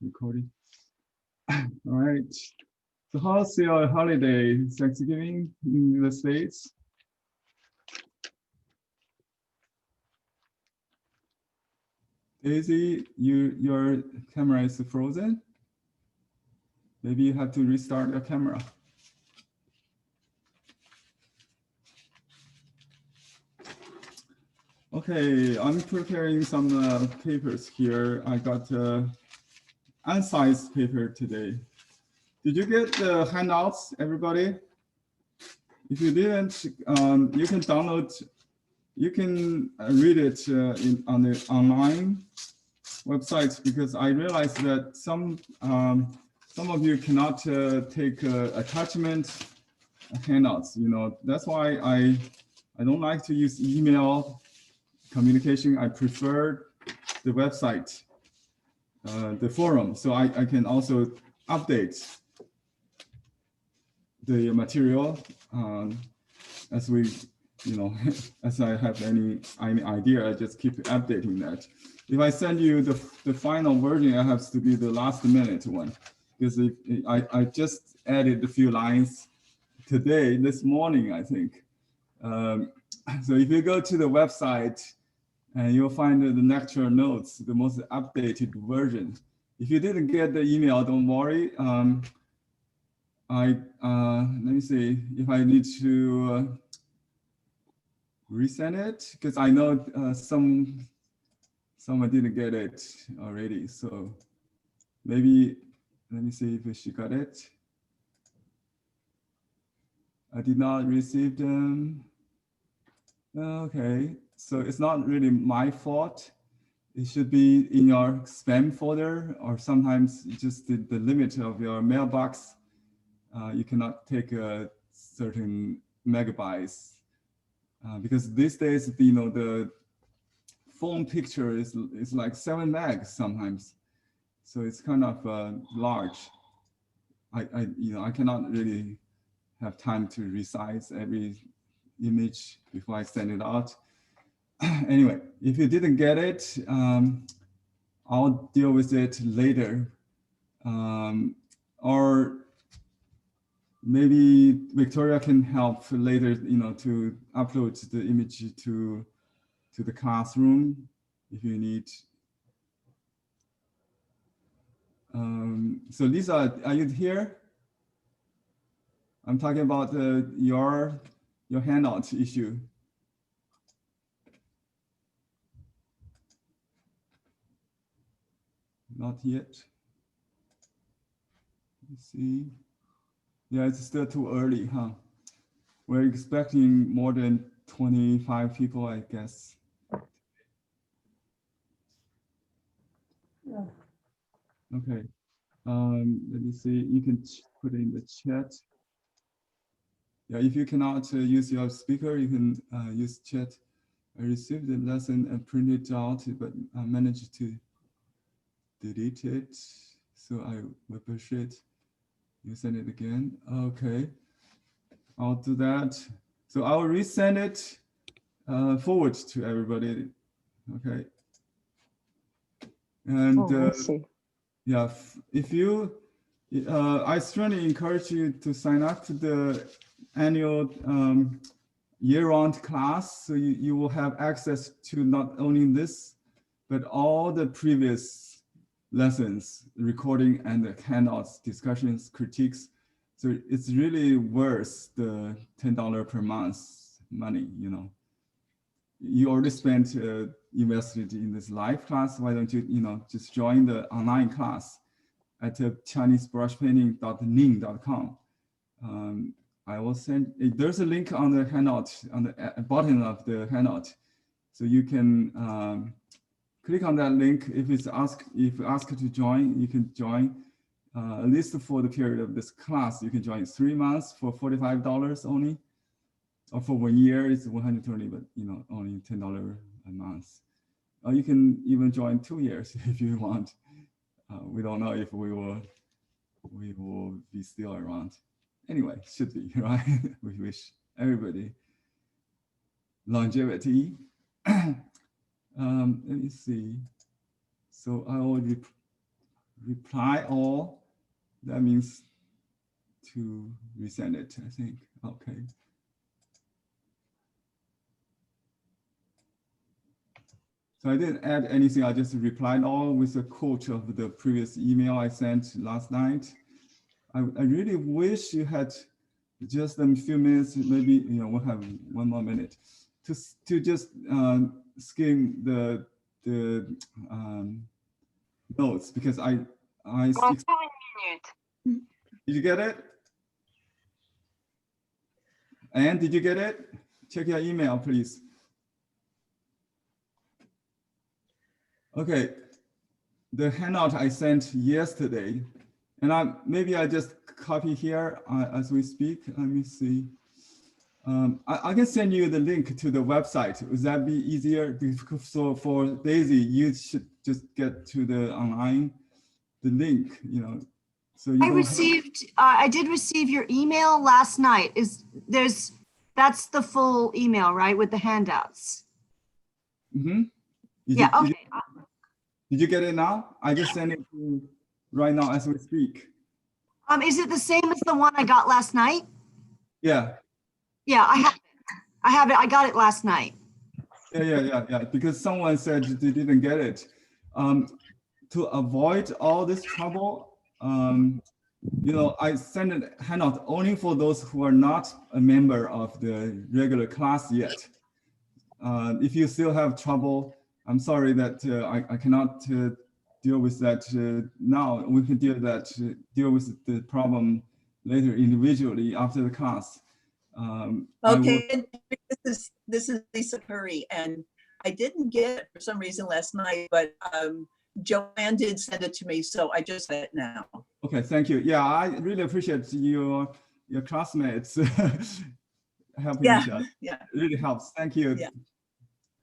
recording. All right. So how's your holiday, Thanksgiving in the States? Daisy, your camera is frozen. Maybe you have to restart your camera. Okay, I'm preparing some papers here. I got unsized paper today. Did you get the handouts, everybody? If you didn't, you can download. You can read it on the online websites, because I realized that some of you cannot take attachment handouts. You know, that's why I don't like to use email communication. I prefer the website, the forum, so I can also update the material as we, you know, as I have any idea, I just keep updating that. If I send you the final version, it has to be the last minute one, because I just added a few lines today, this morning, I think. So if you go to the website, and you'll find the lecture notes, the most updated version. If you didn't get the email, don't worry. Let me see if I need to resend it, because I know someone didn't get it already. So maybe, let me see if she got it. I did not receive them. Okay, so it's not really my fault. It should be in your spam folder, or sometimes just the limit of your mailbox. You cannot take a certain megabytes, because these days, you know, the phone picture is like 7 megs sometimes, so it's kind of large. I cannot really have time to resize every image before I send it out. Anyway, if you didn't get it, I'll deal with it later. Or maybe Victoria can help later, you know, to upload the image to the classroom if you need. So Lisa, are you here? I'm talking about your handout issue. Not yet. Let's see. Yeah, it's still too early, huh? We're expecting more than 25 people, I guess. Yeah. Okay. Let me see. You can put it in the chat. Yeah, if you cannot use your speaker, you can use chat. I received the lesson and printed out, but I managed to delete it. So I would appreciate you send it again. Okay, I'll do that. So I'll resend it forward to everybody. Okay. And yeah, if you, I strongly encourage you to sign up to the annual year-round class, so you will have access to not only this, but all the previous lessons, recording and the handouts, discussions, critiques. So it's really worth the $10 per month money, you know. You already spent invested in this live class. Why don't you, you know, just join the online class at ChineseBrushPainting.ning.com. I will send, there's a link on the handout, on the bottom of the handout. So you can click on that link. If asked to join, you can join. At least for the period of this class, you can join 3 months for $45 only. Or for 1 year, it's $120, but you know, only $10 a month. Or you can even join 2 years if you want. We don't know if we will be still around. Anyway, should be, right? We wish everybody longevity. Let me see. So I will reply all. That means to resend it, I think. Okay. So I didn't add anything. I just replied all with a quote of the previous email I sent last night. I really wish you had just a few minutes, maybe we'll have one more minute to just skim the notes, because I did you get it? And did you get it? Check your email, please. Okay, the handout I sent yesterday, and maybe I just copy here as we speak. Let me see. I can send you the link to the website. Would that be easier? So for Daisy, you should just get to the online, the link, So you I did receive your email last night. That's the full email, right? With the handouts. Mm-hmm. Yeah, okay. Did you get it now? I just sent it to you right now as we speak. Is it the same as the one I got last night? Yeah. Yeah, I have it. I got it last night. Yeah. Because someone said they didn't get it. To avoid all this trouble, I send a handout only for those who are not a member of the regular class yet. If you still have trouble, I'm sorry that I cannot deal with that now. We can deal with the problem later individually after the class. Okay, this is Lisa Curry, and I didn't get it for some reason last night, but Joanne did send it to me, so I just said it now. Okay, thank you. Yeah, I really appreciate your classmates helping each other. Yeah, it really helps. Thank you.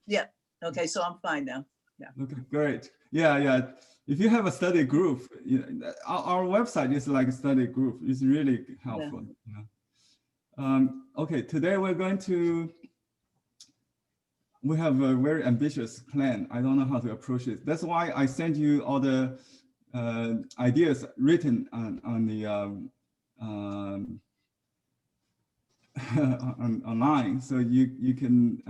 Yeah. Okay, so I'm fine now. Yeah. Okay, great. Yeah. If you have a study group, our website is like a study group. It's really helpful. Yeah. Okay, today we have a very ambitious plan. I don't know how to approach it. That's why I sent you all the ideas written on the online, so you can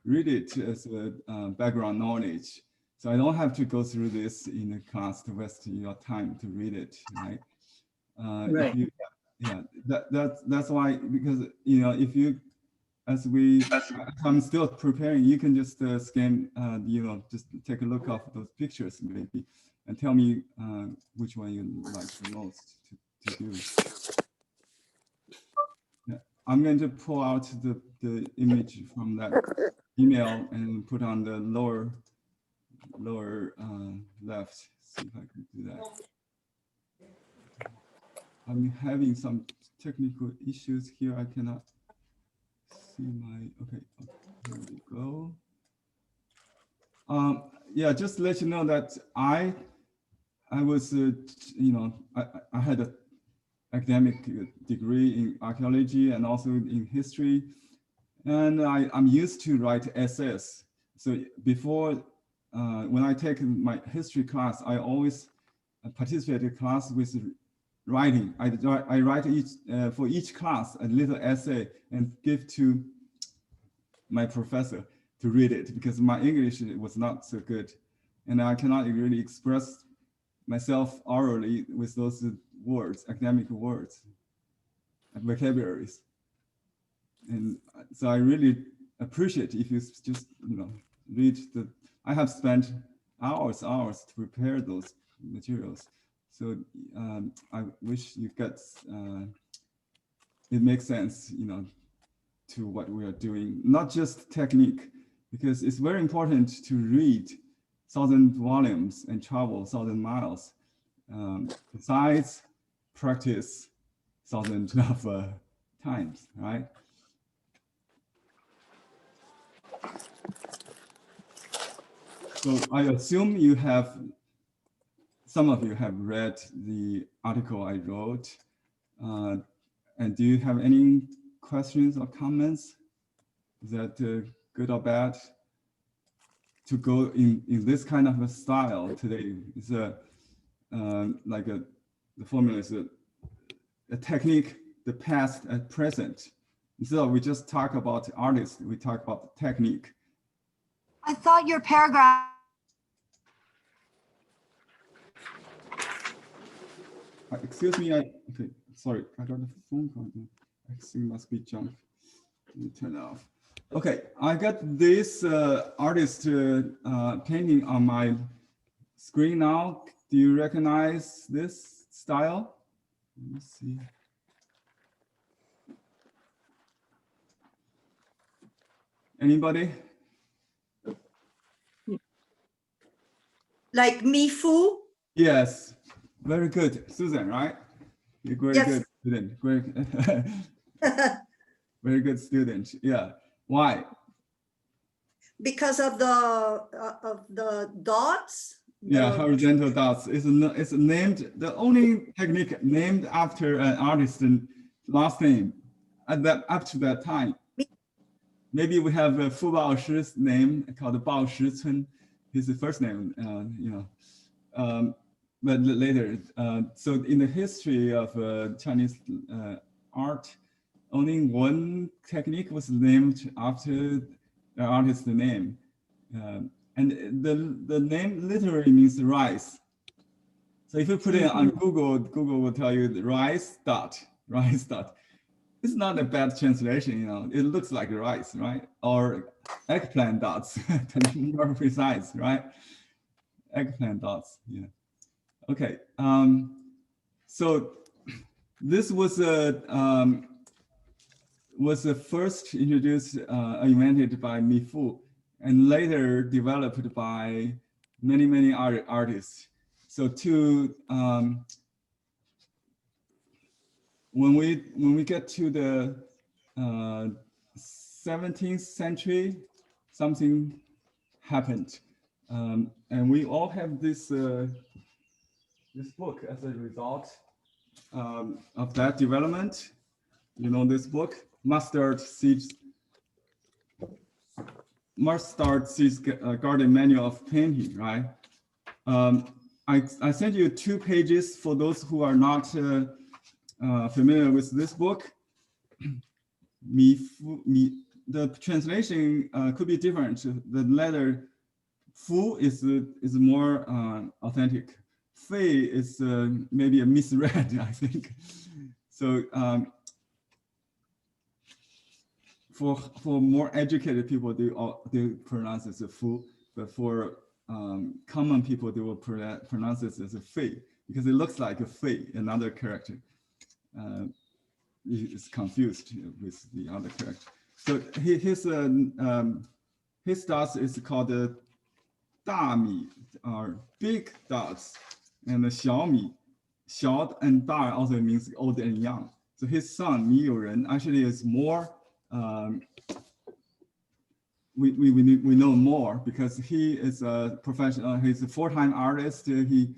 read it as a background knowledge. So I don't have to go through this in the class to waste your time to read it, right? Right. That's why, because if you, as I'm still preparing, you can just scan, just take a look of those pictures maybe, and tell me which one you like the most to do. Yeah. I'm going to pull out the image from that email and put on the lower left. See if I can do that. I'm having some technical issues here. I cannot see my, okay, here we go. Yeah, just to let you know that I was, I had an academic degree in archaeology and also in history. And I'm used to write essays. So before, when I take my history class, I always participate in class with writing. I write for each class a little essay and give to my professor to read it, because my English was not so good. And I cannot really express myself orally with those words, academic words, vocabularies. And so I really appreciate if you just, read I have spent hours to prepare those materials. So I wish you get, it makes sense, to what we are doing, not just technique, because it's very important to read 1,000 volumes and travel 1,000 miles. Besides practice 1,000 of times, right? So I assume some of you have read the article I wrote. And do you have any questions or comments? Is that good or bad? To go in this kind of a style today. the formula is a technique, the past and present. Instead of we just talk about the artist, we talk about the technique. I thought your paragraph. Excuse me, okay, sorry, I got a phone call. I think it must be junk. Let me turn it off. Okay, I got this artist painting on my screen now. Do you recognize this style? Let me see. Anybody? Like Mi Fu? Yes, very good. Susan, right? You're very Yes. good student. Great. Very good student. Yeah. Why? Because of the dots? Yeah, The- horizontal dots. It's named, the only technique named after an artist's last name at that up to that time. Maybe we have Fu Baoshi's name called Bao Shicun. His first name, but later. So in the history of Chinese art, only one technique was named after the artist's name. And the name literally means rice. So if you put it on Google, Google will tell you the rice dot. It's not a bad translation, you know. It looks like rice, right? Or eggplant dots, to be more precise, right? Eggplant dots, yeah. Okay, so this was the first introduced, invented by Mi Fu, and later developed by many artists. So when we get to the 17th century, something happened, and we all have this this book as a result of that development. You know this book, Mustard Seeds Garden Manual of Painting, right? I sent you 2 pages for those who are not familiar with this book. The translation could be different. The letter Fu is more authentic. Fei is maybe a misread, I think. So for more educated people, they pronounce it as a Fu, but for common people, they will pronounce it as a Fei because it looks like a Fei, another character. Is confused with the other character. So his dots is called the 大米, or big dots, and the 小米, 小 and 大 also means old and young. So his son, Mi Youren, actually is more, we know more because he is a professional, he's a full-time artist. He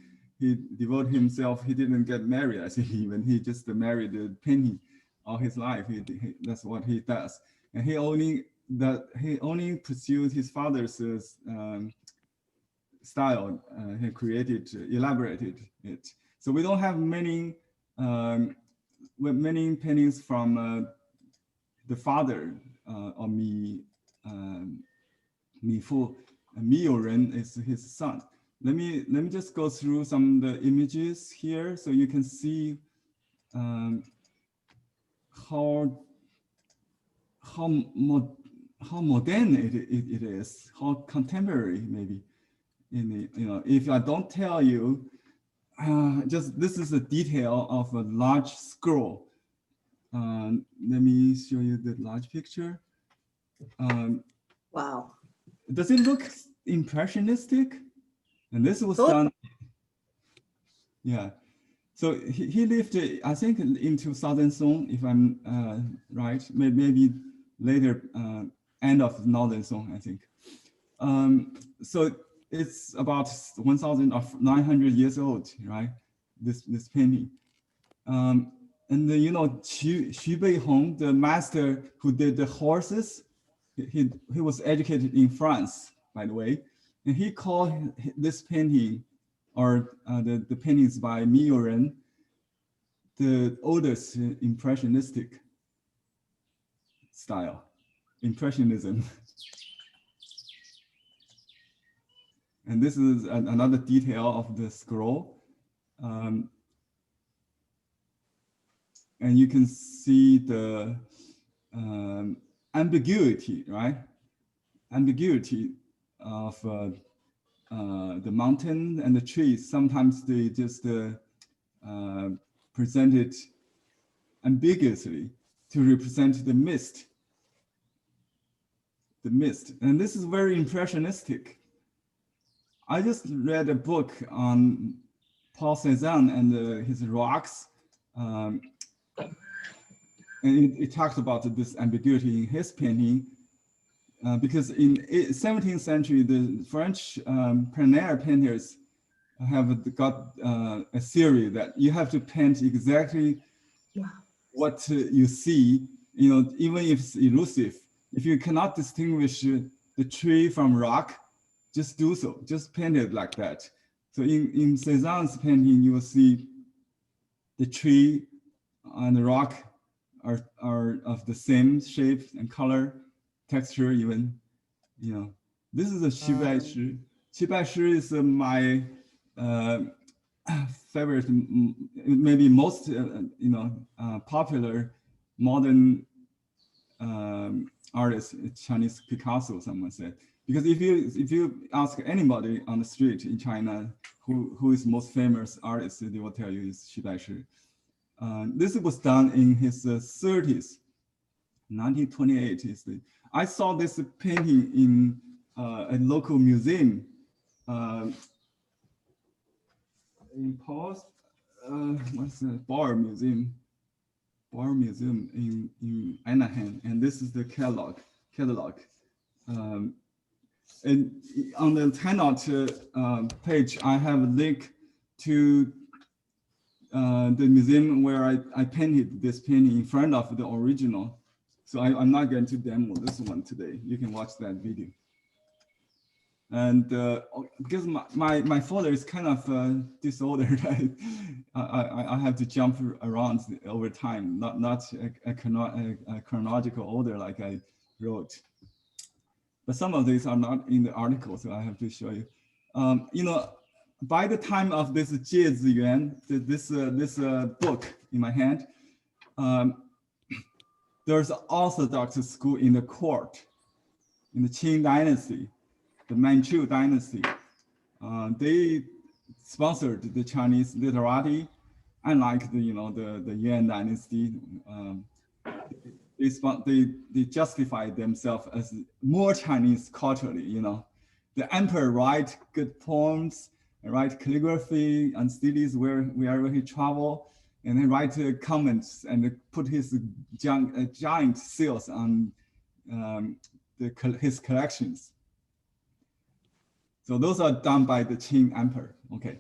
devoted himself, he didn't get married, I think even, he just married painting all his life. That's what he does. And he only pursued his father's style. He elaborated it. So we don't have many paintings from the father of Mi Fu. Mi Youren is his son. Let me just go through some of the images here so you can see how modern it is, how contemporary maybe. If I don't tell you, just this is a detail of a large scroll. Let me show you the large picture. Wow. Does it look impressionistic? And this was done. Yeah. So he lived, I think, in 2000 Song, if I'm right, maybe later, end of Northern Song, I think. So it's about 1,900 years old, right? This painting. And you know, Xu Beihong, the master who did the horses, he was educated in France, by the way, and he called this painting or the paintings by Mi Yuren, the oldest impressionistic style, impressionism. And this is another detail of the scroll. And you can see the ambiguity, right? Ambiguity of the mountain and the trees. Sometimes they just present it ambiguously to represent the mist. The mist, and this is very impressionistic. I just read a book on Paul Cézanne and his rocks, and it talks about this ambiguity in his painting, because in 17th century, the French plein air painters have got a theory that you have to paint exactly what you see, even if it's elusive. If you cannot distinguish the tree from rock, just do so, just paint it like that. So in Cézanne's painting, you will see the tree and the rock are of the same shape and color, texture even, This is a Qibai Shi. Qibai Shi is my favorite, maybe most, popular modern artist, Chinese Picasso, someone said. Because if you ask anybody on the street in China who is most famous artist, they will tell you it's Qibai Shi. This was done in his 30s, 1928. I saw this painting in a local museum in Paul's, what's the Bar Museum in Anaheim, and this is the catalog. And on the handout page, I have a link to the museum where I painted this painting in front of the original. So I'm not going to demo this one today. You can watch that video. And because my folder is kind of disordered, I have to jump around over time, not a chronological order like I wrote. But some of these are not in the article, so I have to show you. By the time of this Jie Ziyuan, this book in my hand, there's an Orthodox school in the court, in the Qing dynasty, the Manchu dynasty. They sponsored the Chinese literati, unlike the Yuan dynasty. They justify themselves as more Chinese culturally. The emperor write good poems, write calligraphy and studies wherever he travel, and he write comments and put his giant seals on his collections. So those are done by the Qing emperor. Okay,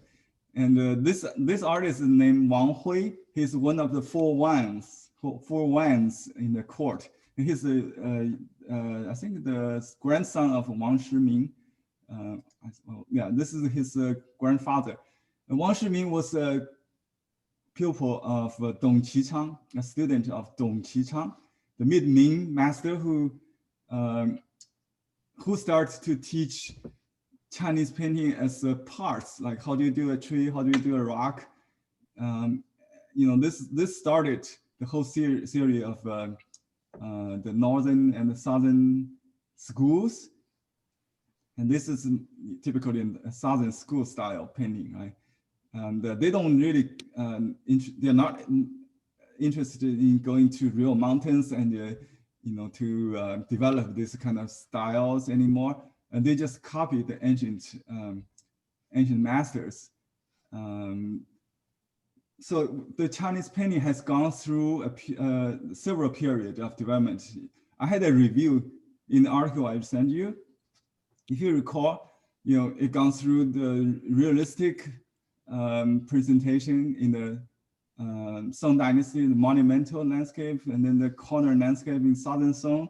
and this artist is named Wang Hui. He's one of the four wans in the court. And he's I think the grandson of Wang Shiming. This is his grandfather. And Wang Shiming was a pupil of Dong Qichang, a student of Dong Qichang, the mid-Ming master who starts to teach Chinese painting as parts, like how do you do a tree, how do you do a rock. This started the whole series of the northern and the southern schools. And this is typically a southern school style painting, right? And they don't really, they're not interested in going to real mountains and, to develop this kind of styles anymore. And they just copy the ancient masters. So the Chinese painting has gone through several periods of development. I had a review in the article I sent you. If you recall, it gone through the realistic presentation in the Song Dynasty, the monumental landscape, and then the corner landscape in Southern Song.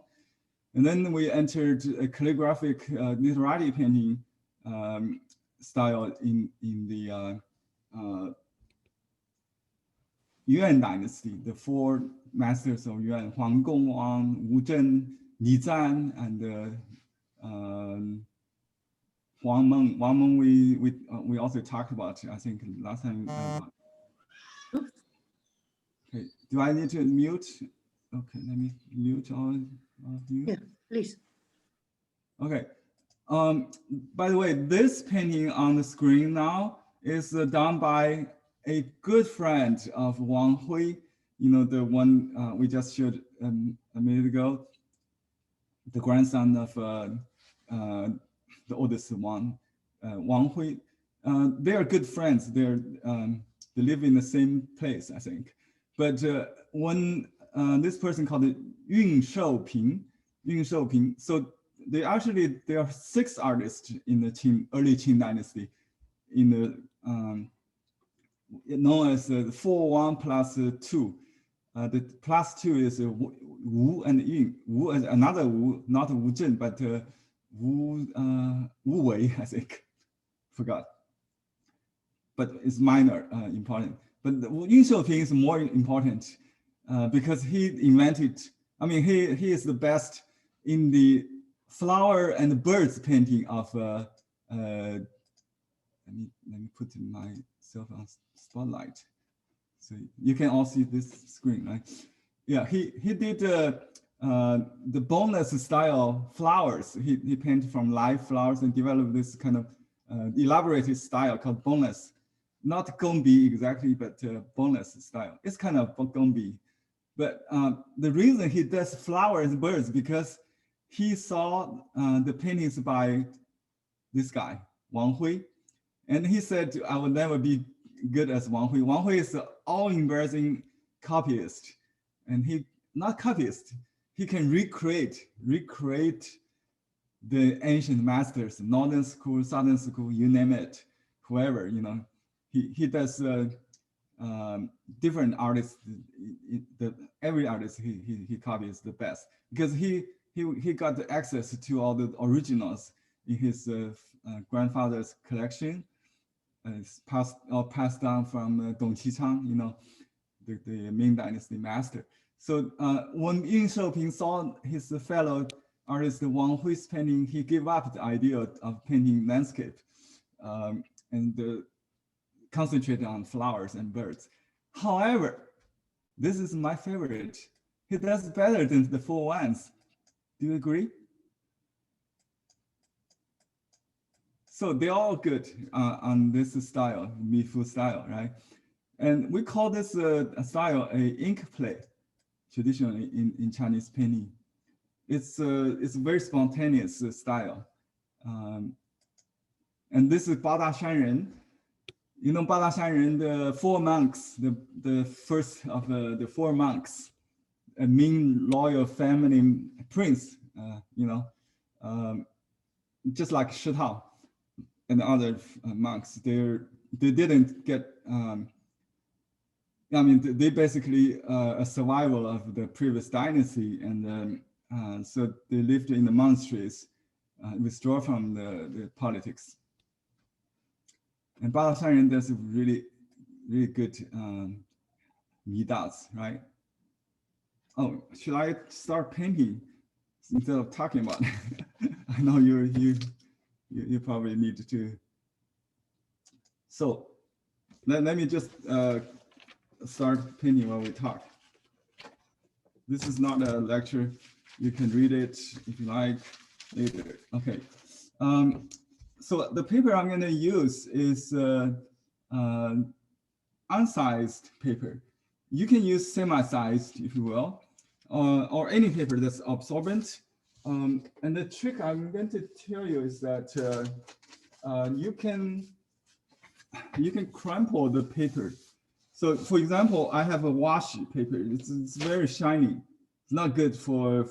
And then we entered a calligraphic literati painting style in the Yuan dynasty, the four masters of Yuan, Huang Gongwang, Wu Zhen, Li Zan, and Wang Meng we also talked about, I think last time. Okay, do I need to mute? Okay, let me mute all of you. Yeah, please. Okay. By the way, this painting on the screen now is done by a good friend of Wang Hui. You know, the one we just showed a minute ago, the grandson of the oldest one, Wang Hui. They are good friends. They live in the same place, I think. But when this person called it Yun Shouping, so there are 6 artists in the early Qing dynasty, in the known as the 4-1 plus 2. The plus 2 is Wu and Yun. Wu is another Wu, not Wu Zhen, but Wu Wei, I think. Forgot. But it's minor important. But Yun Shouping is more important because he invented, I mean, he is the best in the flower and birds painting of, let me put myself on spotlight. So you can all see this screen, right? Yeah, he did the boneless style flowers. He painted from live flowers and developed this kind of elaborated style called boneless. Not gombi exactly, but boneless style. It's kind of gombi. But the reason he does flowers and birds because he saw the paintings by this guy, Wang Hui. And he said, I will never be good as Wang Hui. Wang Hui is an all-embarrassing copyist. And not copyist, he can recreate the ancient masters, Northern school, Southern school, you name it, whoever, you know. He does different artists. Every artist he copies the best because he got the access to all the originals in his grandfather's collection. It's passed down from Dong Qichang, you know, the Ming Dynasty master. So when Yun Shouping saw his fellow artist Wang Hui's painting, he gave up the idea of painting landscape and concentrated on flowers and birds. However, this is my favorite. He does better than the 4-1s. Do you agree? So they're all good on this style, Mifu style, right? And we call this style a ink play, traditionally in Chinese painting. It's a very spontaneous style. And this is Bada Shanren. You know Bada Shanren, the 4 monks, the first of the 4 monks, a Ming royal family prince, you know, just like Shitao and other monks, they didn't get, I mean, they basically a survival of the previous dynasty, and so they lived in the monasteries, withdraw from the politics. And Bada Shanren does really good midats, right? Oh, should I start painting instead of talking about it? I know you probably need to. So let me just start painting while we talk. This is not a lecture. You can read it if you like later. Okay. So the paper I'm going to use is unsized paper. You can use semi-sized, if you will, or any paper that's absorbent. And the trick I'm going to tell you is that you can crumple the paper. So, for example, I have a washi paper. It's very shiny. It's not good for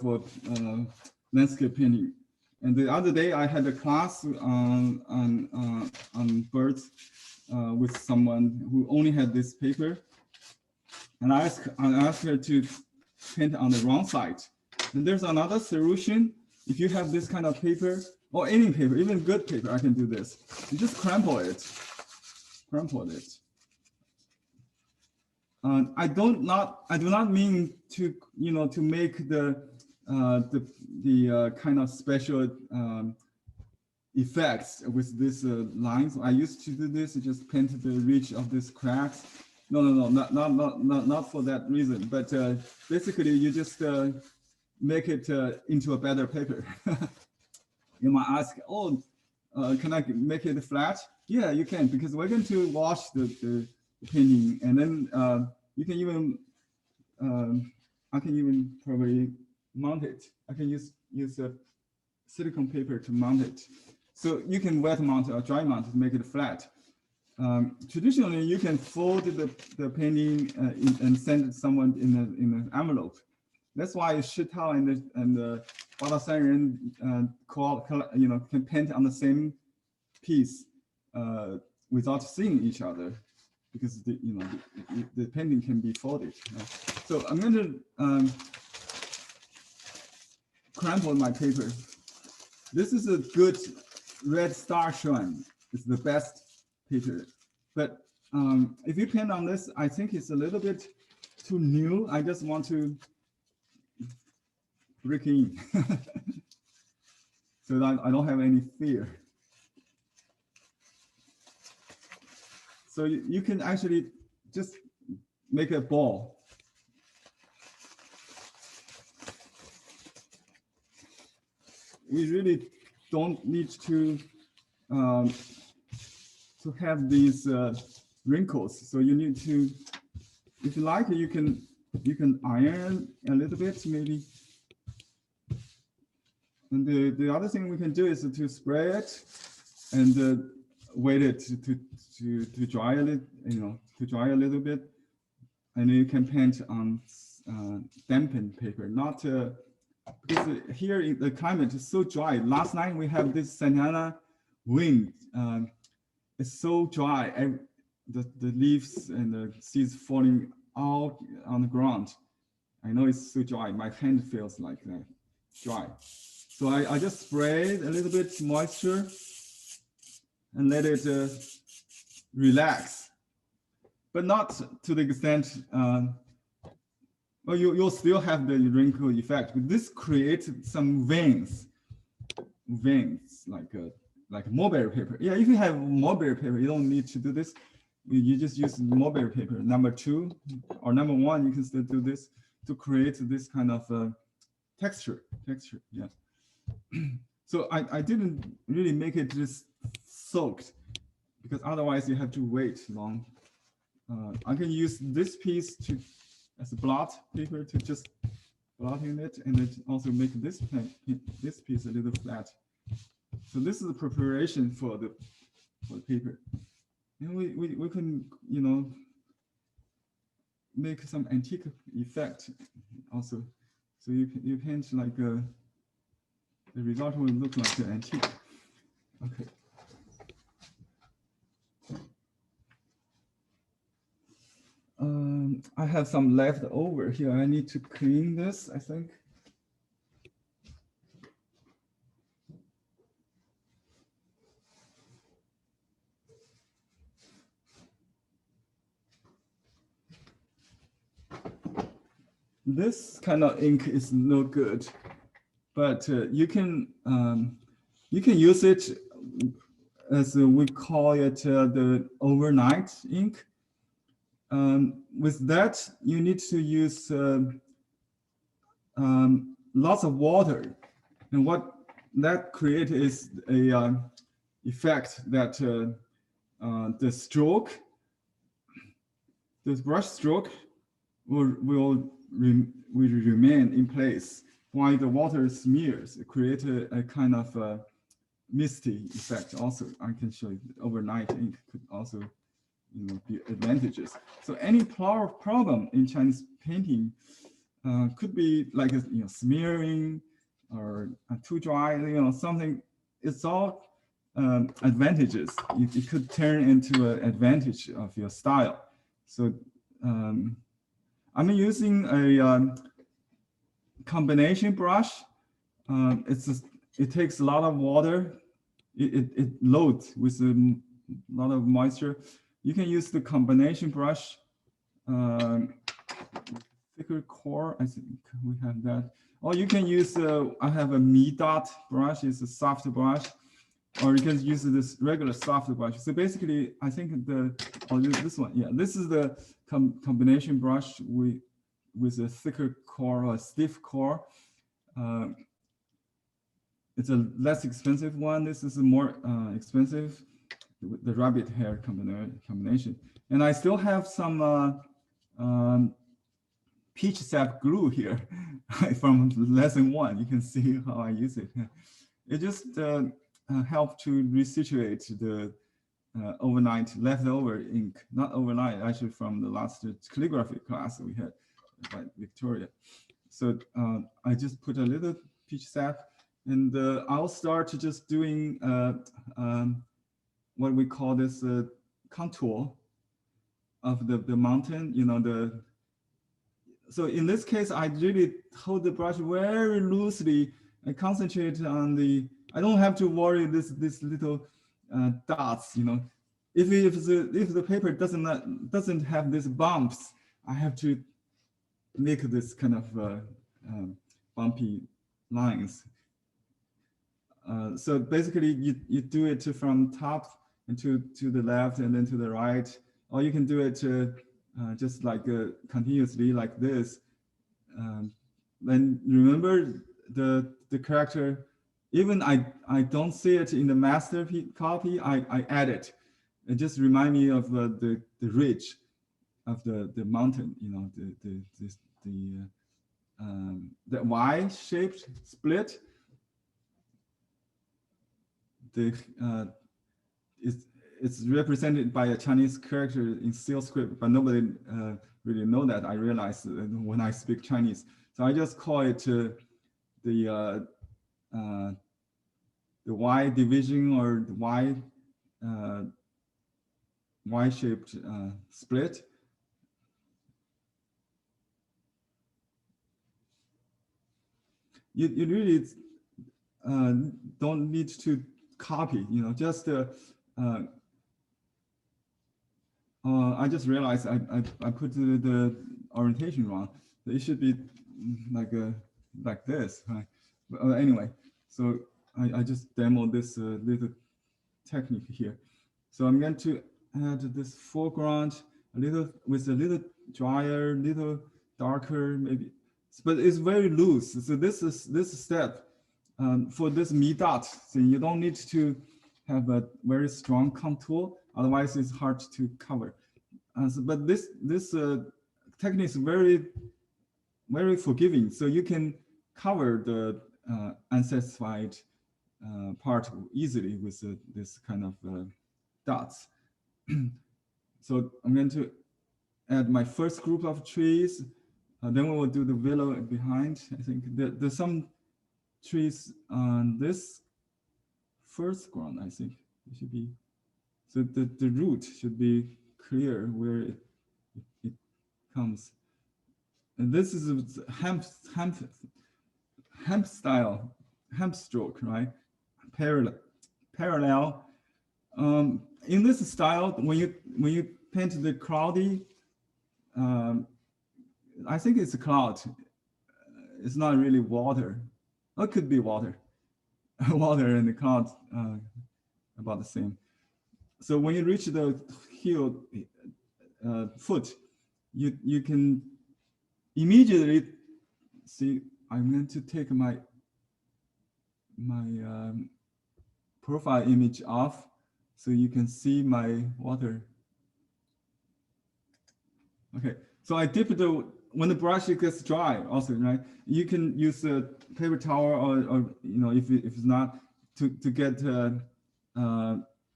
landscape painting. And the other day, I had a class on birds with someone who only had this paper, and I asked her to paint on the wrong side. And there's another solution. If you have this kind of paper, or any paper, even good paper, I can do this. You just crumple it. I do not mean to, to make the kind of special effects with this lines. I used to do this, just paint the ridge of this cracks. No, not for that reason. But basically, you just make it into a better paper. You might ask, oh, can I make it flat? Yeah, you can, because we're going to wash the painting, and then you can even, I can even probably mount it. I can use a silicone paper to mount it. So you can wet mount or dry mount to make it flat. Traditionally, you can fold the painting and send it someone in an envelope. That's why Shitao and Badasan can paint on the same piece without seeing each other, because the painting can be folded. So I'm going to crumple my paper. This is a good red star Shuan. It's the best paper. But if you paint on this, I think it's a little bit too new. I just want to break in so that I don't have any fear. So you can actually just make a ball. We really don't need to have these wrinkles. So you need to, if you like, you can iron a little bit maybe. And the other thing we can do is to spray it and wait it to dry a little, bit, and you can paint on dampened paper. Not because here in the climate is so dry. Last night we have this Santa Ana wind. It's so dry. The leaves and the seeds falling out on the ground. I know it's so dry. My hand feels like that, dry. So I just sprayed a little bit moisture and let it relax, but not to the extent, well, you'll still have the wrinkle effect, but this creates some veins like mulberry paper. Yeah, if you have mulberry paper, you don't need to do this. You just use mulberry paper, number 2 or number 1, you can still do this to create this kind of texture, yeah. So I didn't really make it just soaked, because otherwise you have to wait long. I can use this piece as a blot paper to just blot in it, and then also make this piece a little flat. So this is the preparation for the paper. And we can make some antique effect also. So you paint like the result will look like an antique. Okay. I have some left over here. I need to clean this, I think. This kind of ink is no good, but you can use it as we call it the overnight ink. With that, you need to use lots of water, and what that creates is a effect that the brush stroke will remain in place while the water smears. It creates a kind of misty effect. Also, I can show you overnight ink could also be advantages. So any problem in Chinese painting could be like smearing or too dry, something. It's all advantages. It could turn into an advantage of your style. So I'm using a combination brush. It's it takes a lot of water. It loads with a lot of moisture. You can use the combination brush, thicker core. I think we have that. Or you can use, I have a Mi Dot brush. It's a soft brush. Or you can use this regular soft brush. So basically, I think this one, yeah, this is the combination brush with a thicker core or a stiff core. It's a less expensive one. This is a more expensive, the rabbit hair combination. And I still have some peach sap glue here from lesson 1. You can see how I use it. It just helped to resituate the overnight leftover ink, not overnight, actually from the last calligraphy class we had by Victoria. So I just put a little peach sap, and I'll start just doing what we call this contour of the mountain. You know, so in this case, I really hold the brush very loosely and concentrate on I don't have to worry this little dots. You know, if the paper doesn't have these bumps, I have to make this kind of bumpy lines. So basically, you do it from top and to the left and then to the right, or you can do it just like continuously like this. Then remember the character. Even I don't see it in the master copy. I add it. It just remind me of the ridge of the mountain. You know, the Y-shaped split. It's represented by a Chinese character in seal script, but nobody really know that. I realized when I speak Chinese, so I just call it the Y division or the Y-shaped split. You really don't need to copy, you know, just I just realized I put the orientation wrong. It should be like this, right? But anyway, so I just demoed this little technique here. So I'm going to add this foreground with a little drier, little darker, maybe, but it's very loose. So this step for this Mi Dot thing, you don't need to have a very strong contour, otherwise it's hard to cover. But this technique is very, very forgiving, so you can cover the unsatisfied part easily with this kind of dots. So I'm going to add my first group of trees. Then we will do the willow behind. I think there's some trees on this first ground. I think it should be, so the root should be clear where it comes. And this is a hemp style, hemp stroke, right? Parallel. In this style, when you paint the cloudy, I think it's a cloud. It's not really water. It could be water. Water and the cloud about the same. So when you reach the heel foot, you can immediately see. I'm going to take my profile image off, so you can see my water. Okay, so I dip when the brush gets dry. Also, right, you can use a paper towel or you know, if it's not, to get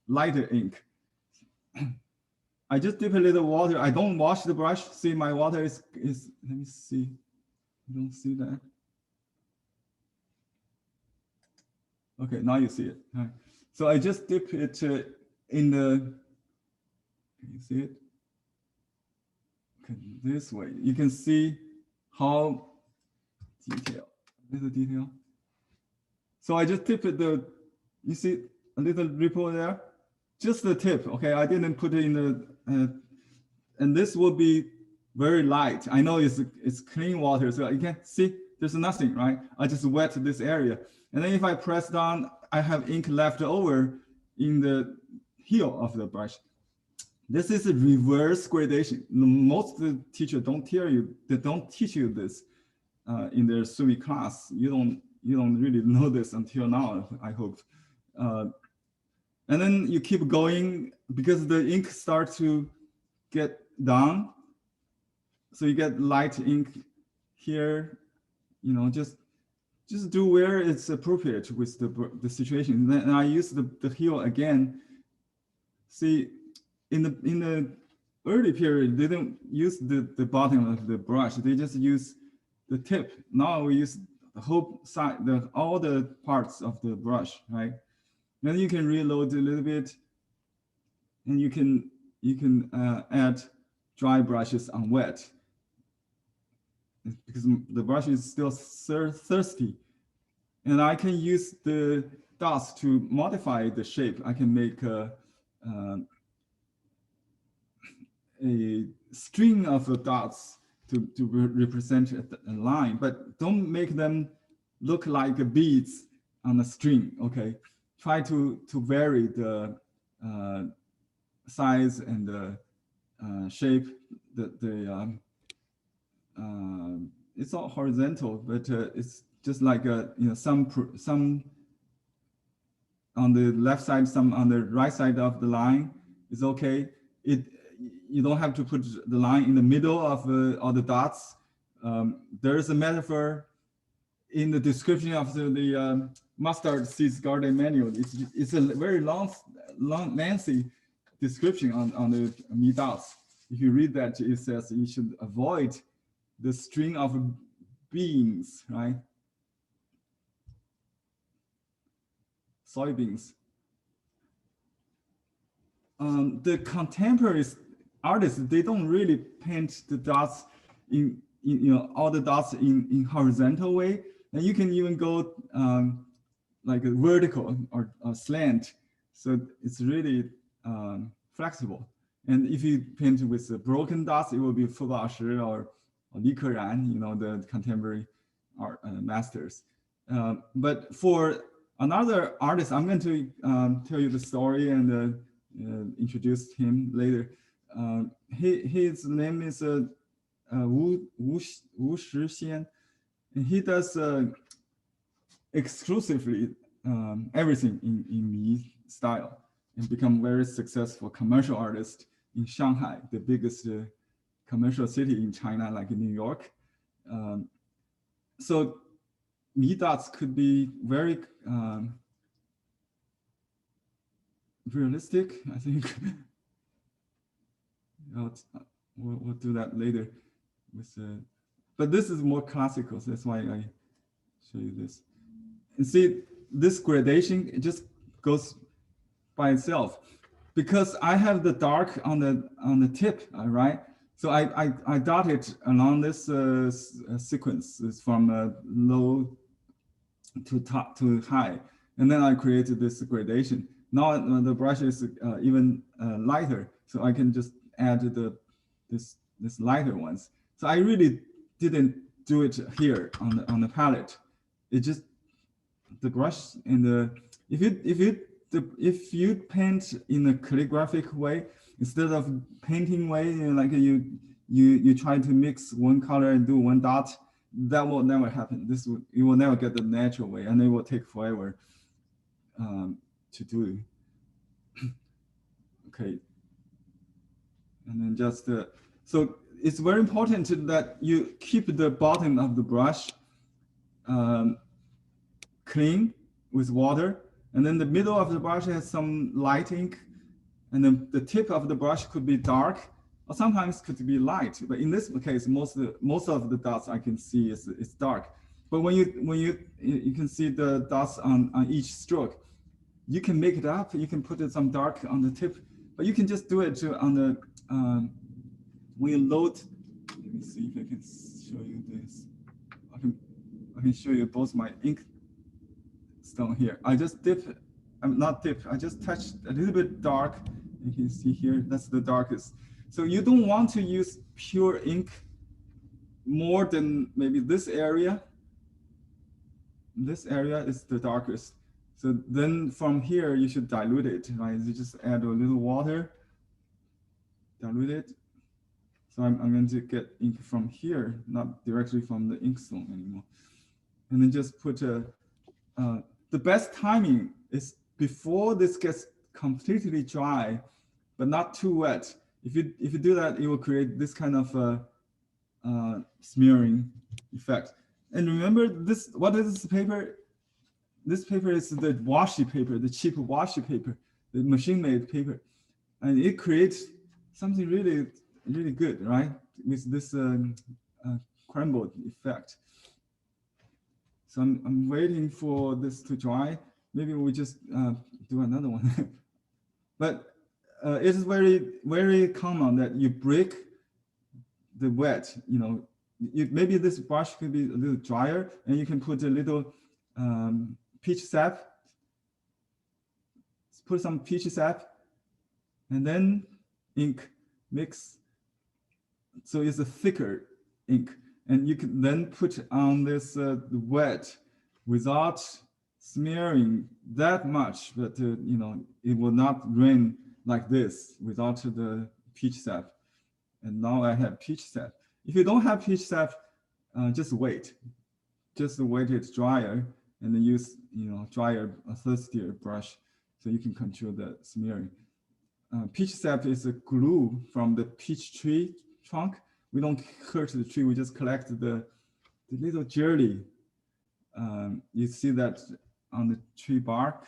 lighter ink. I just dip a little water. I don't wash the brush. See, my water is let me see. You don't see that? Okay, now you see it. Right. So I just dip it in the, can you see it? Okay, this way. You can see how little detail. So I just tip it you see a little ripple there? Just the tip, okay? I didn't put it in the, and this will be very light. I know it's clean water, so you can see there's nothing, right? I just wet this area. And then if I press down, I have ink left over in the heel of the brush. This is a reverse gradation. Most teachers don't teach you this in their swimming class. You don't really know this until now, I hope. And then you keep going because the ink starts to get down. So you get light ink here, just do where it's appropriate with the situation. And then I use the heel again. See, in the early period, they didn't use the bottom of the brush. They just use the tip. Now we use the whole side, all the parts of the brush, right? Then you can reload a little bit, and you can add dry brushes on wet, because the brush is still thirsty. And I can use the dots to modify the shape. I can make a string of dots to represent a line, but don't make them look like beads on a string, okay? Try to vary the size and the shape. It's all horizontal, but it's just like some on the left side, some on the right side of the line is okay. You don't have to put the line in the middle of all the dots. There is a metaphor in the description of the mustard seeds garden manual. It's a very lengthy description on the mi dots. If you read that, it says you should avoid the string of beans, right? Soybeans. The contemporary artists, they don't really paint the dots in all the dots in horizontal way. And you can even go like a vertical or slant. So it's really flexible. And if you paint with the broken dots, it will be Fu Baoshi or Li Keran, the contemporary art masters. But for another artist, I'm going to tell you the story and introduce him later. His name is Wu Shixian. And he does exclusively everything in Mi style, and become very successful commercial artist in Shanghai, the biggest commercial city in China, like in New York. So Mi dots could be very realistic, I think. We'll do that later. But this is more classical, so that's why I show you this. And see, this gradation, it just goes by itself, because I have the dark on the tip, right? So I dot it along this sequence. It's from low to top to high, and then I created this gradation. Now the brush is even lighter, so I can just add this lighter ones. So I really didn't do it here on the palette. It just the brush and the if you paint in a calligraphic way instead of painting way, like you try to mix one color and do one dot, that will never happen. You will never get the natural way, and it will take forever to do. Okay, and then just so it's very important that you keep the bottom of the brush clean with water, and then the middle of the brush has some light ink, and then the tip of the brush could be dark, or sometimes could be light. But in this case, most of the dots I can see is dark. But when you can see the dots on each stroke, you can make it up. You can put some dark on the tip, but you can just do it on the when you load. Let me see if I can show you this. I can show you both my ink stone here. I just dip, I'm not dip, I just touched a little bit dark. You can see here, that's the darkest. So you don't want to use pure ink more than maybe this area. This area is the darkest. So then from here, you should dilute it, right? You just add a little water, dilute it. So I'm going to get ink from here, not directly from the ink stone anymore. And then just put the best timing is before this gets completely dry, but not too wet. If you do that, it will create this kind of smearing effect. And remember this, what is this paper? This paper is the washi paper, the cheap washi paper, the machine-made paper. And it creates something really, really good, right? With this crumbled effect. So I'm waiting for this to dry. Maybe we just do another one. But it is very, very common that you break the wet, you know, maybe this brush could be a little drier, and you can put a little peach sap. Put some peach sap, and then ink mix. So it's a thicker ink, and you can then put on this wet without smearing that much, but you know, it will not rain like this without the peach sap. And now I have peach sap. If you don't have peach sap, just wait. Just wait it drier, and then use, you know, drier, thirstier brush so you can control the smearing. Peach sap is a glue from the peach tree trunk. We don't hurt the tree, we just collect the little jelly. You see that on the tree bark.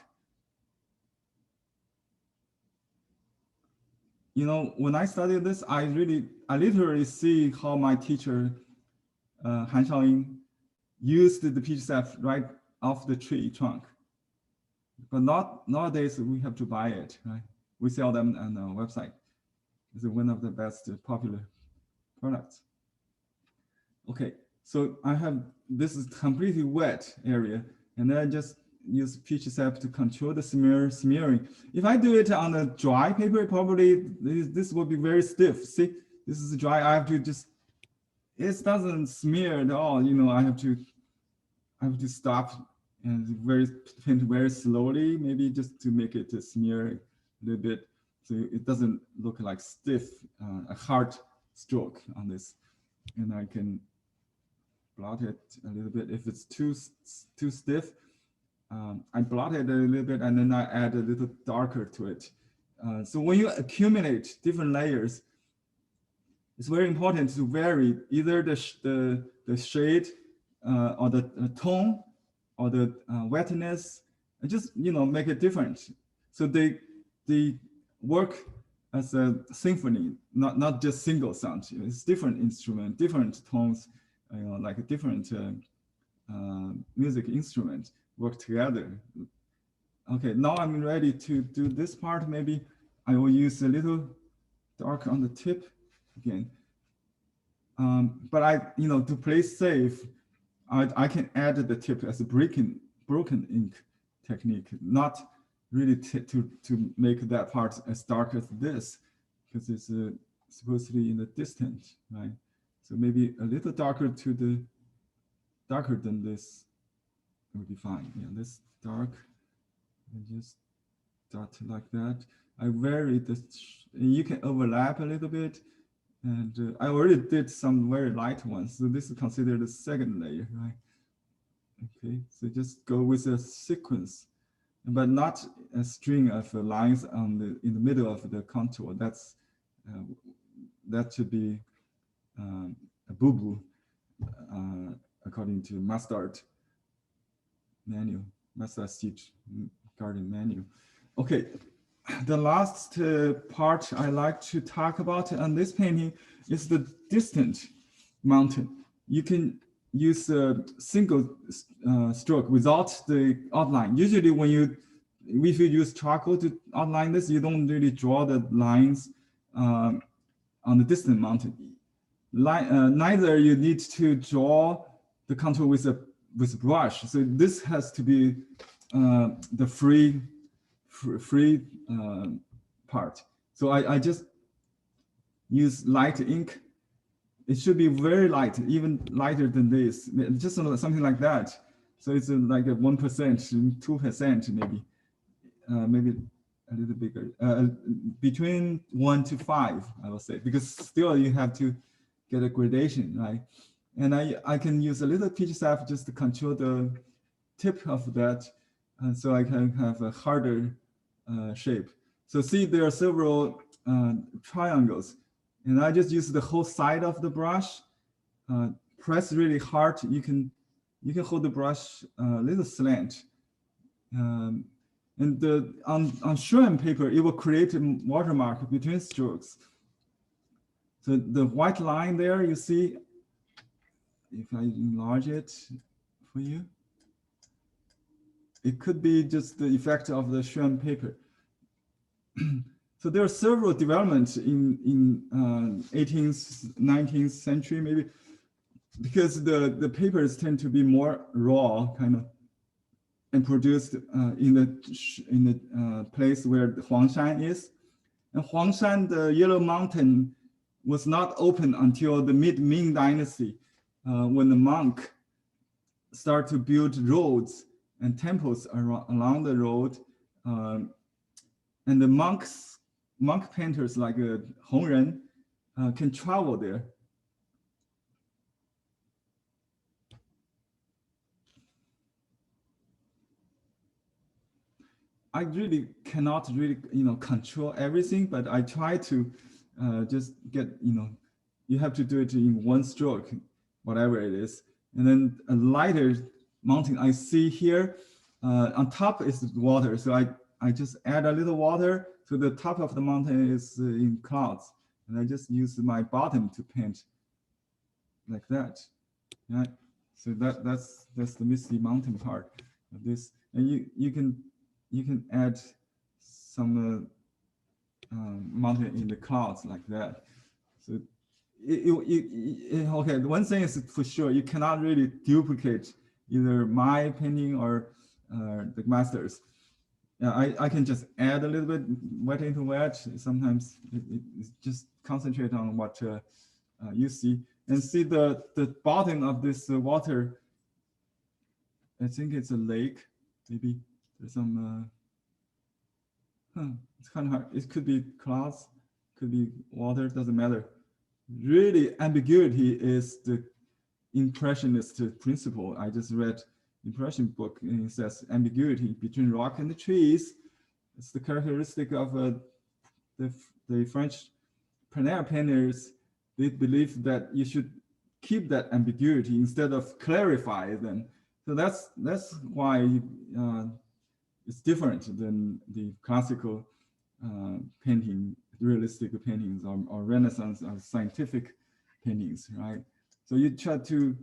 You know, when I studied this, I literally see how my teacher, Han Shaoying, used the peach sap right off the tree trunk. But not nowadays, we have to buy it, right? We sell them on our website. It's one of the best popular products. Okay, so I have, this is completely wet area, and then I just use peach sap to control the smearing. If I do it on a dry paper, probably this will be very stiff. See, this is dry. I have to just, it doesn't smear at all. You know, I have to stop and paint very slowly, maybe just to make it smear a little bit, so it doesn't look like stiff, a hard stroke on this. And I can blot it a little bit. If it's too stiff, I blot it a little bit, and then I add a little darker to it. So when you accumulate different layers, it's very important to vary either the shade or the tone or the wetness, and just, you know, make it different. So they work as a symphony, not just single sound. It's different instrument, different tones, you know, like a different music instrument work together. Okay, now I'm ready to do this part. Maybe I will use a little dark on the tip again. But you know, to play safe, I can add the tip as a broken ink technique, not really to make that part as dark as this, because it's supposedly in the distance, right? So maybe a little darker than this would be fine. Yeah, this dark, and just dot like that. I vary this, you can overlap a little bit, and I already did some very light ones, so this is considered the second layer, right? Okay, so just go with a sequence, but not a string of lines in the middle of the contour. That should be a boo-boo according to Mustard Seed Garden Manual. Okay, the last part I like to talk about on this painting is the distant mountain. You can use a single stroke without the outline. Usually if you use charcoal to outline this, you don't really draw the lines on the distant mountain. Neither you need to draw the contour with a brush. So this has to be the free part. So I just use light ink. It should be very light, even lighter than this, just something like that. So it's like a 1%, 2% maybe, maybe a little bigger, between 1 to 5, I will say, because still you have to get a gradation, right? And I can use a little pitch staff just to control the tip of that, and so I can have a harder shape. So see, there are several triangles, and I just use the whole side of the brush. Press really hard. You can hold the brush a little slant. And on shrimp paper, it will create a watermark between strokes. So the white line there, you see, if I enlarge it for you, it could be just the effect of the shrimp paper. So there are several developments in 18th, 19th century, maybe, because the papers tend to be more raw, kind of, and produced in the place where the Huangshan is. And Huangshan, the Yellow Mountain, was not open until the mid-Ming Dynasty, when the monk started to build roads and temples along the road, and the monk painters like Hongren can travel there. I really cannot really, control everything, but I try to just get, you have to do it in one stroke, whatever it is. And then a lighter mountain I see here, on top is water. So I just add a little water to the top of the mountain is in clouds. And I just use my bottom to paint like that. Right? So that's the misty mountain part of this. And you can add some mountain in the clouds like that. So okay, one thing is for sure, you cannot really duplicate either my painting or the master's. I can just add a little bit wet into wet. Sometimes it just concentrate on what you see, and see the bottom of this water. I think it's a lake, maybe. There's some, it's kind of hard. It could be clouds, could be water, doesn't matter. Really, ambiguity is the impressionist principle. I just read impression book, and it says ambiguity between rock and the trees. It's the characteristic of the French plein air painters. They believe that you should keep that ambiguity instead of clarify them. So that's why it's different than the classical painting, realistic paintings, or Renaissance or scientific paintings, right? So you try to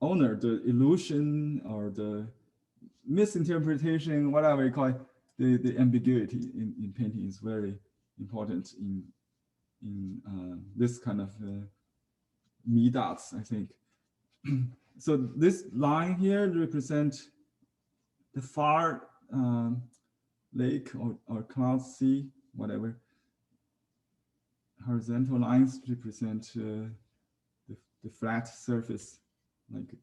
honor the illusion or the misinterpretation, whatever you call it. The ambiguity in painting is very important in this kind of midats, I think. So this line here represents the far lake or cloud sea, whatever. Horizontal lines represent the flat surface, like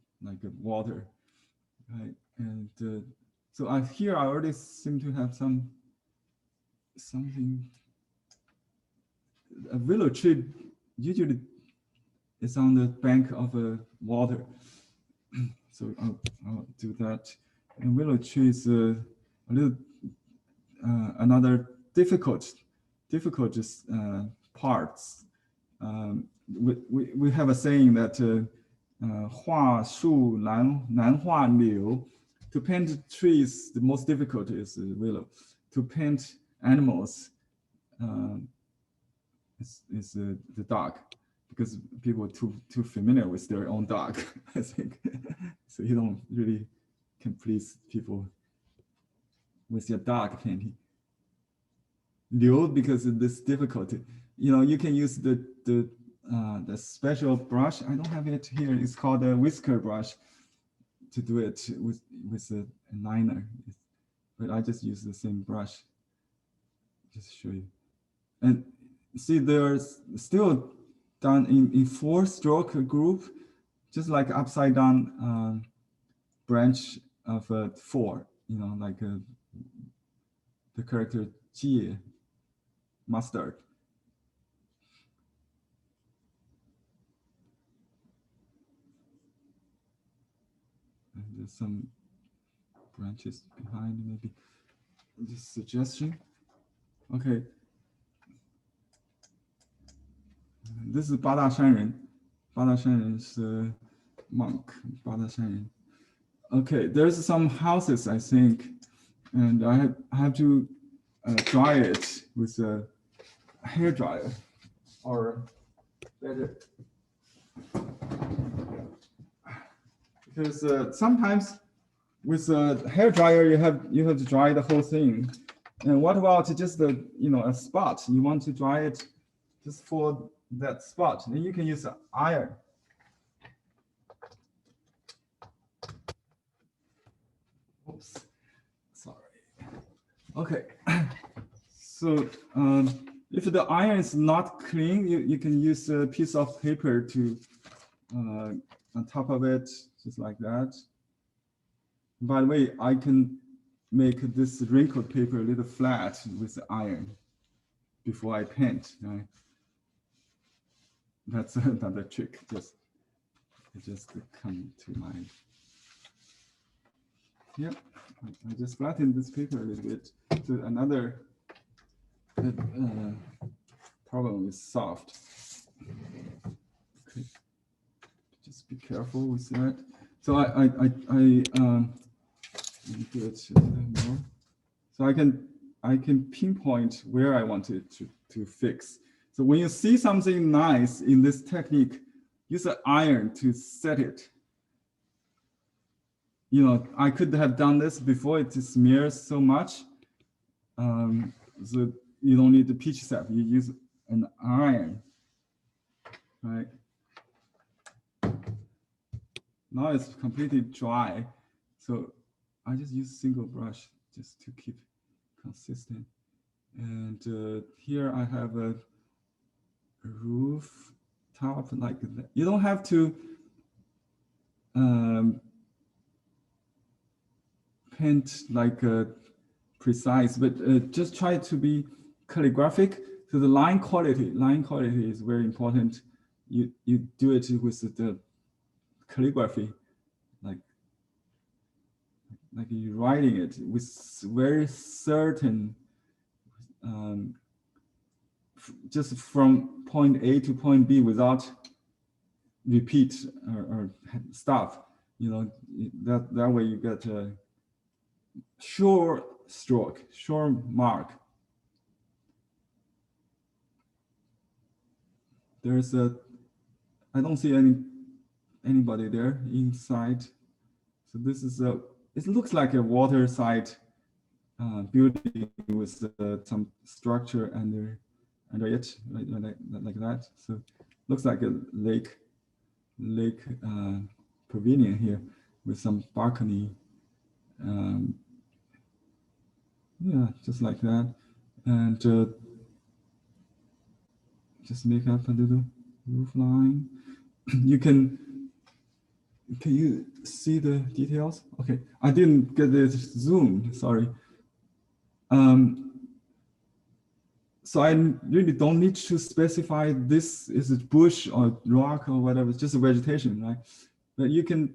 water, right? And so here I already seem to have something. A willow tree usually is on the bank of water, so I'll do that. And willow tree is a little another difficult parts. We have a saying that 画树难画柳. To paint trees, the most difficult is willow. To paint animals is the dog, because people are too familiar with their own dog, I think. So you don't really can please people with your dog painting. Liu, because of this difficulty, you can use the special brush. I don't have it here. It's called a whisker brush. to do it with a liner, but I just use the same brush. Just show you, and see there's still done in 4-stroke group, just like upside down branch of 4. You know, like the character Jie, mustard. And there's some branches behind, maybe. Just suggestion. Okay. This is 八大山人. 八大山人 is a monk. 八大山人. Okay, there's some houses, I think, and I have to dry it with a hair dryer, or better, because sometimes with a hair dryer you have to dry the whole thing. And what about just a spot? You want to dry it just for that spot, then you can use an iron. Oops, sorry. Okay, so if the iron is not clean, you can use a piece of paper to on top of it, just like that. By the way, I can make this wrinkled paper a little flat with the iron before I paint. Right? That's another trick. Just come to mind. Yep, I just flattened this paper a little bit. So another problem is solved. Okay, just be careful with that. So I do it a little more. So I can pinpoint where I want it to fix. So when you see something nice in this technique, use an iron to set it. You know, I could have done this before it smears so much. So you don't need the pitch sap. You use an iron, right? Now it's completely dry. So I just use single brush just to keep consistent. And here I have a roof top like that. You don't have to paint like precise, but just try to be calligraphic. So the line quality is very important. You do it with the calligraphy, like you're writing it with very certain, just from point A to point B without repeat or stop. You know, that way you get a sure stroke, sure mark. There's I don't see anybody there inside. So this is it looks like a waterside building with some structure under it, like that. So looks like a lake pavilion here with some balcony. Yeah, just like that. And just make up a little roof line. Can you see the details? Okay, I didn't get this zoom, sorry. So I really don't need to specify this is a bush or rock or whatever, it's just a vegetation, right? But you can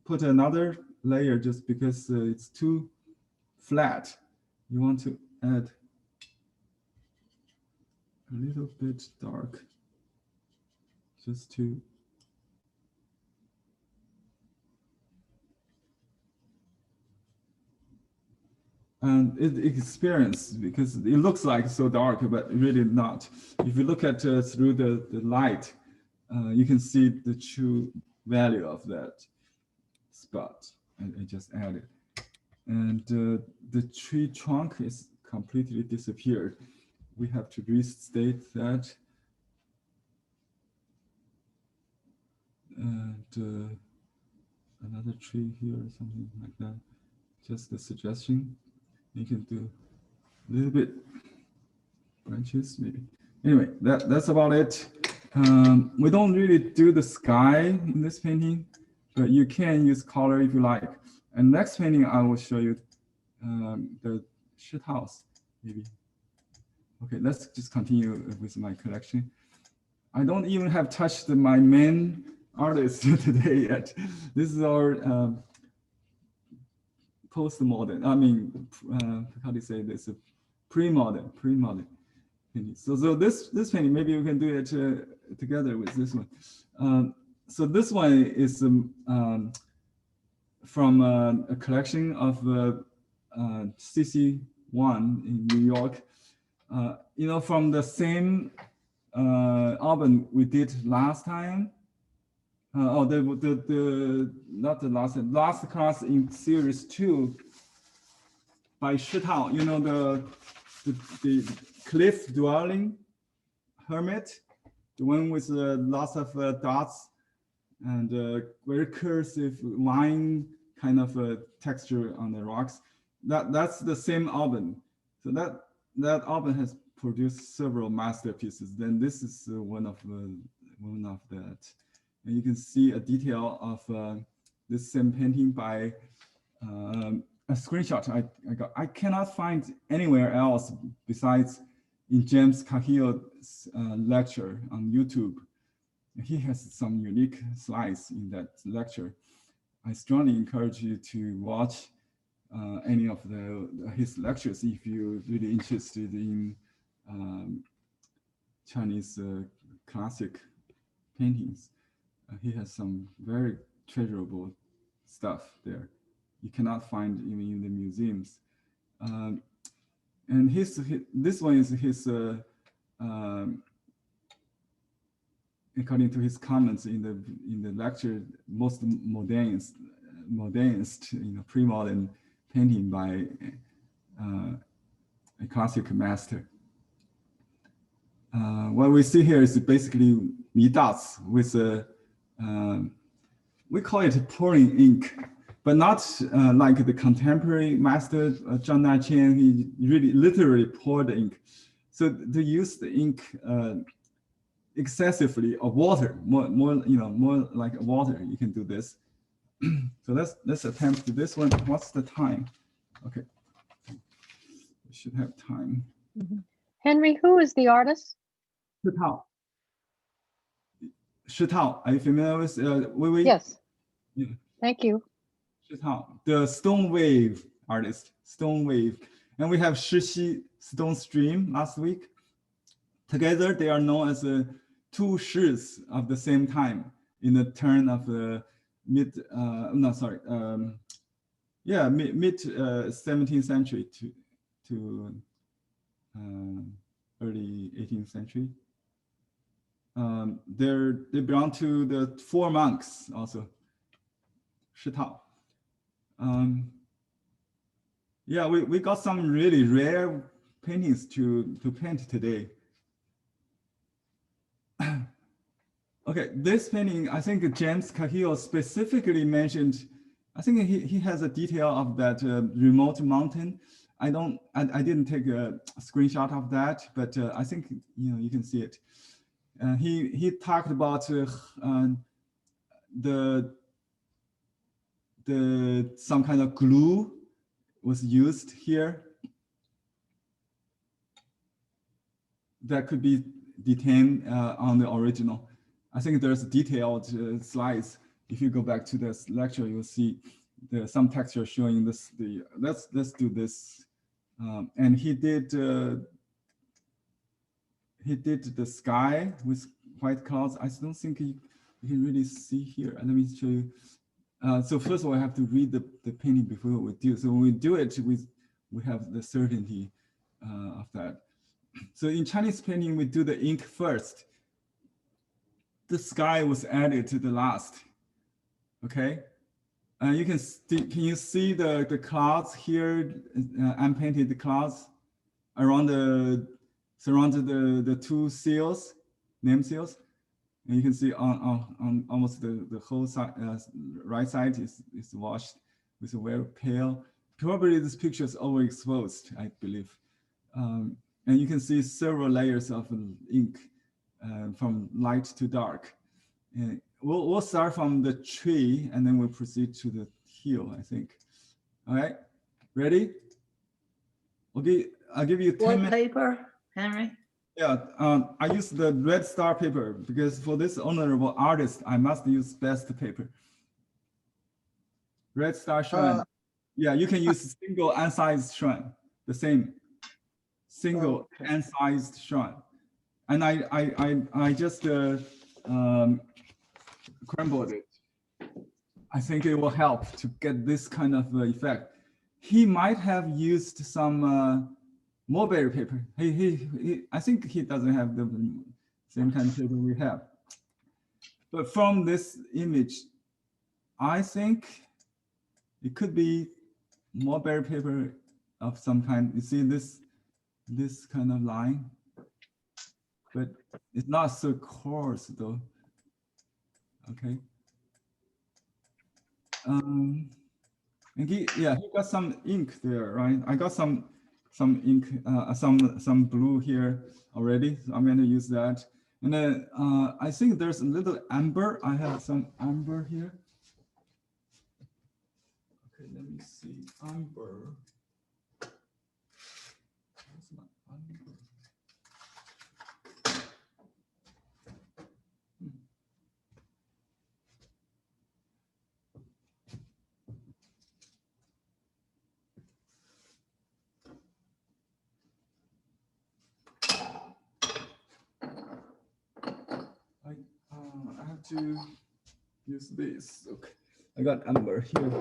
put another layer just because it's too flat. You want to add a little bit dark, just to and it experience, because it looks like so dark, but really not. If you look at through the light, you can see the true value of that spot. And I just added, and the tree trunk is completely disappeared. We have to restate that. And another tree here or something like that. Just a suggestion. You can do a little bit branches maybe. Anyway, that's about it. We don't really do the sky in this painting, but you can use color if you like. And next painting, I will show you the shit house, maybe. Okay, let's just continue with my collection. I don't even have touched my main artist today yet. This is our post-modern, I mean, how do you say this? Pre-modern painting. So this painting, maybe we can do it together with this one. So this one is from a collection of CC1 in New York. You know, from the same album we did last time. Not the last class in series 2 by Shitao. You know, the cliff dwelling hermit, the one with lots of dots and very cursive line kind of texture on the rocks. That's the same album. So that album has produced several masterpieces. Then this is one of that. And you can see a detail of this same painting by a screenshot I got. I cannot find anywhere else besides in James Cahill's lecture on YouTube. He has some unique slides in that lecture. I strongly encourage you to watch any of his lectures if you're really interested in Chinese classic paintings. He has some very treasurable stuff there. You cannot find even in the museums. And this one is his, according to his comments in the lecture, most modernist, pre-modern painting by a classic master. What we see here is basically dots with we call it pouring ink, but not like the contemporary master Zhang Naqian. He really literally poured the ink. So to use the ink excessively of water, more like water, you can do this. So let's attempt this one. What's the time? Okay, we should have time. Henry, who is the artist? Shitao. Are you familiar with Wei? Yes. Yeah. Thank you. Shitao, the Stone Wave artist, Stone Wave. And we have Shixi Stone Stream last week. Together, they are known as two Shis of the same time in the turn of the mid 17th century to early 18th century. They belong to the four monks also. Shitao. Yeah, we got some really rare paintings to paint today. Okay, this painting, I think James Cahill specifically mentioned, I think he has a detail of that remote mountain. I didn't take a screenshot of that, but I think you can see it. He talked about some kind of glue was used here that could be detained on the original. I think there's detailed slides. If you go back to this lecture, you'll see there's some texture showing this. Let's do this. And he did the sky with white clouds. I don't think you can really see here. Let me show you. So first of all, I have to read the painting before we do. So when we do it, we have the certainty of that. So in Chinese painting, we do the ink first. The sky was added to the last. Okay, can you see the clouds here? Unpainted clouds around surrounded the two seals, name seals. And you can see on almost the whole side, right side is washed with a very pale. Probably this picture is overexposed, I believe. And you can see several layers of ink from light to dark. And we'll start from the tree and then we'll proceed to the heel, I think. All right, ready? Okay, I'll give you 10 What minutes. paper, Henry? Yeah, I use the Red Star paper because for this honorable artist, I must use best paper. Red Star shrine. Yeah, you can use single unsized shrine, the same single unsized shrine. And I just crumbled it. I think it will help to get this kind of effect. He might have used some mulberry paper. I think he doesn't have the same kind of paper we have. But from this image, I think it could be mulberry paper of some kind. You see this kind of line, but it's not so coarse though. Okay. And he got some ink there, right? I got some ink, some blue here already. So I'm going to use that. And then I think there's a little amber. I have some amber here. Okay, let me see. Amber. Where's my amber? I have to use this. Okay, I got amber here.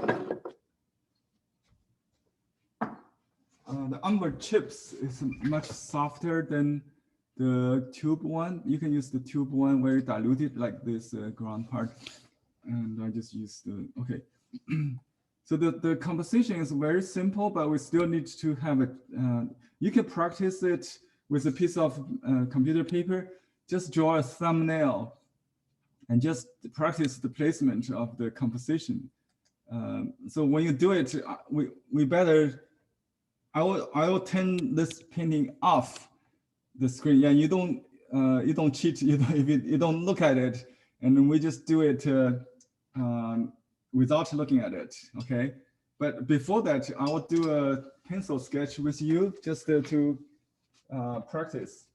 The amber chips is much softer than the tube one. You can use the tube one very diluted like this ground part. And I just use the, okay. So the composition is very simple, but we still need to have it. You can practice it with a piece of computer paper. Just draw a thumbnail and just practice the placement of the composition. So when you do it, we better, I will turn this painting off the screen. Yeah, you don't cheat. You don't look at it, and we just do it without looking at it. Okay, but before that, I will do a pencil sketch with you just to practice.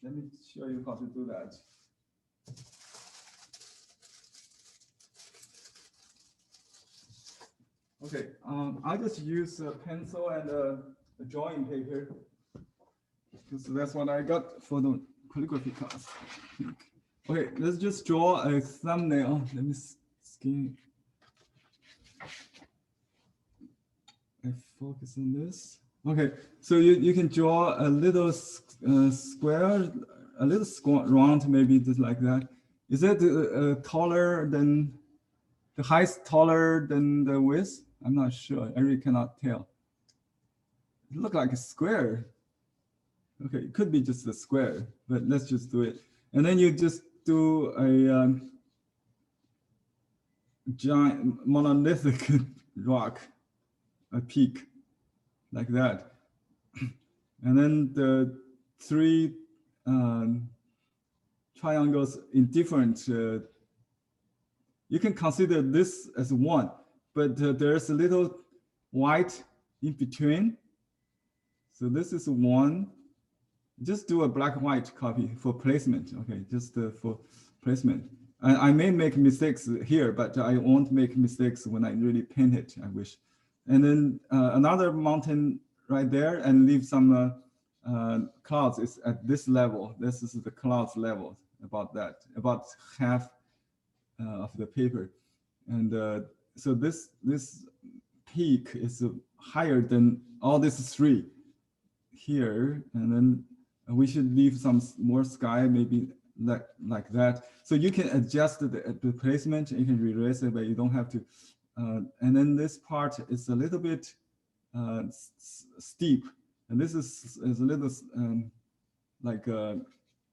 Let me show you how to do that. Okay, I just use a pencil and a drawing paper. So that's what I got for the calligraphy class. Okay, let's just draw a thumbnail. Let me scan. I focus on this. Okay, so you can draw a little square, a little round, maybe just like that. Is it taller than the height, taller than the width? I'm not sure. I really cannot tell. It looks like a square. Okay, it could be just a square, but let's just do it. And then you just do a giant monolithic rock, a peak, like that. And then the three triangles in different, you can consider this as one, but there's a little white in between. So this is one. Just do a black-white copy for placement. Okay, just for placement. I may make mistakes here, but I won't make mistakes when I really paint it, I wish. And then another mountain right there, and leave some clouds. Is at this level. This is the clouds level, about that, about half of the paper. And so this peak is higher than all these three here, and then we should leave some more sky, maybe like that. So you can adjust the placement. You can erase it, but you don't have to. And then this part is a little bit steep, and this is a little like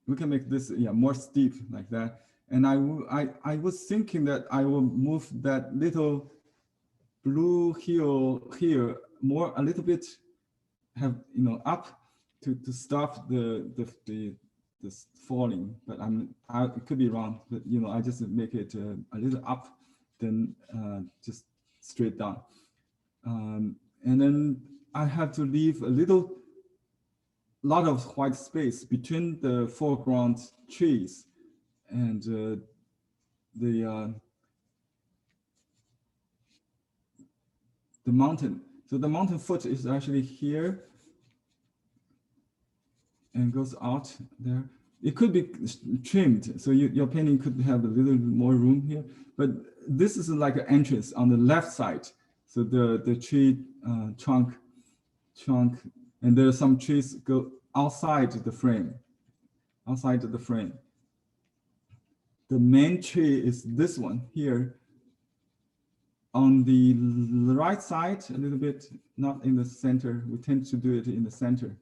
we can make this more steep like that. And I was thinking that I will move that little blue hill here a little bit, have up to stop the falling. But I could be wrong. But I just make it a little up, then just straight down. And then I have to leave a lot of white space between the foreground trees and the mountain. So the mountain foot is actually here and goes out there. It could be trimmed, so your painting could have a little more room here. But this is like an entrance on the left side. So the tree trunk, and there are some trees go outside the frame. The main tree is this one here. On the right side, a little bit, not in the center. We tend to do it in the center.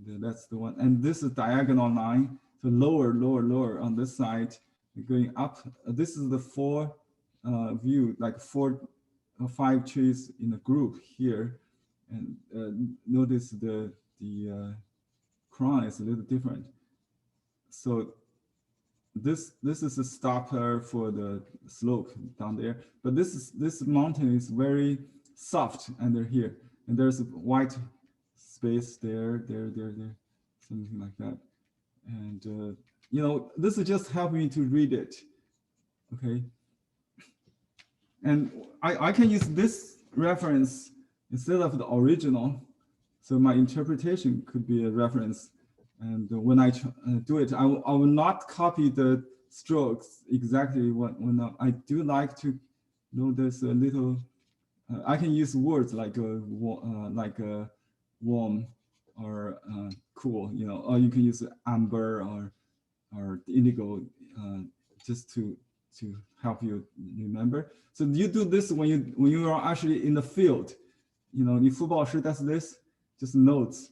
And that's the one. And this is diagonal line. So lower on this side, going up. This is the four view, like 4 or 5 trees in a group here. And notice the crown is a little different. So this is a stopper for the slope down there. But this mountain is very soft under here, and there's a white space there, something like that. And this is just helping me to read it. Okay. And I can use this reference instead of the original. So my interpretation could be a reference. And when I do it, I will not copy the strokes exactly when I do like to know there's a little, I can use words like warm or cool, or you can use amber or indigo just to help you remember. So you do this when you are actually in the field. The football does this, just notes,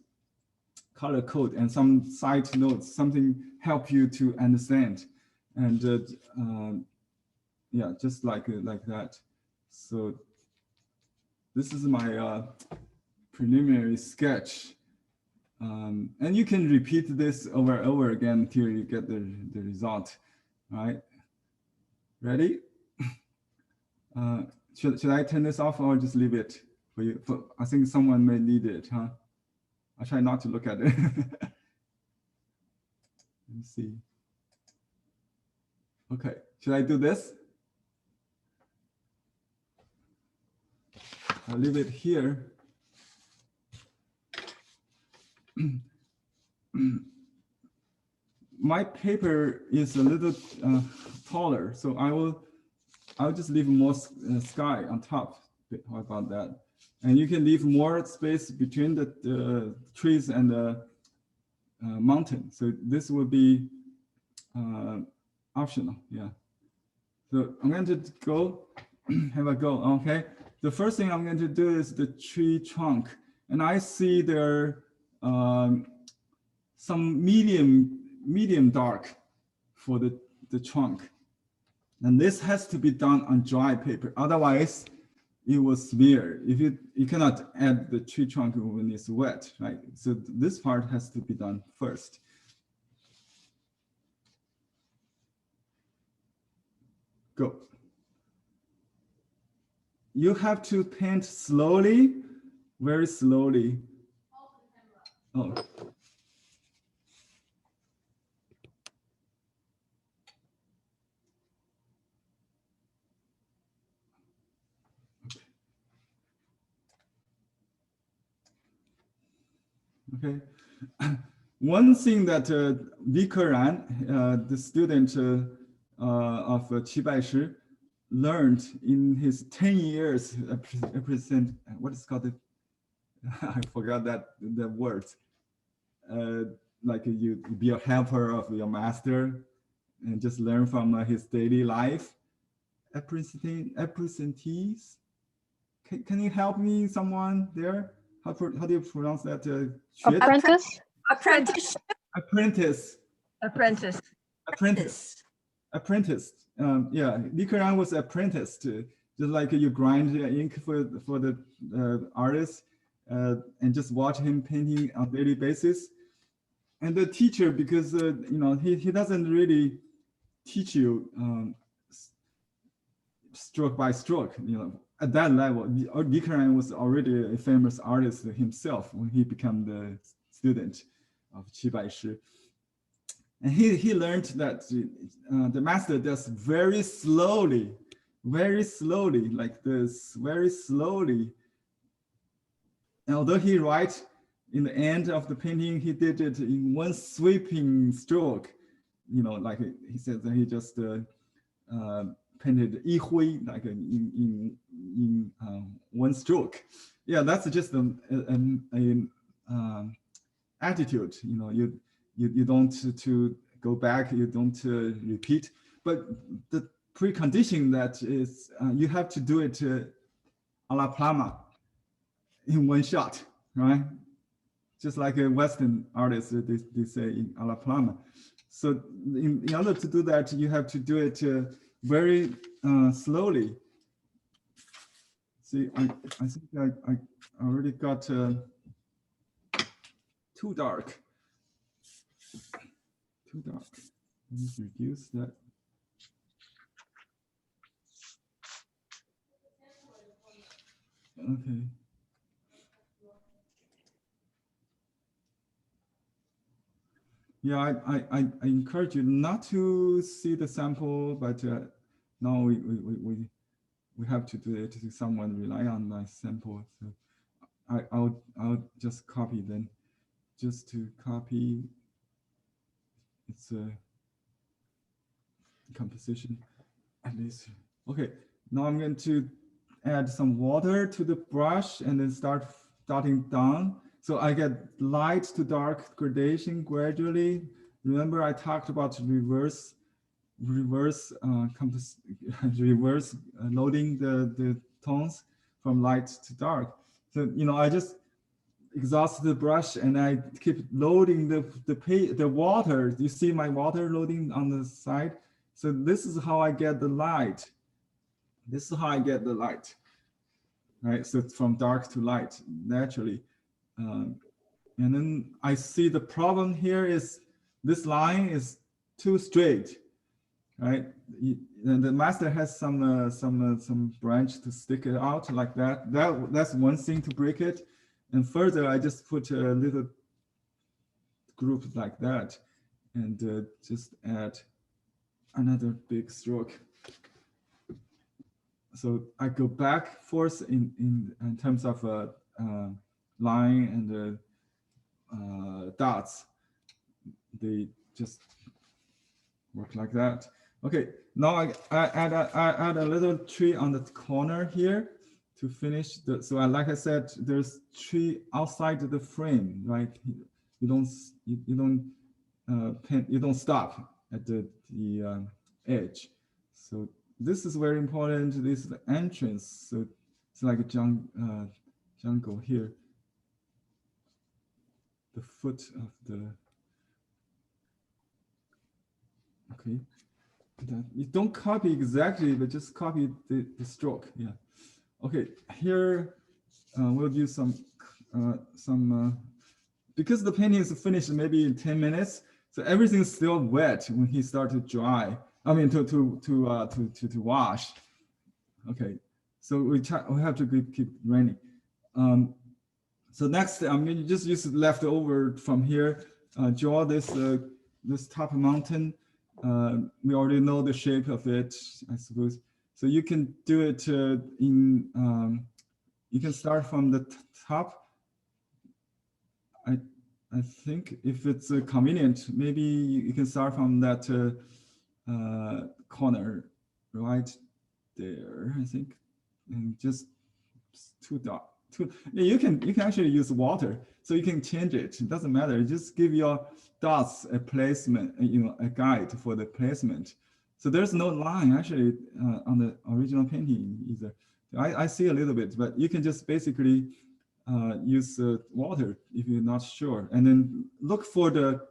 color code, and some side notes, something help you to understand. And yeah, just like that. So this is my preliminary sketch. And you can repeat this over and over again until you get the result. All right, ready? Should I turn this off or just leave it for you? I think someone may need it, huh? I'll try not to look at it. Let me see. Okay, should I do this? I'll leave it here. My paper is a little taller, so I'll just leave more sky on top. How about that? And you can leave more space between the trees and the mountain. So this will be optional, yeah. So I'm going to go, have a go, okay? The first thing I'm going to do is the tree trunk. And I see there some medium dark for the trunk. And this has to be done on dry paper. Otherwise, it will smear. If you cannot add the tree trunk when it's wet, right? So this part has to be done first. Go. You have to paint slowly, very slowly. Oh. Okay. One thing that Li Keran, the student of Qi Baishi, learned in his 10 years what is called it? I forgot the word. Like you be a helper of your master and just learn from his daily life. Apprentice. Can you help me, someone there? How do you pronounce that? Apprentice? Apprenticeship. apprentice. Apprentice. Apprentice. Yeah, Nicaran was apprenticed, just like you grind ink for the artist and just watch him painting on a daily basis. And the teacher, because he doesn't really teach you stroke by stroke. At that level, Nicaran was already a famous artist himself when he became the student of Qi Bai Shi. And he learned that the master does very slowly, like this, very slowly. And although he writes in the end of the painting, he did it in one sweeping stroke. Like he said that he just painted Yi Hui, like in one stroke. Yeah, that's just an attitude. You don't to go back, you don't repeat, but the precondition that is you have to do it a la plama in one shot, right? Just like a Western artist, they say in a la plama. So in order to do that, you have to do it very slowly. See, I think I already got too dark. Too dark. Let me reduce that. Okay. Yeah, I encourage you not to see the sample, but now we have to do it to someone rely on my sample. So I'll just copy then, just to copy. It's a composition at least. Okay, now I'm going to add some water to the brush and then starting down. So I get light to dark gradation gradually. Remember I talked about reverse loading the tones from light to dark. So I just exhaust the brush and I keep loading the water. You see my water loading on the side. So this is how I get the light. This is how I get the light, right? So it's from dark to light naturally. And then I see the problem here is this line is too straight, right? And the master has some branch to stick it out like that. That's one thing to break it. And further, I just put a little group like that and just add another big stroke. So I go back forth in terms of line and dots. They just work like that. Okay, now I add a little tree on the corner here to finish the. So like I said, there's tree outside the frame, right? You don't stop at the edge. So this is very important. This is the entrance. So it's like a jungle here. The foot of the. Okay. You don't copy exactly, but just copy the stroke. Yeah. Okay. Here we'll do some because the painting is finished maybe in 10 minutes. So everything's still wet when he started to dry. I mean to wash. Okay. So we have to keep raining. So next I'm going to just use leftover from here. Draw this top mountain. We already know the shape of it, I suppose. So you can do it you can start from the top. I think if it's convenient, maybe you can start from that corner right there, I think, and just two dots. You can actually use water, so you can change it. It doesn't matter. Just give your dots a placement, a guide for the placement. So there's no line actually on the original painting either. I see a little bit, but you can just basically use water if you're not sure, and then look for the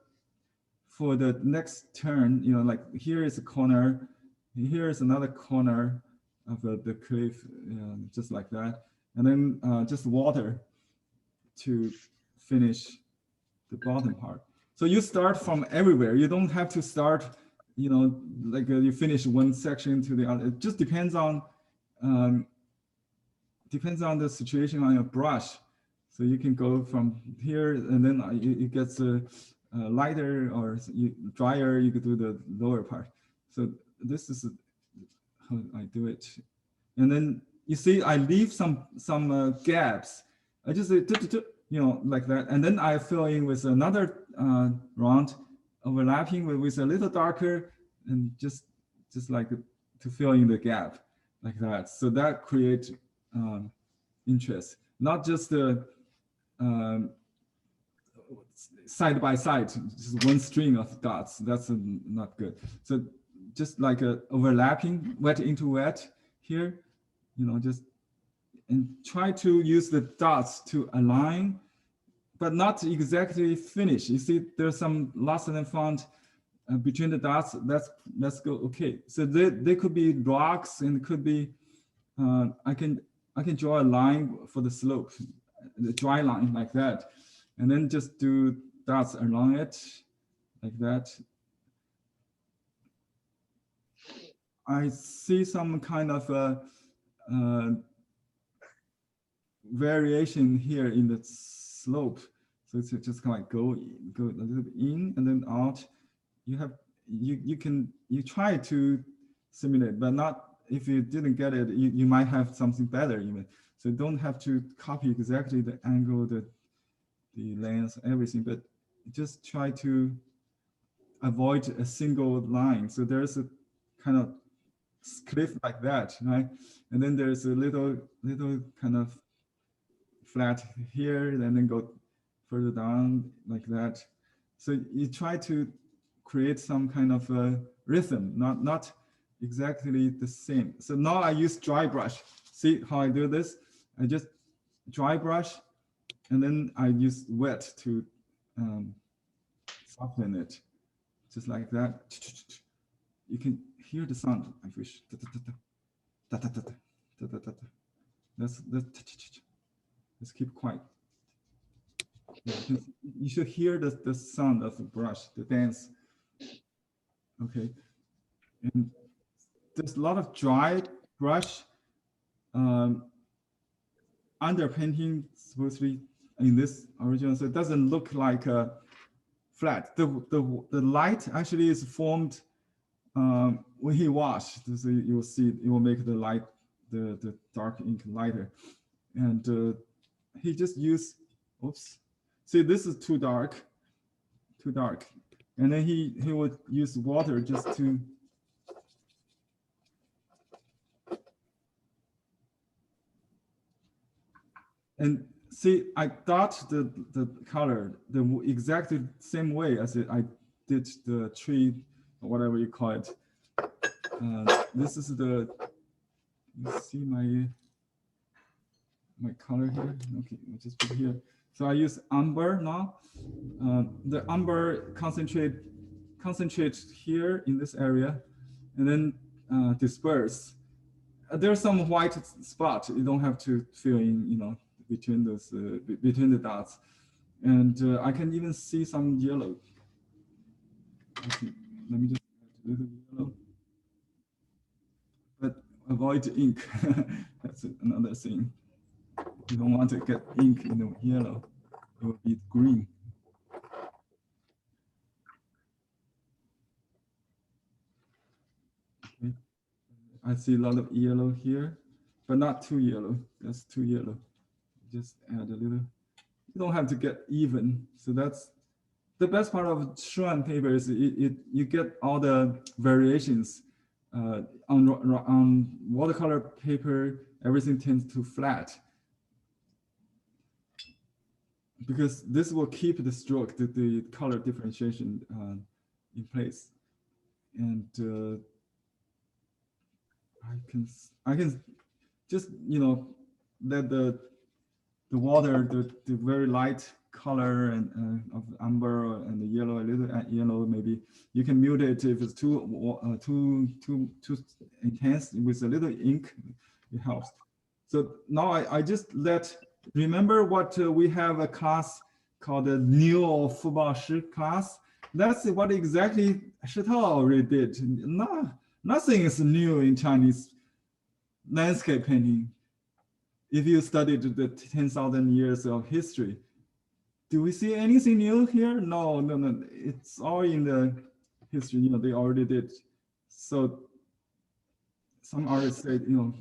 for the next turn, you know, like here is a corner, here is another corner of the cliff, just like that. And then just water to finish the bottom part. So you start from everywhere. You don't have to start, you know, like you finish one section to the other. It just depends on the situation on your brush. So you can go from here, and then it gets lighter or drier. You could do the lower part. So this is how I do it. And then you see, I leave some gaps. I just you know, like that, and then I fill in with another round, overlapping with a little darker, and just like to fill in the gap, like that. So that creates interest, not just the side by side, just one string of dots. That's not good. So just like a overlapping, wet into wet here, you know, just and try to use the dots to align, but not exactly finish. You see, there's some lost and found between the dots. Let's go. Okay, so they could be rocks, and it could be. I can draw a line for the slope, the dry line like that, and then just do dots along it, like that. I see some kind of variation here in the slope, so it's just kind of like go a little bit in and then out. You try to simulate, but not if you didn't get it, you might have something better even. So you don't have to copy exactly the angle, the length, everything, but just try to avoid a single line. So there's a kind of cliff like that, right? And then there's a little kind of flat here, and then go further down like that. So you try to create some kind of a rhythm, not exactly the same. So now I use dry brush. See how I do this? I just dry brush, and then I use wet to soften it, just like that. You can hear the sound. I wish. Let's keep quiet. You should hear the sound of the brush, the dance. Okay, and there's a lot of dry brush underpainting supposedly in this original, so it doesn't look like a flat. The light actually is formed when he washed. So you will see it will make the light, the dark ink lighter, and he just used. Oops. See, this is too dark, and then he would use water just to. And see, I dot the color the exactly same way as I did the tree, or whatever you call it. This is the. You see my color here. Okay, I'll just put here. So I use umber now. The umber concentrate here in this area, and then disperse. There's some white spot. You don't have to fill in, you know, between those between the dots, and I can even see some yellow. Okay, let me just add a little yellow, but avoid ink. That's another thing. You don't want to get ink in the yellow. It will be green. Okay. I see a lot of yellow here, but not too yellow. That's too yellow. Just add a little. You don't have to get even. So that's the best part of Shuan paper is you get all the variations. On watercolor paper, everything tends to flat, because this will keep the stroke, the color differentiation in place. And I can just, you know, let the water, the very light color and of amber and the yellow, a little yellow. Maybe you can mute it if it's too intense with a little ink. It helps. So now I just remember what we have a class called the Neo Fubao Shi class. That's what exactly Shitao already did. Nothing is new in Chinese landscape painting. If you studied the 10,000 years of history, do we see anything new here? No. It's all in the history. They already did. So some artists said, I'm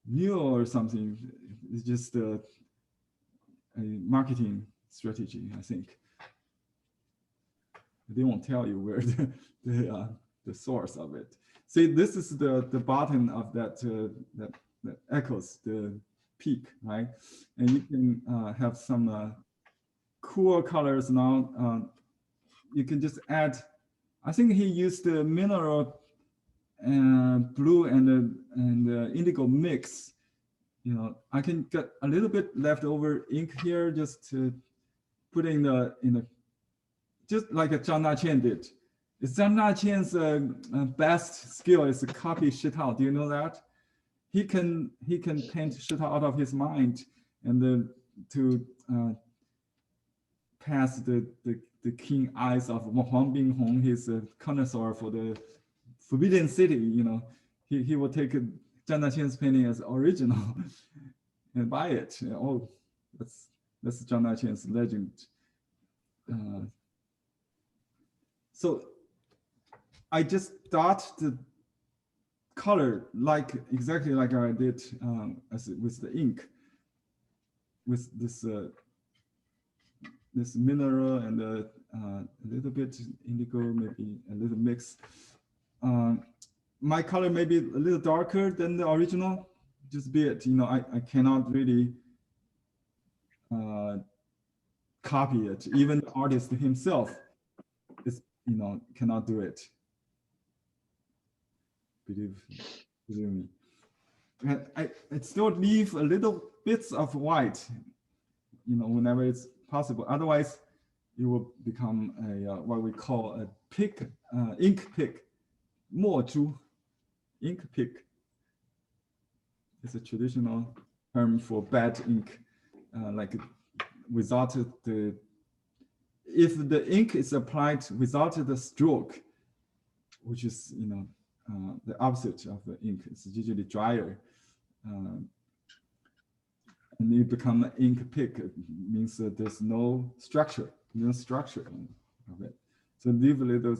new or something. It's just a marketing strategy, I think. They won't tell you where the source of it. See, this is the bottom of that echoes the peak, right? And you can have some cool colors now. You can just add. I think he used the mineral blue and indigo mix. I can get a little bit leftover ink here just to put in the just like Zhang Naqian did. It's Zhang Naqian's best skill is to copy Shitao. Do you know that? He can paint Shitao out of his mind and to pass the keen eyes of Huang Binghong, his connoisseur for the Forbidden City. He will take Zhang Naqian's painting as original and buy it. Oh, that's Zhang Naqian's legend. So I just dot the color exactly like I did with the ink, with this mineral and a little bit indigo, maybe a little mix. My color may be a little darker than the original, just be it. I cannot really copy it. Even the artist himself cannot do it. Believe me. And I still leave a little bits of white, whenever it's possible. Otherwise, it will become a what we call a ink pick, 墨珠, ink pick. It's a traditional term for bad ink, like without if the ink is applied without the stroke, which is the opposite of the ink, it's usually drier, and you become an ink pick. It means that there's no structure of it. So leave a little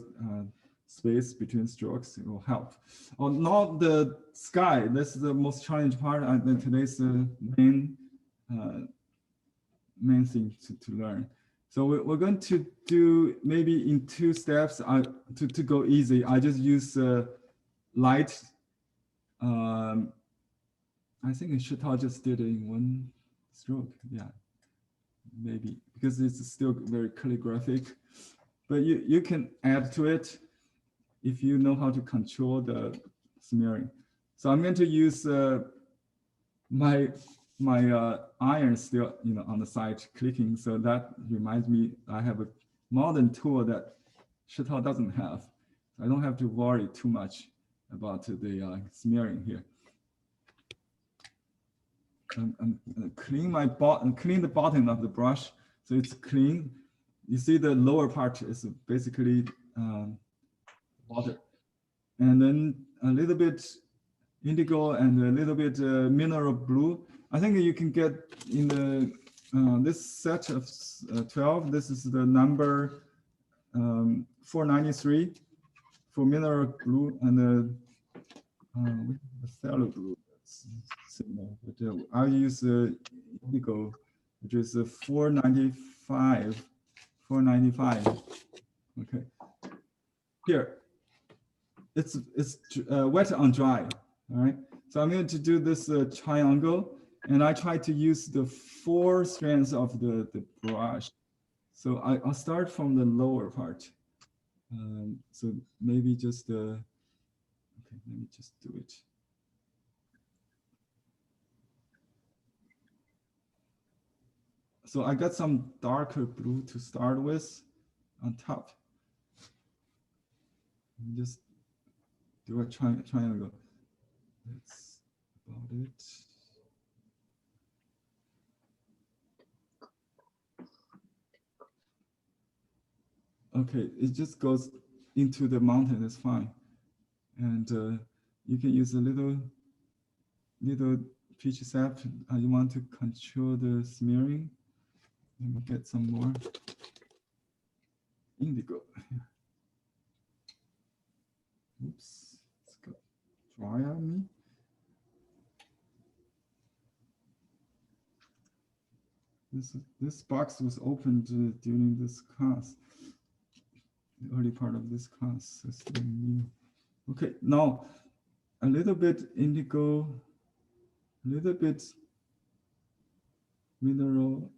space between strokes, it will help. Now the sky, this is the most challenging part, and today's main thing to learn. So we're going to do maybe in 2 steps to go easy. I just use light. I think Shitao just did it in 1 stroke. Yeah, maybe because it's still very calligraphic, but you can add to it if you know how to control the smearing. So I'm going to use my iron still on the side clicking. So that reminds me, I have a modern tool that Shitao doesn't have. I don't have to worry too much about the smearing here. I'm clean the bottom of the brush so it's clean. You see the lower part is basically water, and then a little bit indigo and a little bit mineral blue. I think you can get in the this set of 12. This is the number 493 for mineral blue, and the phthalo blue. Similar, but I'll use indigo, which is 495. 495. Okay. Here, it's wet on dry. All right. So I'm going to do this triangle, and I try to use the 4 strands of the brush. So I'll start from the lower part. So maybe just okay. Let me just do it. So I got some darker blue to start with on top. And just do a triangle. That's about it. Okay, it just goes into the mountain, that's fine. And you can use a little peach sap. You want to control the smearing. Let me get some more indigo. Oops, it's got dry on me. This box was opened during this class, the early part of this class. So it's new. Okay, now a little bit indigo, a little bit mineral,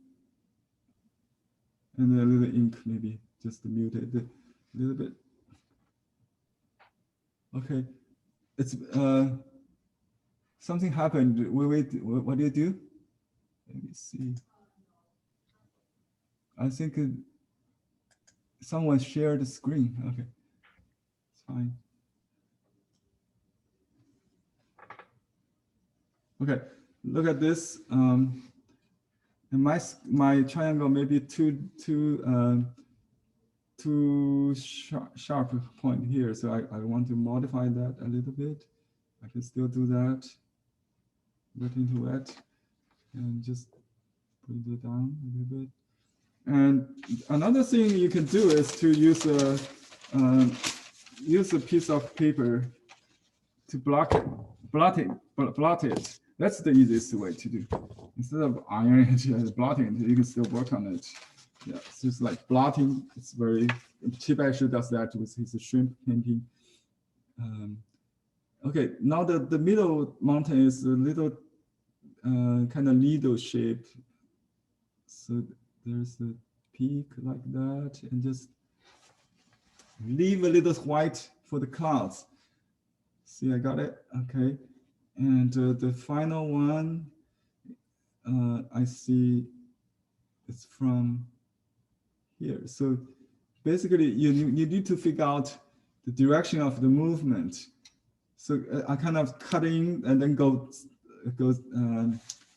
and a little ink, maybe just muted a little bit. Okay, it's something happened. Wait, what do you do? Let me see. I think someone shared the screen. Okay, it's fine. Okay, look at this. And my triangle may be too sharp point here, so I want to modify that a little bit. I can still do that. Wet into wet, and just bring it down a little bit. And another thing you can do is to use a piece of paper to blot it. That's the easiest way to do. Instead of ironing it and blotting it, you can still work on it. Yeah, it's just like blotting. It's very, Chip actually does that with his shrimp painting. Okay, now the middle mountain is a little kind of needle shape. So there's a peak like that, and just leave a little white for the clouds. See, I got it, okay. And the final one, I see it's from here. So basically you need to figure out the direction of the movement. So I kind of cut in and then go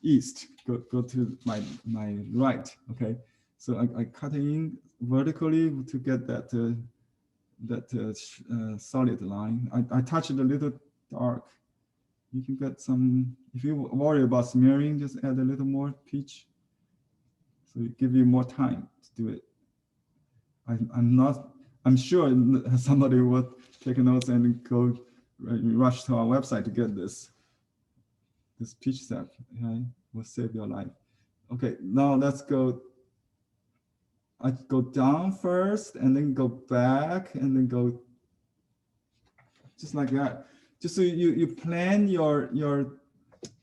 east, go to my right, okay? So I cut in vertically to get that solid line. I touch it a little dark. You can get some, if you worry about smearing, just add a little more peach. So it give you more time to do it. I'm sure somebody will take notes and go rush to our website to get this peach sap, okay? Will save your life. Okay, now let's go. I go down first and then go back and then go just like that. Just so you plan your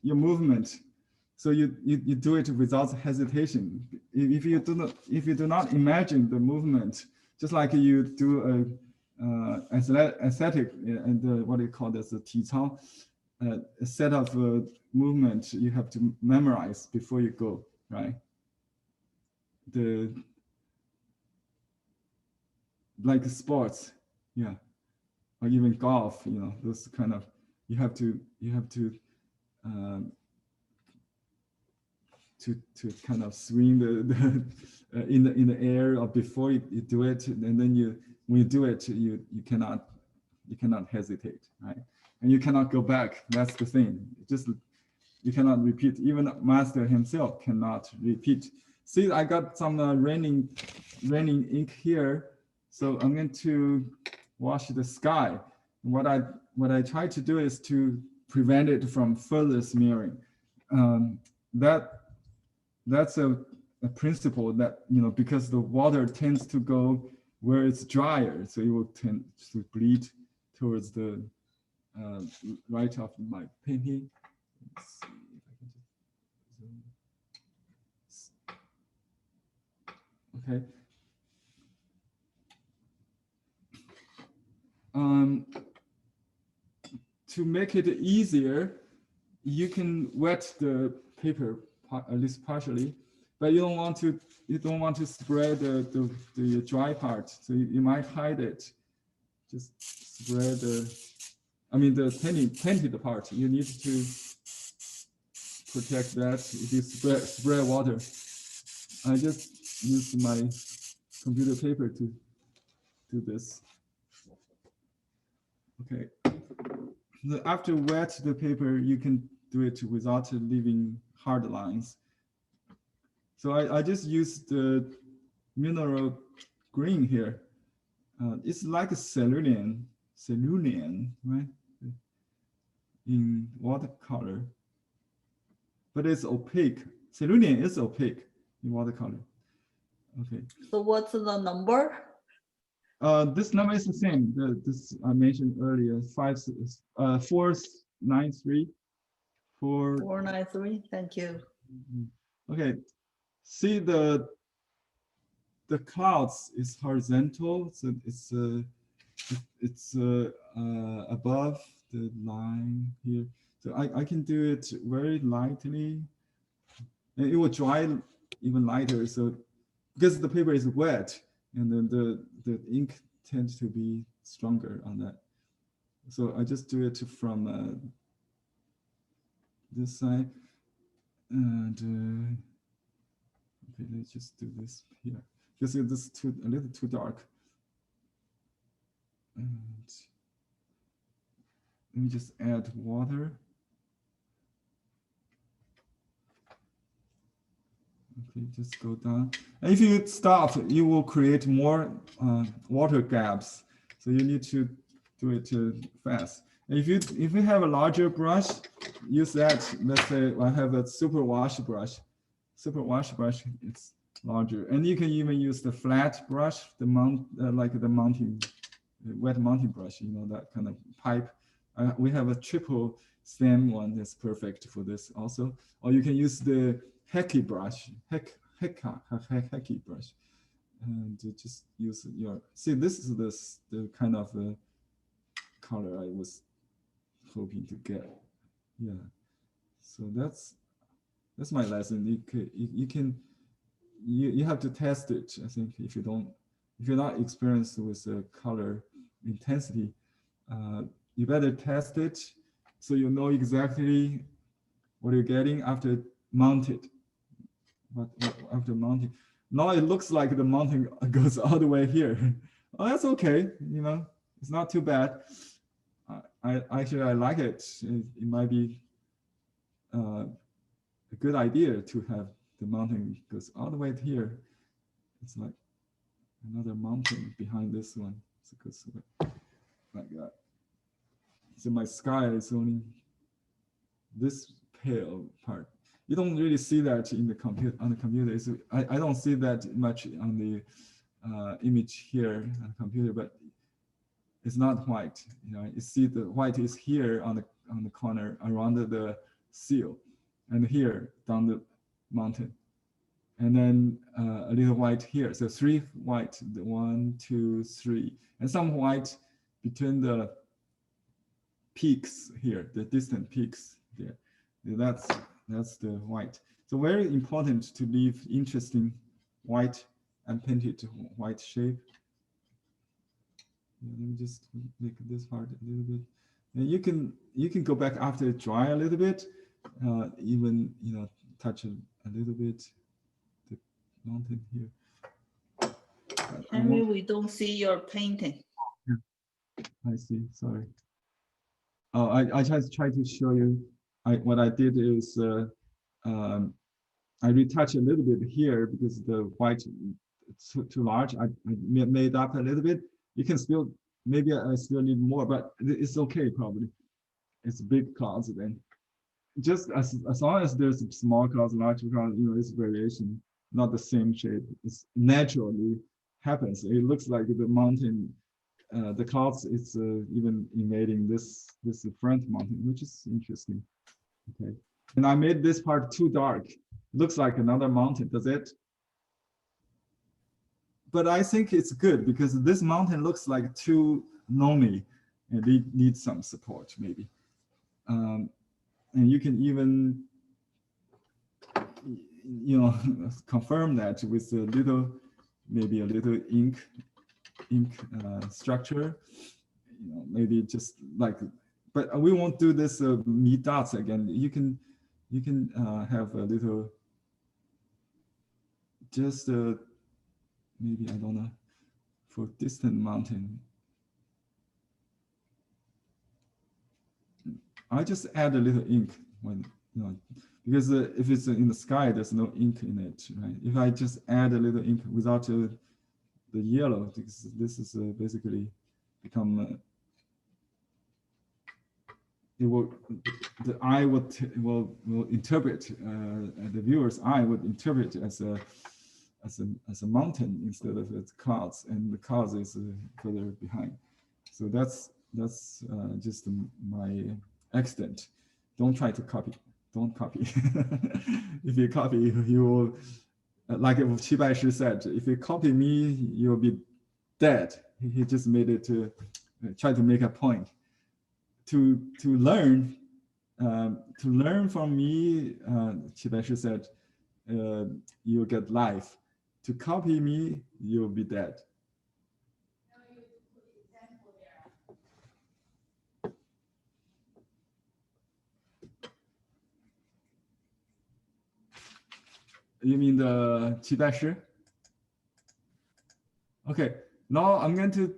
movement. So you do it without hesitation. If you do not imagine the movement, just like you do a aesthetic and what do you call this, a 体操, a set of movement you have to memorize before you go, right? Like sports, yeah, or even golf, you know, those kind of, you have to kind of swing in the air or before you do it, and then when you do it, you cannot hesitate, right? And you cannot go back. That's the thing. Just you cannot repeat. Even master himself cannot repeat. See, I got some raining ink here, so I'm going to wash the sky. What I try to do is to prevent it from further smearing. That's a principle that, you know, because the water tends to go where it's drier, so it will tend to bleed towards the right of my painting. Let's see if I can just zoom. Okay. To make it easier, you can wet the paper at least partially, but you don't want to spread the dry part, so you might hide it. Just spread the tinted part. You need to protect that if you spread water. I just used my computer paper to do this. Okay. After wet the paper, you can do it without leaving hard lines. So I just used the mineral green here. It's like a cerulean, right? In watercolor, but it's opaque. Cerulean is opaque in watercolor. Okay. So what's the number? This number is the same. This I mentioned earlier. 493. 493. Thank you. Okay. See the clouds is horizontal, so it's above the line here. So I can do it very lightly, and it will dry even lighter. So because the paper is wet, and then the ink tends to be stronger on that. So I just do it from this side, and okay, let's just do this here. Because this is a little too dark. And let me just add water. Okay, just go down. And if you stop, you will create more water gaps. So you need to do it fast. And if you have a larger brush, use that. Let's say I have a super wash brush. Super wash brush, it's larger. And you can even use the flat brush, like the mounting, wet mounting brush, that kind of pipe. We have a triple stem one that's perfect for this also. Or you can use the Heki brush, Heki brush, and just use your. See, this is the kind of color I was hoping to get. Yeah. So that's my lesson. You have to test it. I think if you're not experienced with the color intensity, you better test it so you know exactly what you're getting after mounted. After mounting, now it looks like the mounting goes all the way here. Oh, that's okay. It's not too bad. I like it. It might be a good idea to have the mounting goes all the way here. It's like another mountain behind this one. So it goes like that. So my sky is only this pale part. You don't really see that in the on the computer. I don't see that much on the image here on the computer, but it's not white. You see the white is here on the corner around the seal, and here down the mountain, and then a little white here. So 3 white, 1, 2, 3, and some white between the peaks here, the distant peaks there. That's the white. So very important to leave interesting white and painted white shape. Let me just make this part a little bit. And you can go back after it dry a little bit, even touch a little bit the mountain here. Henry, we don't see your painting. I see. Sorry. Oh, I just try to show you. What I did is I retouch a little bit here because the white is too large. I made up a little bit. You can still, maybe I still need more, but it's okay probably. It's big clouds then. Just as long as there's small clouds, large clouds, it's variation, not the same shape. It's naturally happens. It looks like the mountain, the clouds is even invading this front mountain, which is interesting. Okay, and I made this part too dark. Looks like another mountain, does it? But I think it's good because this mountain looks like too lonely and it needs some support maybe. And you can even, you know, confirm that with a little, maybe a little ink structure, you know, maybe just like, but we won't do this meat dots again. You can have a little, just maybe, I don't know, for distant mountain. I just add a little ink when, you know, because if it's in the sky, there's no ink in it, right? If I just add a little ink without the yellow, this is basically become, it will, the eye will interpret, the viewer's eye would interpret it as a mountain instead of its clouds, and the clouds is further behind. So that's just my accident. Don't try to copy. Don't copy. If you copy, you will, like Qi Baishi said, if you copy me, you'll be dead. He just made it to try to make a point. To learn from me, Qi Baishi said, you'll get life. To copy me, you'll be dead. You mean the Qi Baishi? Okay, now I'm going to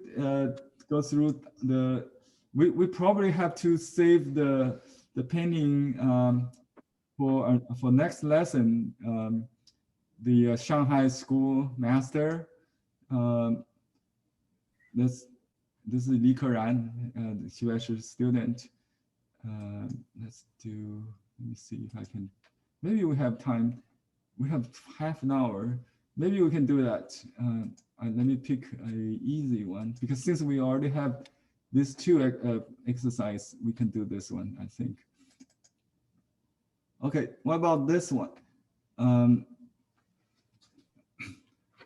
go through the, we probably have to save the painting for next lesson. The Shanghai school master. This is Li Keran, the Qi Baishi student. Let's do, let me see if I can, maybe we have time. We have half an hour. Maybe we can do that. Let me pick an easy one, because since we already have these two exercise, we can do this one, I think. Okay, what about this one?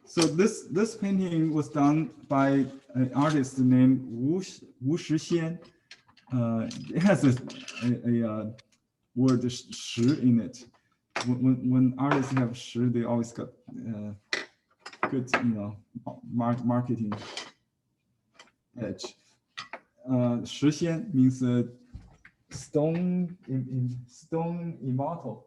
So this painting was done by an artist named Wu Shixian. It has a word "shi" in it. When artists have "shi," they always got good, you know, marketing edge. Shixian means stone immortal.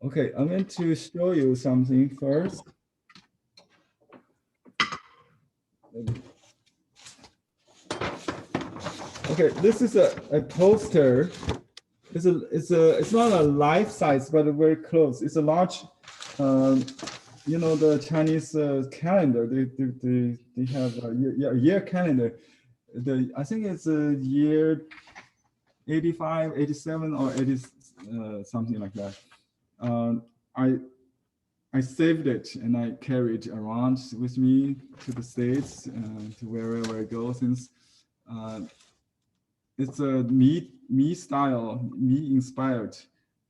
Okay, I'm going to show you something first. Okay, this is a poster. It's not a life size, but very close. It's a large, you know, the Chinese calendar. They have a year calendar. I think it's a year 85, 87, or 80, something like that. I saved it and I carried it around with me to the States, to wherever I go, since it's a me style, me inspired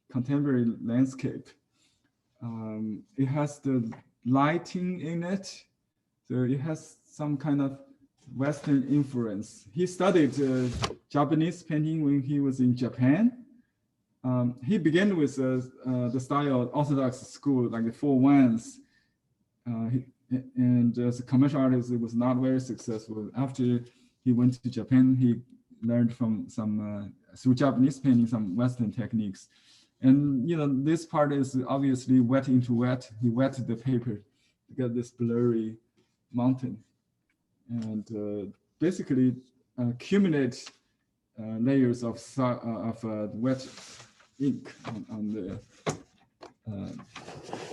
contemporary landscape. It has the lighting in it, so it has some kind of Western influence. He studied Japanese painting when he was in Japan. He began with the style of Orthodox school, like the four wands. And as a commercial artist, it was not very successful. After he went to Japan, he learned from some, through Japanese painting, some Western techniques. And, you know, this part is obviously wet into wet. He wetted the paper to get this blurry mountain. And basically accumulate layers of wet ink on the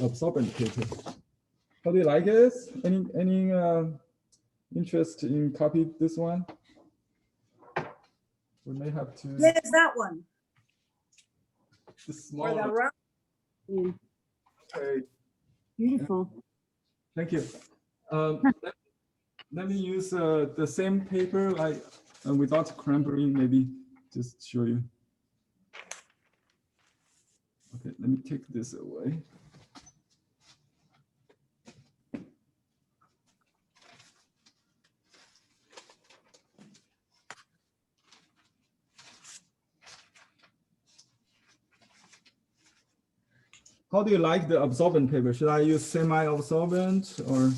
absorbent paper. How do you like it? Any interest in copy this one? We may have to. There's that one. The Or small. the round. Okay. Beautiful. Thank you. Let me use the same paper without crampering, maybe just show you. Okay, let me take this away. how do you like the absorbent paper? Should I use semi-absorbent or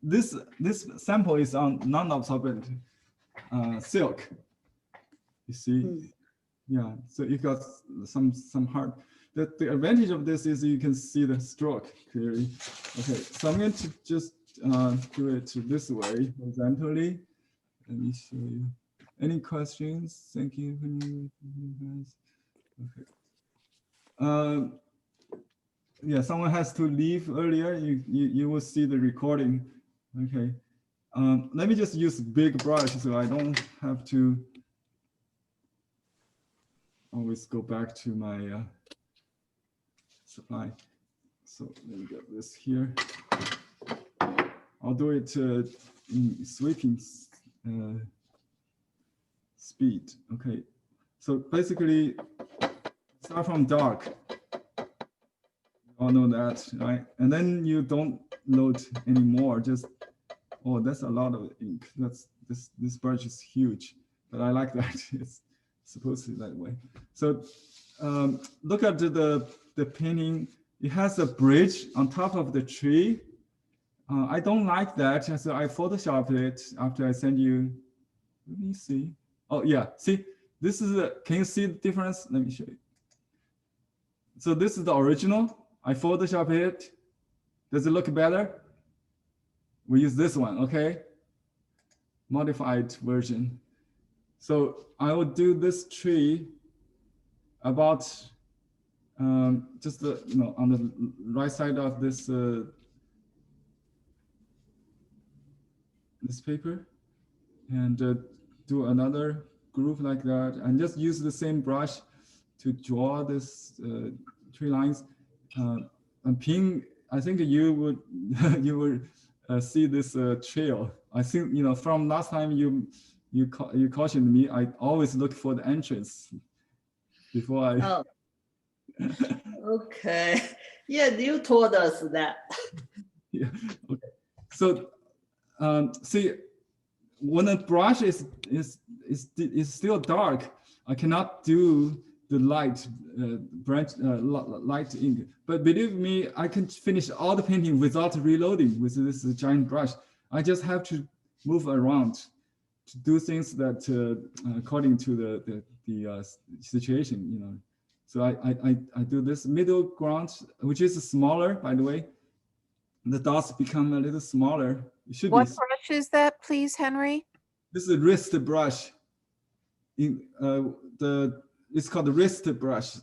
this sample is on non-absorbent silk. You see, yeah. So you got some hard. The advantage of this is you can see the stroke clearly. Okay, so I'm going to just do it this way horizontally. Let me show you. Any questions? Thank you, guys. Okay. Yeah, someone has to leave earlier. You will see the recording. Okay. Let me just use big brush so I don't have to always go back to my supply. So let me get this here. I'll do it in sweeping speed. Okay. So basically, start from dark. You all know that, right? And then you don't load anymore. Just, oh, that's a lot of ink. That's this brush is huge, but I like that. It's supposed to be that way. So look at the painting. It has a bridge on top of the tree. I don't like that, so I photoshopped it after I send you. Let me see. Oh yeah, see, this is can you see the difference? Let me show you. So this is the original. I Photoshop it. Does it look better? We use this one, okay? Modified version. So I will do this tree about just on the right side of this this paper, and do another groove like that, and just use the same brush to draw this tree lines. And Ping, I think you would you will see this trail. I think from last time you cautioned me. I always look for the entrance before I. Oh. Okay. Yeah, you told us that. Yeah. Okay. So see, when the brush is still dark, I cannot do the light light ink. But believe me, I can finish all the painting without reloading with this giant brush. I just have to move around to do things that according to the situation, So I do this middle ground, which is smaller, by the way. The dots become a little smaller. It should What be. brush is that, please, Henry? This is a wrist brush. It's called the wrist brush,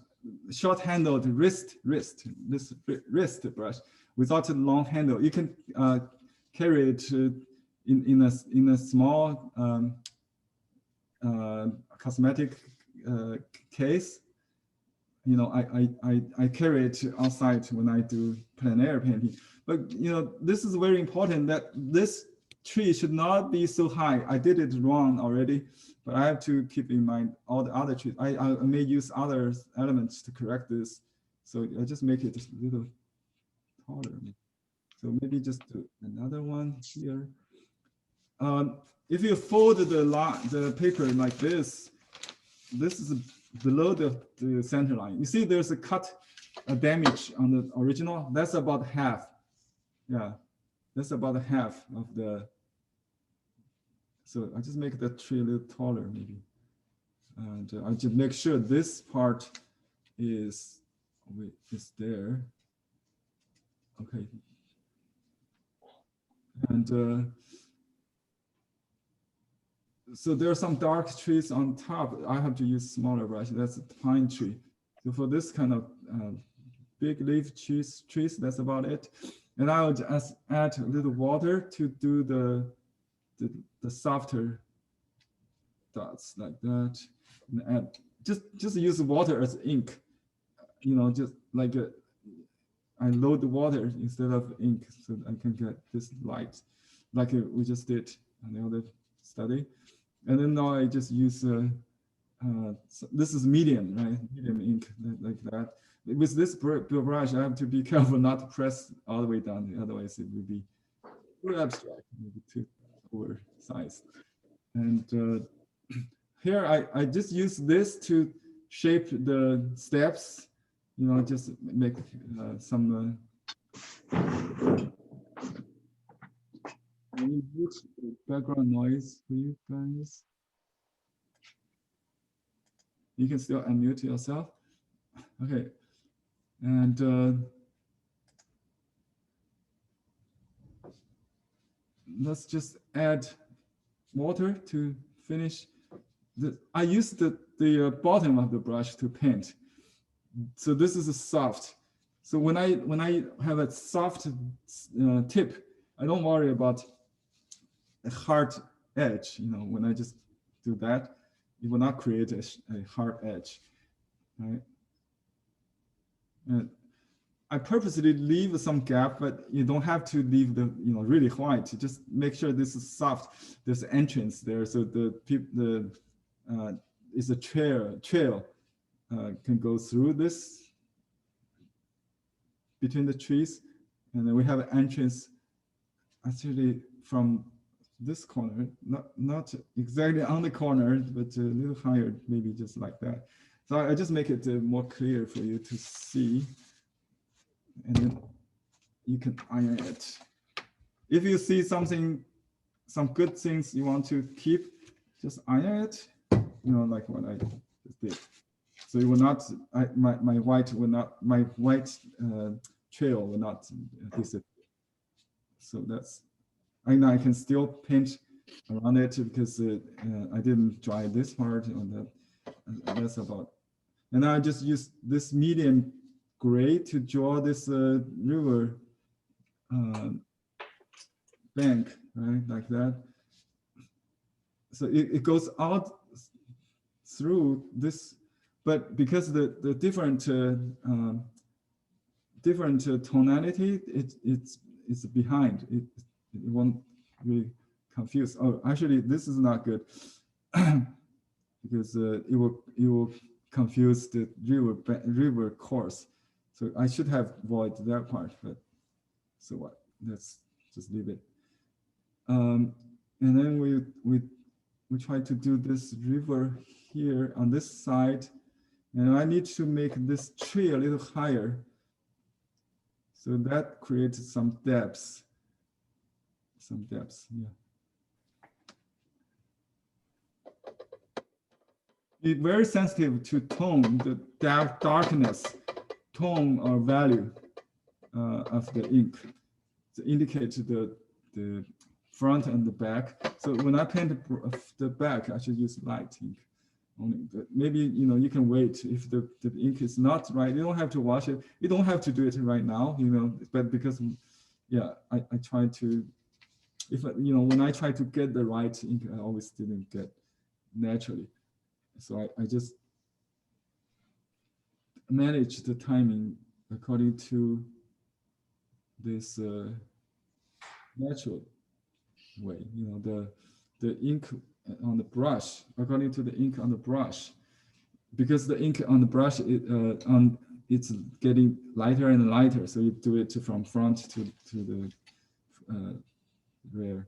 short-handled wrist. This wrist brush without a long handle. You can carry it in a small cosmetic case. I carry it outside when I do plein air painting. But this is very important that this tree should not be so high. I did it wrong already, but I have to keep in mind all the other trees. I may use other elements to correct this. So I just make it just a little taller. So maybe just do another one here. If you fold the paper like this is below the center line. You see there's a damage on the original. That's about half. Yeah, that's about half of the. So I just make the tree a little taller maybe. And I just make sure this part is there. Okay. And so there are some dark trees on top. I have to use smaller brush. That's a pine tree. So for this kind of big leaf trees, that's about it. And I will just add a little water to do the softer dots like that. And add just use water as ink. Just like I load the water instead of ink, so I can get this light, like we just did on the other study. And then now I just use, this is medium, right? Medium ink, like that. With this brush, I have to be careful not to press all the way down. Otherwise, it would be too abstract, maybe too oversized. And here, I just use this to shape the steps you know, just make some. Let me mute the background noise for you guys. You can still unmute yourself. Okay, and let's just add water to finish. I use the bottom of the brush to paint. So this is a soft. So when I have a soft tip, I don't worry about a hard edge. You know, when I just do that, it will not create a hard edge, right? And I purposely leave some gap, but you don't have to leave the really white. Just make sure this is soft. There's an entrance there, so is a trail can go through this between the trees, and then we have an entrance actually from this corner, not exactly on the corner, but a little higher, maybe just like that. So I just make it more clear for you to see, and then you can iron it. If you see some good things you want to keep, just iron it, like what I just did. So it will not, my white trail will not disappear. So that's, I know I can still paint around it because I didn't dry this part on that. That's about. And I just use this medium gray to draw this river bank, right, like that. So it goes out through this, but because the different tonality, it's behind. It won't really confuse. Oh, actually, this is not good because it will confuse the river course. So I should have avoided that part, but so what? Let's just leave it. And then we try to do this river here on this side, and I need to make this tree a little higher. So that creates some depths. Yeah. Be very sensitive to tone, the darkness, tone or value of the ink to indicate the front and the back. So when I paint the back, I should use light ink only. But maybe you can wait if the ink is not right. You don't have to wash it. You don't have to do it right now, But because, yeah, I try to. If when I try to get the right ink, I always didn't get naturally. So I just manage the timing according to this natural way. The ink on the brush, according to the ink on the brush, because the ink on the brush it's getting lighter and lighter. So you do it from front to the rear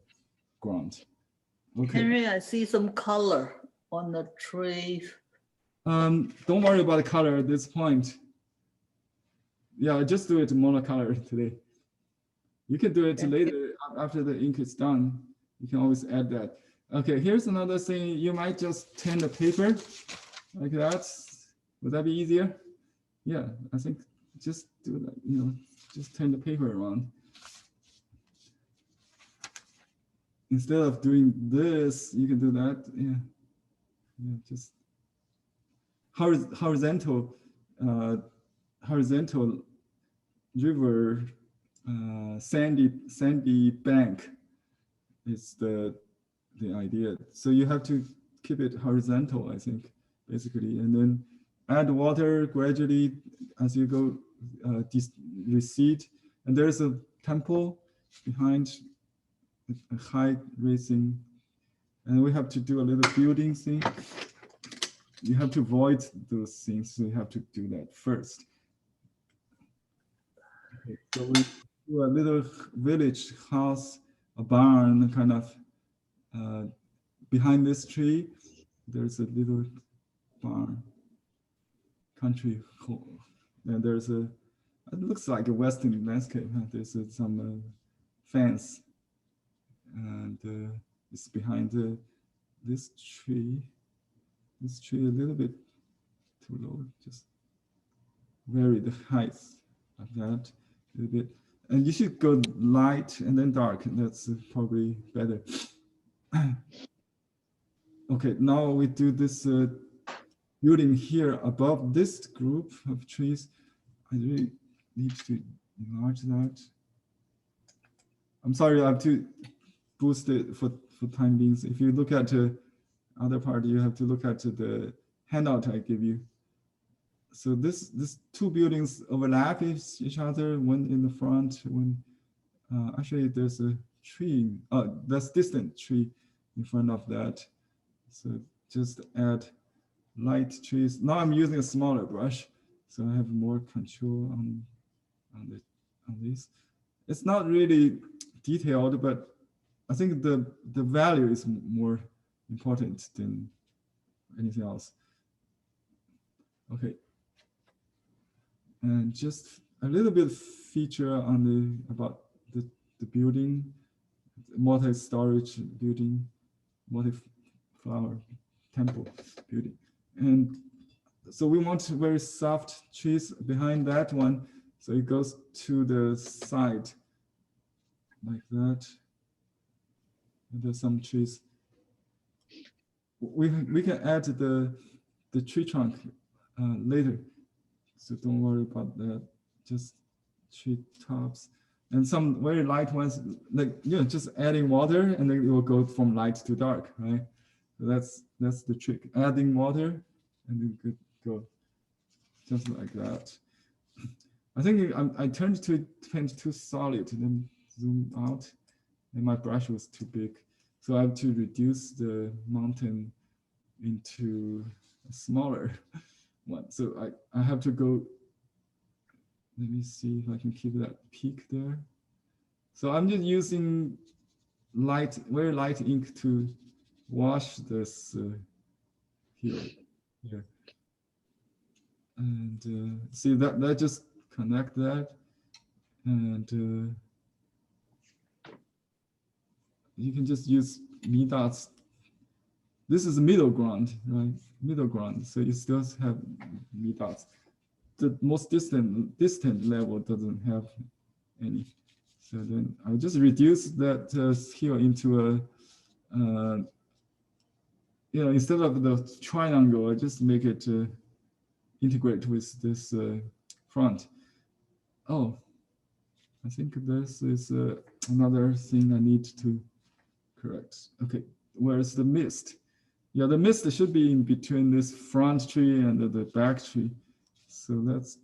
ground. Okay. Henry, I see some color on the trees. Don't worry about the color at this point. Yeah, just do it monocolor today. You can do it later after the ink is done. You can always add that. Okay, here's another thing. You might just turn the paper like that. Would that be easier? Yeah, I think just do that, just turn the paper around. Instead of doing this, you can do that. Yeah, just horizontal river, sandy bank is the idea. So you have to keep it horizontal, I think, basically, and then add water gradually as you go recede. And there's a temple behind, a high raising, and we have to do a little building thing. You have to avoid those things, so you have to do that first. Okay, so we do a little village house, a barn, kind of behind this tree. There's a little barn, country And there's a, it looks like a Western landscape. Huh? There's some fence, and it's behind this tree. This tree a little bit too low. Just vary the height of that a little bit. And you should go light and then dark. That's probably better. Okay, now we do this building here above this group of trees. I really need to enlarge that. I'm sorry, I have to boost it for time being. If you look at the other part, you have to look at the handout I give you. So this two buildings overlap each other, one in the front, one actually there's a tree, that's distant tree in front of that. So just add light trees. Now I'm using a smaller brush, so I have more control on this. It's not really detailed, but I think the value is more important than anything else. Okay. And just a little bit feature on about the building, multi-storage building, multi-flower temple building. And so we want very soft trees behind that one. So it goes to the side like that. And there's some trees. We can add the tree trunk later. So don't worry about that. Just tree tops and some very light ones, like just adding water and then it will go from light to dark, right? So that's the trick. Adding water and then go just like that. I think I turned to paint too solid and then zoom out, and my brush was too big. So I have to reduce the mountain into a smaller one. So I have to go, let me see if I can keep that peak there. So I'm just using very light ink to wash this here. And see that just connect that. And you can just use me dots. This is middle ground, right? Middle ground, so you still have me dots. The most distant level doesn't have any. So then I'll just reduce that here into a, instead of the triangle, I just make it integrate with this front. Oh, I think this is another thing I need to correct. Okay, where's the mist? Yeah, the mist should be in between this front tree and the back tree. So let's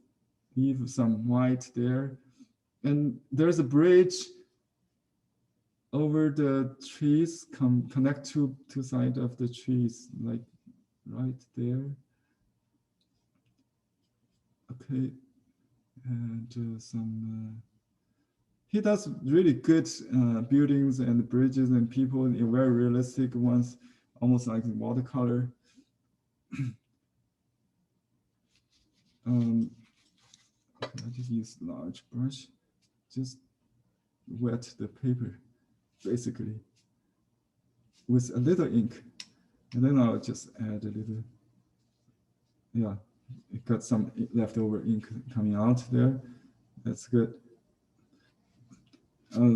leave some white there. And there's a bridge over the trees, connect to two sides of the trees, like right there. Okay, and he does really good buildings and bridges and people, very realistic ones, almost like watercolor. I just use large brush, just wet the paper, basically, with a little ink. And then I'll just add a little, yeah, it got some leftover ink coming out there. That's good.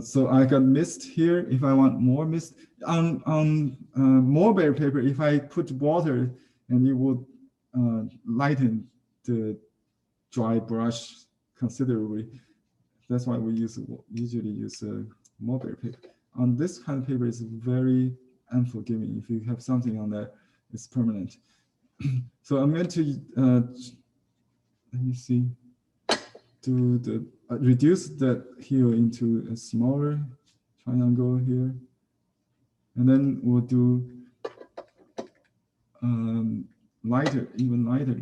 So I got mist here. If I want more mist on mulberry paper, if I put water, and it would lighten the dry brush considerably. That's why we usually use mulberry paper. On this kind of paper, it's very unforgiving. If you have something on there, it's permanent. So I'm going to let me see, do the reduce that here into a smaller triangle here, and then we'll do lighter, even lighter,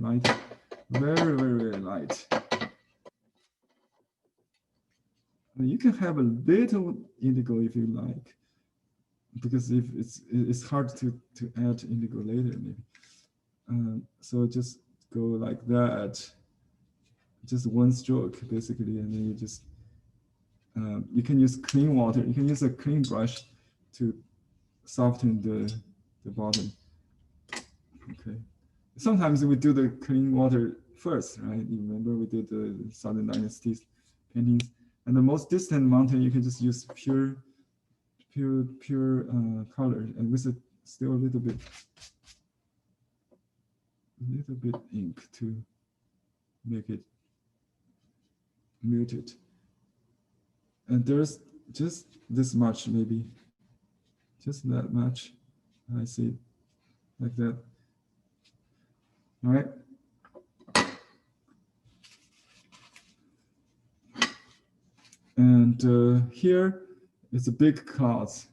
very, very light. You can have a little indigo if you like, because if it's hard to add indigo later maybe. So just go like that, just one stroke basically, and then you just you can use clean water. You can use a clean brush to soften the bottom. Okay. Sometimes we do the clean water first, right? You remember we did the Southern Dynasty paintings, and the most distant mountain you can just use pure color, and with still a little bit ink to make it muted. And there's just this much, maybe just that much. I see, like that. All right. And here it's a big clouds,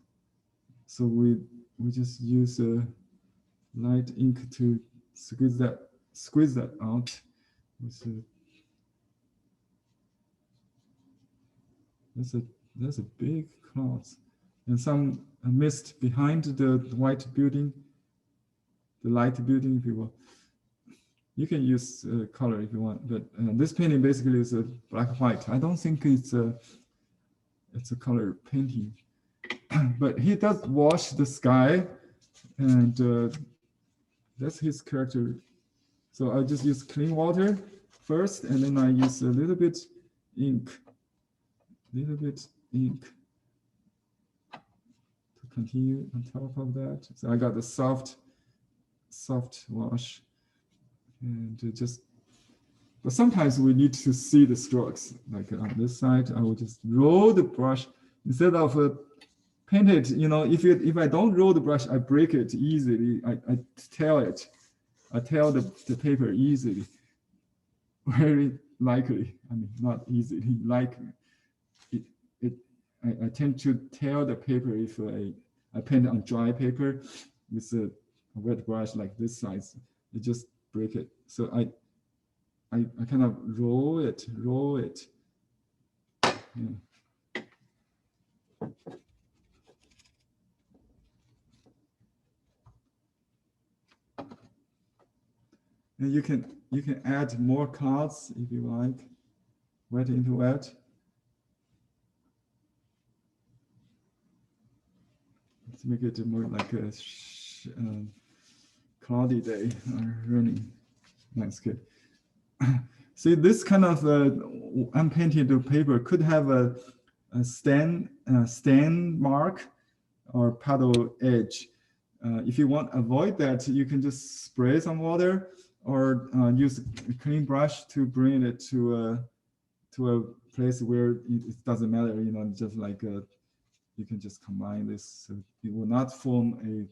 so we just use a light ink to squeeze that out. That's a big clouds, and some mist behind the white building, the light building, if you will. You can use color if you want, but this painting basically is a black white. I don't think it's a color painting, but he does wash the sky, and that's his character. So I just use clean water first, and then I use a little bit ink to continue on top of that. So I got the soft wash, and but sometimes we need to see the strokes. Like on this side, I will just roll the brush instead of paint it. You know, if I don't roll the brush, I break it easily. I tear it. I tear the paper easily. Very likely. I mean, not easily. Likely. I tend to tear the paper if I paint on dry paper with a wet brush like this size. You just break it. So I kind of roll it. Yeah. And you can add more cards if you like. Wet into wet. Let's make it more like a cloudy day or raining landscape. See, this kind of unpainted paper could have a stain mark or puddle edge. If you want to avoid that, you can just spray some water or use a clean brush to bring it to a place where it doesn't matter, you know, just like you can just combine this. So it will not form a,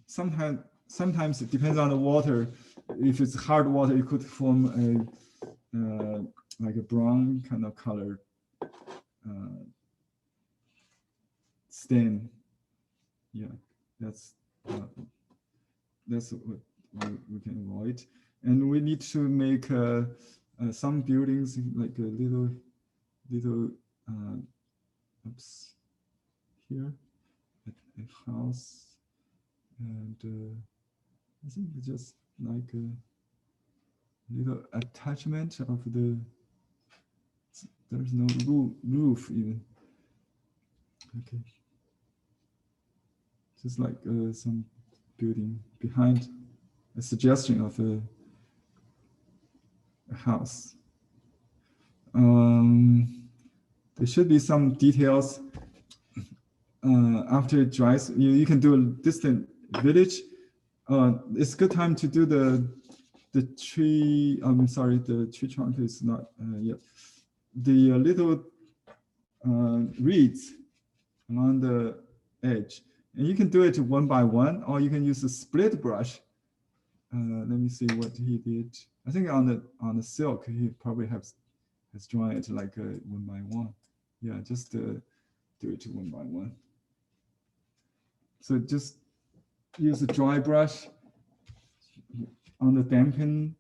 sometimes it depends on the water. If it's hard water, it could form a like a brown kind of color stain. Yeah, that's what we can avoid. And we need to make some buildings like a little oops, here, a house, and I think it's just like a little attachment of the, there's no roof even. Okay, just like some building behind a suggestion of a house. There should be some details after it dries. You can do a distant village. It's a good time to do the tree. I'm sorry, the tree trunk is not yet. The little reeds along the edge, and you can do it one by one, or you can use a split brush. Let me see what he did. I think on the silk, he probably has drawn it like one by one. Yeah, just do it one by one. So just use a dry brush on the dampen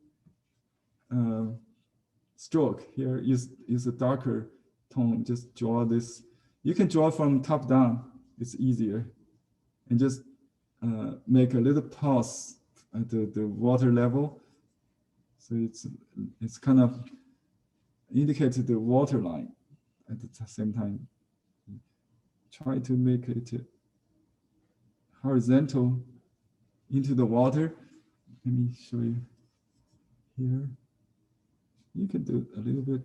stroke. Here is a darker tone. Just draw this. You can draw from top down. It's easier, and just make a little pause at the water level. So it's kind of indicate the water line at the same time. Try to make it horizontal into the water. Let me show you here. You can do a little bit.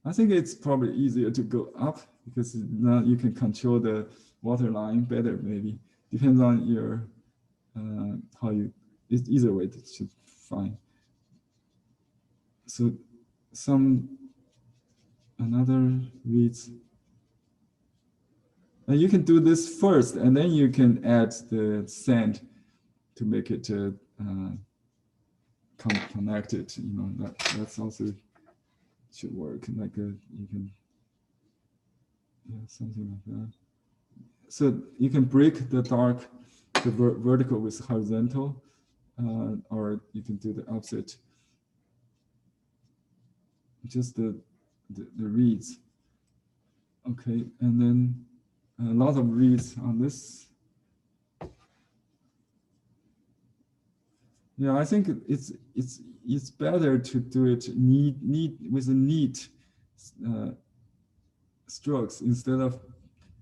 I think it's probably easier to go up because now you can control the water line better, maybe. Depends on your, how you, it's either way that should fine. So another reads. And you can do this first, and then you can add the sand to make it connected. You know, that's also should work. Like you can, yeah, something like that. So you can break the dark, the vertical with horizontal, or you can do the opposite. Just the reeds. Okay, and then a lot of reeds on this. Yeah, I think it's better to do it neat with a neat strokes instead of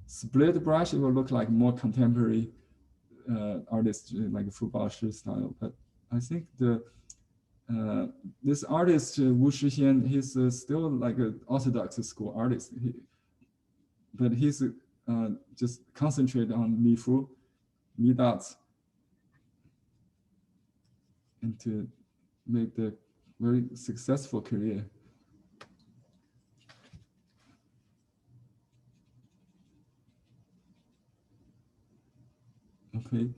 split brush. It will look like more contemporary artist, like football style. But I think this artist Wu Shixian, he's still like an orthodox school artist. But he's just concentrate on mi fu, mi dots, and to make the very successful career. Okay.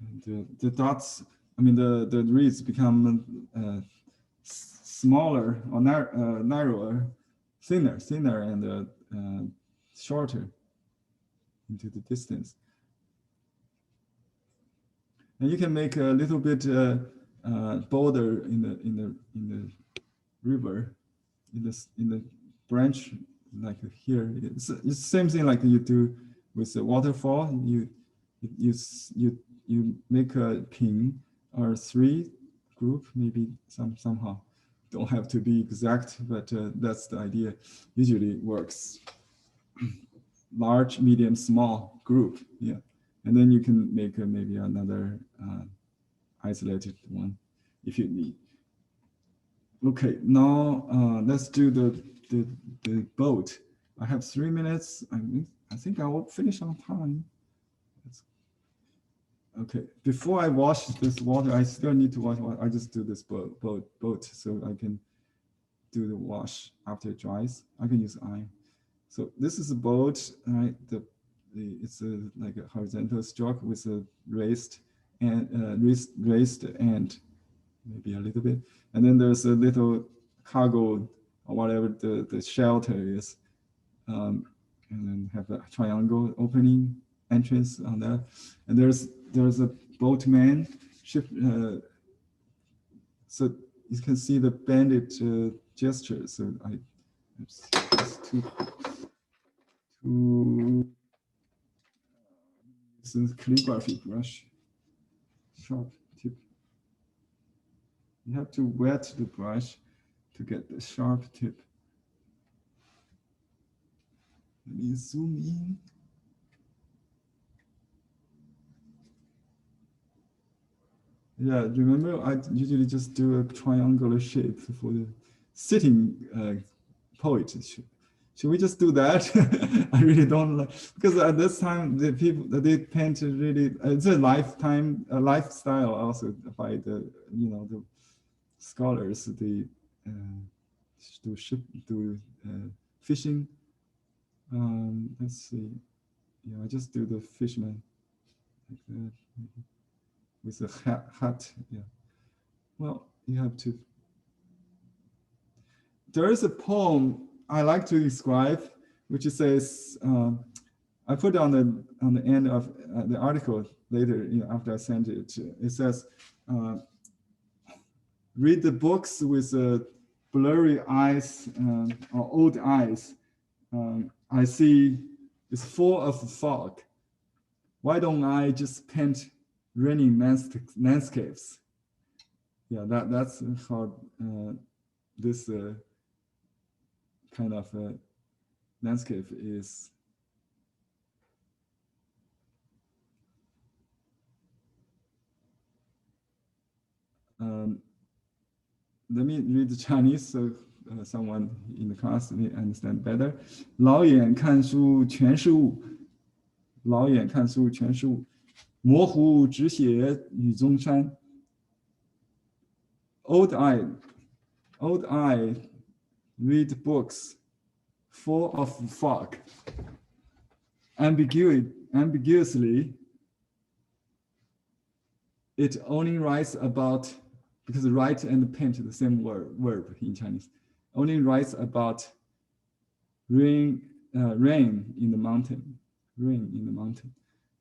And the dots, I mean the reeds become smaller or narrower, thinner, and shorter into the distance. And you can make a little bit bolder in the river, in the branch, like here. It's the same thing like you do with the waterfall. You make a pin or 3 group, maybe somehow. Don't have to be exact, but that's the idea. Usually works. Large, medium, small group, yeah. And then you can make maybe another isolated one if you need. Okay, now let's do the boat. I have 3 minutes. I think I will finish on time. Okay, before I wash this water, I still need to wash water. I just do this boat so I can do the wash after it dries. I can use iron. So this is a boat, right? It's like a horizontal stroke with a raised end, maybe a little bit. And then there's a little cargo or whatever the shelter is. And then have a triangle opening entrance on that. And there's a boatman ship. So you can see the bandit gesture. So this is calligraphy brush, sharp tip. You have to wet the brush to get the sharp tip. Let me zoom in. Yeah, remember I usually just do a triangular shape for the sitting poet. Should we just do that? I really don't like, because at this time the people they paint really, it's a lifestyle also by the the scholars. They do fishing. Let's see. Yeah, I just do the fisherman like that. With a hat, yeah. Well, you have to. There is a poem I like to describe, which says, I put on the end of the article later, after I sent it. It says, read the books with blurry eyes or old eyes. I see it's full of fog. Why don't I just paint raining landscapes? yeah, that's how this kind of landscape is. Let me read the Chinese so someone in the class may understand better. 老眼看书全是雾，老眼看书全是雾，模糊只写雨中山。Old eye read books full of fog. Ambiguously, it only writes about, because write and paint the same verb in Chinese, only writes about rain in the mountain, rain in the mountain.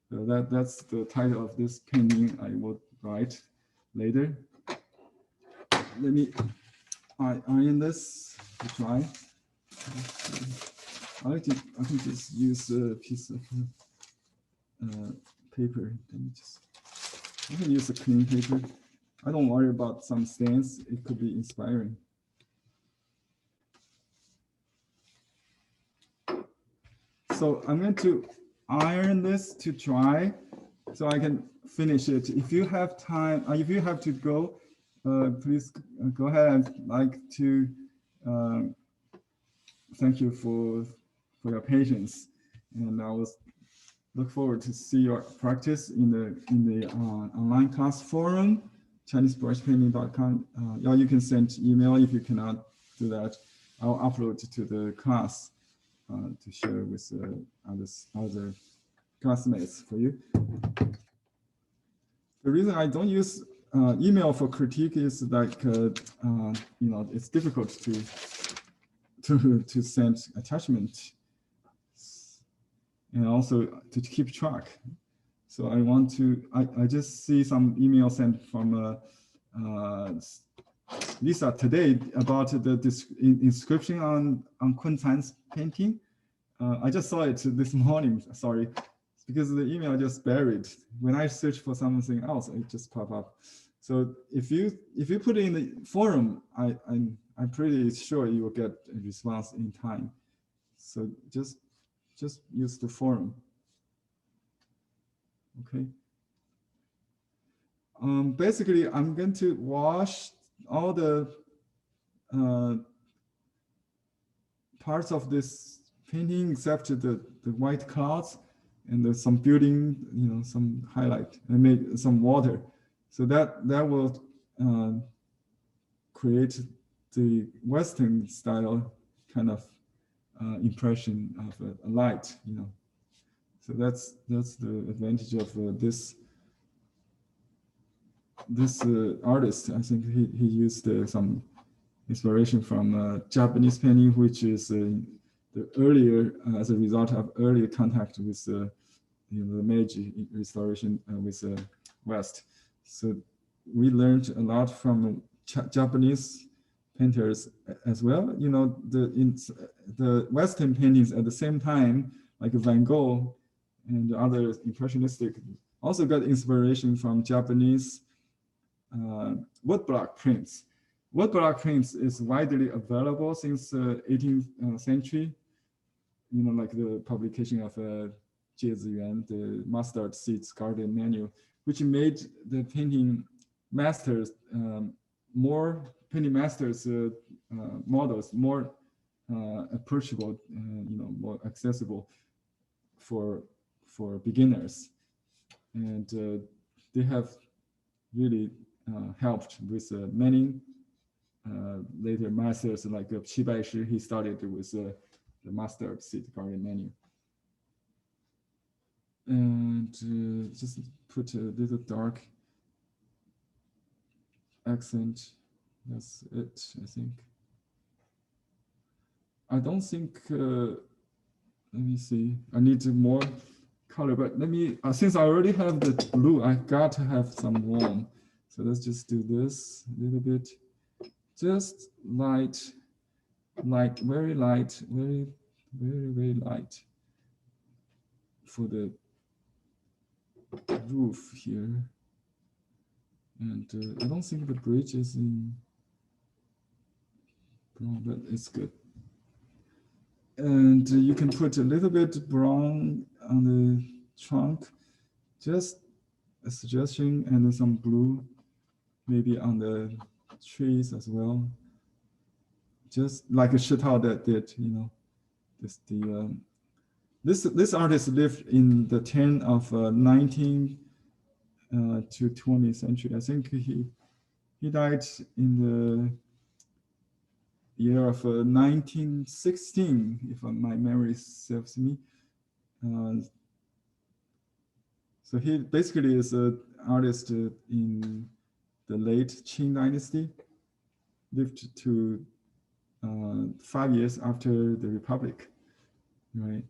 So that's the title of this painting I will write later. Let me iron this to try. I can just use a piece of paper. I can use a clean paper. I don't worry about some stains. It could be inspiring. So I'm going to iron this to dry so I can finish it. If you have time, if you have to go, please go ahead. I'd like to thank you for your patience, and I will look forward to see your practice in the online class forum, ChineseBrushPainting.com. Yeah, you can send email if you cannot do that. I'll upload to the class to share with other classmates for you. The reason I don't use email for critique is like it's difficult to send attachment and also to keep track. So I want to, I just see some email sent from Lisa today about the inscription on Kuntan's painting. I just saw it this morning, sorry, because the email just buried. When I search for something else, it just pop up. So if you put it in the forum, I'm pretty sure you will get a response in time. So just use the forum. Okay. Basically, I'm going to wash all the parts of this painting except the white clouds and some building, some highlight, and make some water. So that will create the Western style kind of impression of a light, So that's the advantage of this artist. I think he used some inspiration from Japanese painting, which is the earlier, as a result of earlier contact with the Meiji restoration with West. So we learned a lot from Japanese painters as well. The Western paintings at the same time, like Van Gogh and other impressionistic, also got inspiration from Japanese woodblock prints. Woodblock prints is widely available since 18th century. Like the publication of Jie Ziyuan, the Mustard Seeds Garden Manual, which made the painting masters models more approachable, more accessible for beginners, and they have really helped with many later masters like Qi Baishi. He started with the Mustard Seed Garden Menu, and just put a little dark accent. That's it, I think. I don't think, let me see, I need more color, but let me, since I already have the blue, I got to have some warm. So let's just do this a little bit. Just light, very light, very, very, very light for the roof here. And I don't think the bridge is in brown, but it's good. And you can put a little bit brown on the trunk, just a suggestion, and then some blue maybe on the trees as well. Just like a Shitao that did, you know, this artist lived in the turn of 19th to 20th century. I think he died in the year of 1916, if my memory serves me. So he basically is an artist in the late Qing dynasty, lived to 5 years after the Republic, right?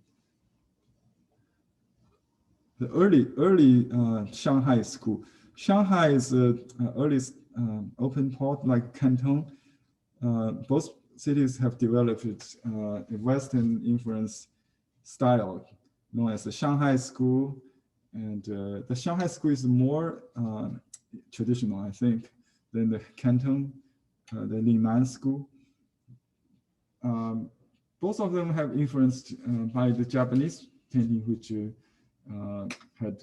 The early Shanghai school. Shanghai is the earliest open port like Canton. Both cities have developed a Western influence style known as the Shanghai school. And the Shanghai school is more traditional, I think, than the Canton, the Lingnan school. Both of them have influenced by the Japanese painting, which had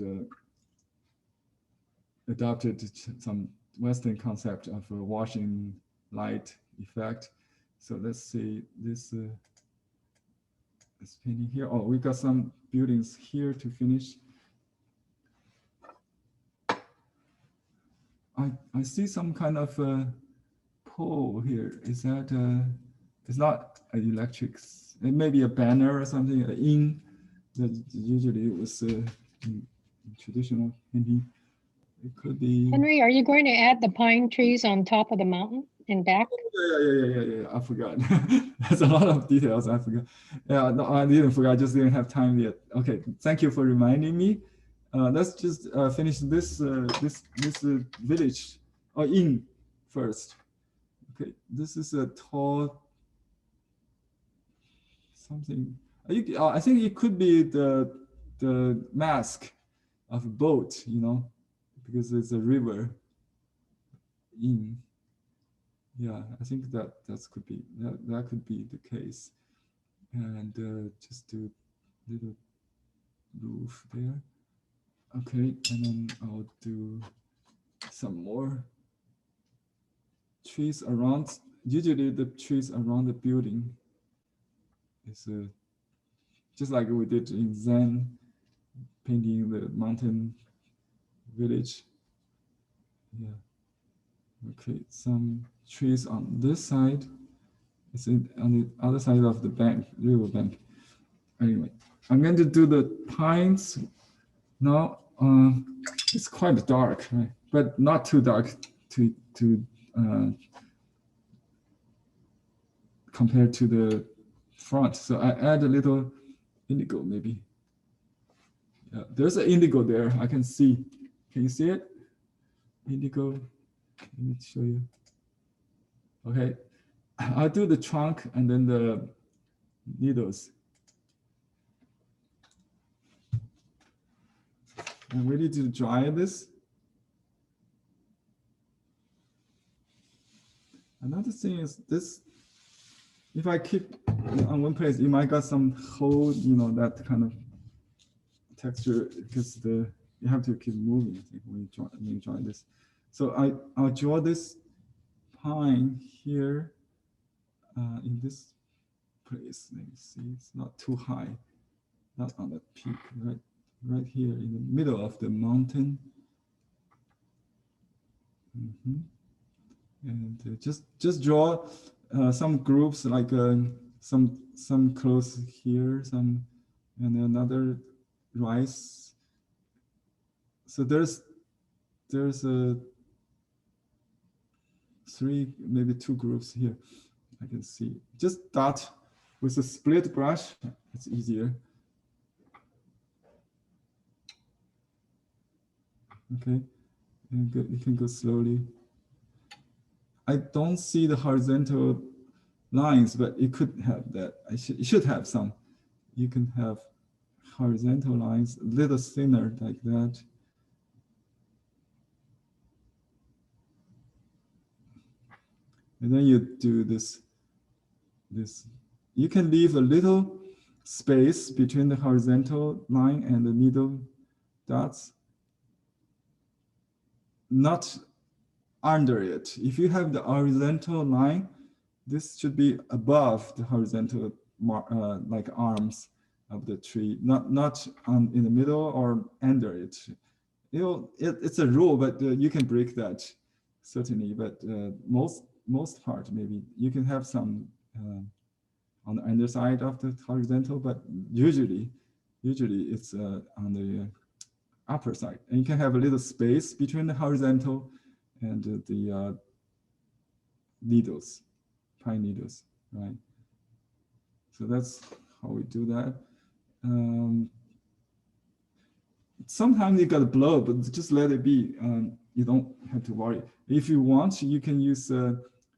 adopted some Western concept of a washing light effect. So let's see this painting here. Oh, we got some buildings here to finish. I see some kind of pole here. Is that it's not an electric, it may be a banner or something, in that usually it was in traditional painting. It could be. Henry, are you going to add the pine trees on top of the mountain and back? Yeah. I forgot. There's a lot of details I forgot. Yeah, no, I didn't forget. I just didn't have time yet. Okay, thank you for reminding me. Let's just finish this village or inn first. Okay, this is a tall something. I think it could be the mask of a boat, you know, because it's a river inn. Yeah, I think that could be that could be the case. And just do little roof there. Okay, and then I'll do some more trees around. Usually the trees around the building is just like we did in Zen, painting the mountain village. Yeah. Okay, some trees on this side. It's on the other side of the bank, river bank. Anyway, I'm going to do the pines now. It's quite dark, right? But not too dark to compared to the front. So I add a little indigo maybe. Yeah, there's an indigo there. I can see. Can you see it? Indigo. Let me show you. Okay, I'll do the trunk and then the needles. I'm ready to dry this. Another thing is this, if I keep on one place, you might got some hole, you know, that kind of texture, because you have to keep moving, I think, when you dry this. So I'll draw this pine here in this place. Let me see, it's not too high, not on the peak, right here in the middle of the mountain. And just draw some groups, like some close here, some and another rise. So there's a three, maybe two groups here. I can see. Just dot with a split brush. It's easier. Okay, and you can go slowly. I don't see the horizontal lines, but it could have that. It should have some. You can have horizontal lines, a little thinner like that. And then you do this. You can leave a little space between the horizontal line and the middle dots, not under it. If you have the horizontal line, this should be above the horizontal like arms of the tree, not in the middle or under it. It's a rule, but you can break that certainly. But most part, maybe you can have some on the underside of the horizontal, but usually it's on the upper side. And you can have a little space between the horizontal and the needles, pine needles, right? So that's how we do that. Sometimes you got a blow, but just let it be. You don't have to worry. If you want, you can use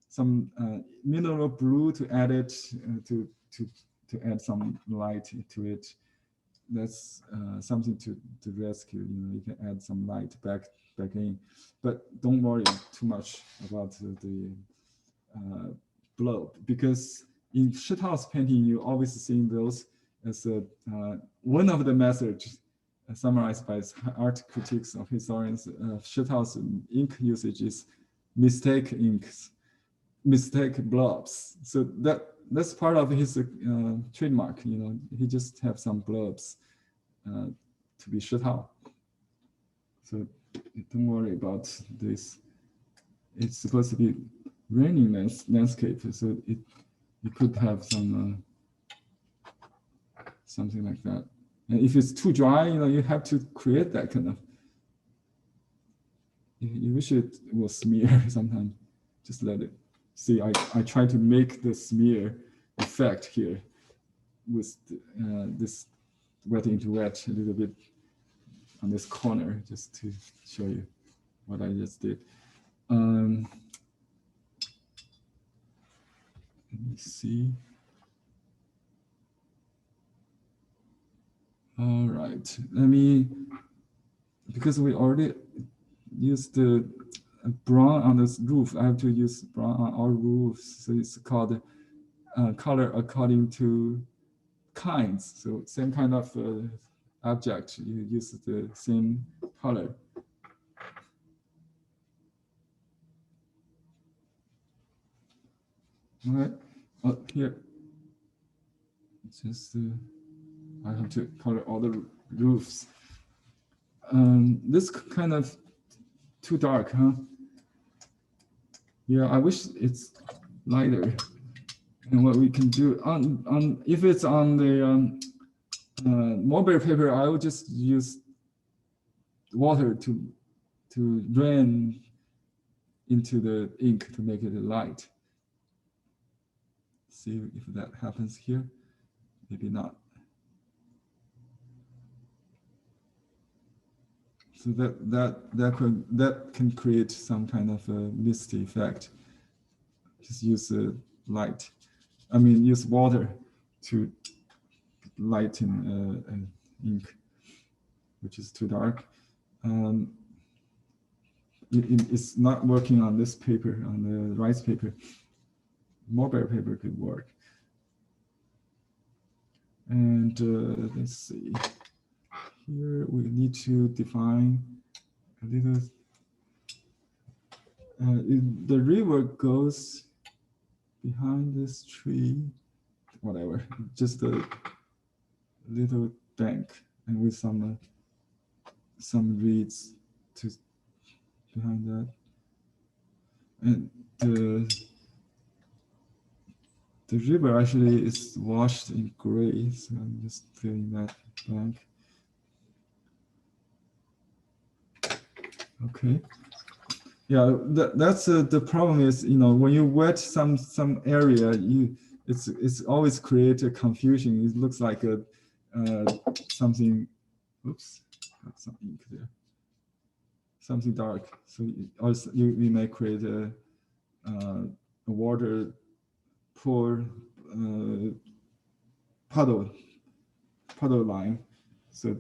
some mineral blue to add it to add some light to it. That's something to rescue. You can add some light back in, but don't worry too much about the blow, because in shithouse painting you always see those as one of the methods summarized by art critics of historians. Shithouse ink usage is mistake inks, mistake blobs. So that's part of his trademark. He just have some blobs to be shithouse. So don't worry about this. It's supposed to be raining landscape, so it could have some something like that. And if it's too dry, you have to create that kind of. You wish it will smear sometimes. Just let it. See, I try to make the smear effect here with this wet into wet a little bit on this corner, just to show you what I just did. Let me see. All right, because we already used the brown on this roof, I have to use brown on all roofs. So it's called color according to kinds. So same kind of object, you use the same color. All right, here, it's just I have to color all the roofs. This kind of too dark, huh? Yeah, I wish it's lighter. And what we can do on if it's on the mulberry paper, I will just use water to drain into the ink to make it light. See if that happens here. Maybe not. So that can create some kind of a misty effect. Just use light. Use water to lighten an ink, which is too dark. It's not working on this paper, on the rice paper. Mulberry paper could work. And let's see. Here we need to define a little. The river goes behind this tree, whatever, just a little bank, and with some reeds to behind that. And the river actually is washed in gray, so I'm just filling that blank. Okay. Yeah, that's the problem is, when you wet some area, it's always create a confusion. It looks like something. Oops, got some ink there. Something dark. So also we may create a water pool puddle line. So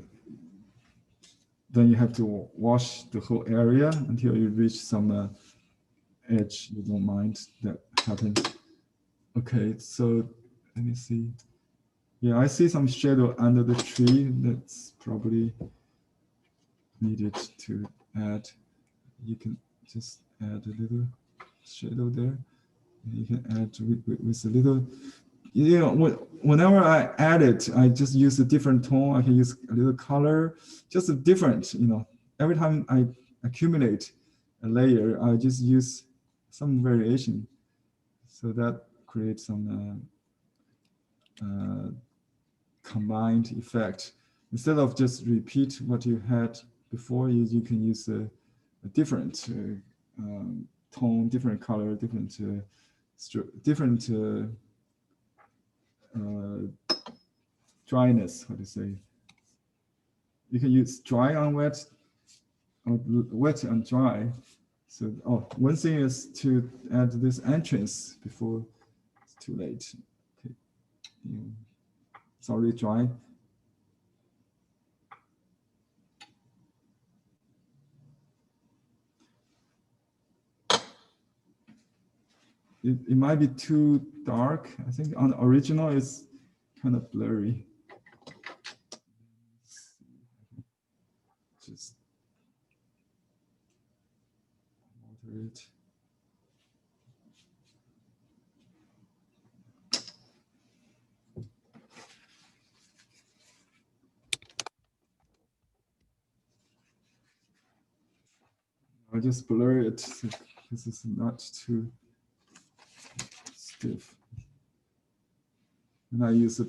then you have to wash the whole area until you reach some edge. You don't mind that happen. Okay, so let me see. Yeah, I see some shadow under the tree. That's probably needed to add. You can just add a little shadow there. You can add with a little, you know, whenever I add it, I just use a different tone. I can use a little color, just a different, you know, every time I accumulate a layer, I just use some variation. So that creates some combined effect. Instead of just repeat what you had before, you can use a different tone, different color, different dryness, how to say. You can use dry on wet, or wet and dry. So, one thing is to add this entrance before it's too late. Okay. It's already dry. It might be too dark. I think on the original it's kind of blurry. Just alter it. I'll just blur it so this is not too stiff. And I use a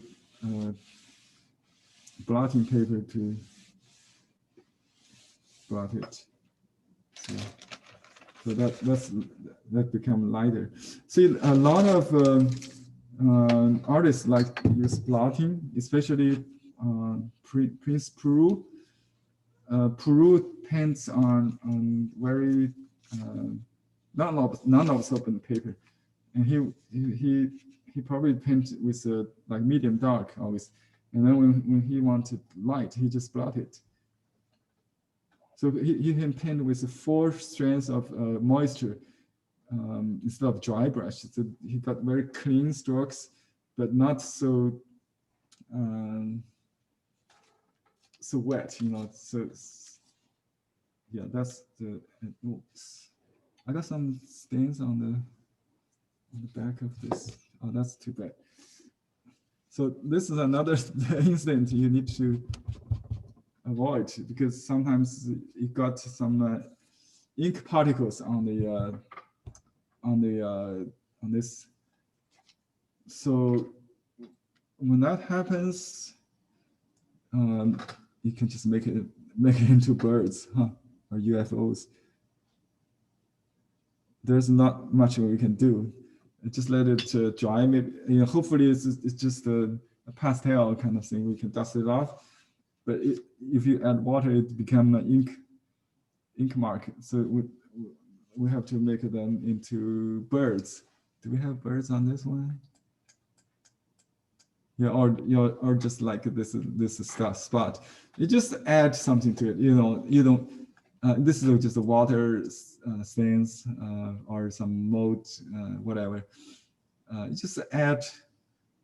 blotting paper to blot it. So that become lighter. See, a lot of artists like to use blotting, especially Prince Peru. Peru paints on very non-absorbent paper, and he probably paints with like medium dark always, and then when he wanted light, he just blot it. So he can paint with 4 strands of moisture instead of dry brush. So he got very clean strokes, but not so so wet, you know. So yeah, that's the. Oops, I got some stains on the back of this. Oh, that's too bad. So this is another incident you need to avoid, because sometimes you got some ink particles on this. So when that happens, you can just make it into birds, or UFOs. There's not much we can do. Just let it dry. Maybe, you know, hopefully it's just a pastel kind of thing. We can dust it off. But if you add water, it becomes an ink mark. So we have to make them into birds. Do we have birds on this one? Yeah, or just like this spot. You just add something to it. You know, you don't. This is just the water stains or some mold, whatever. You just add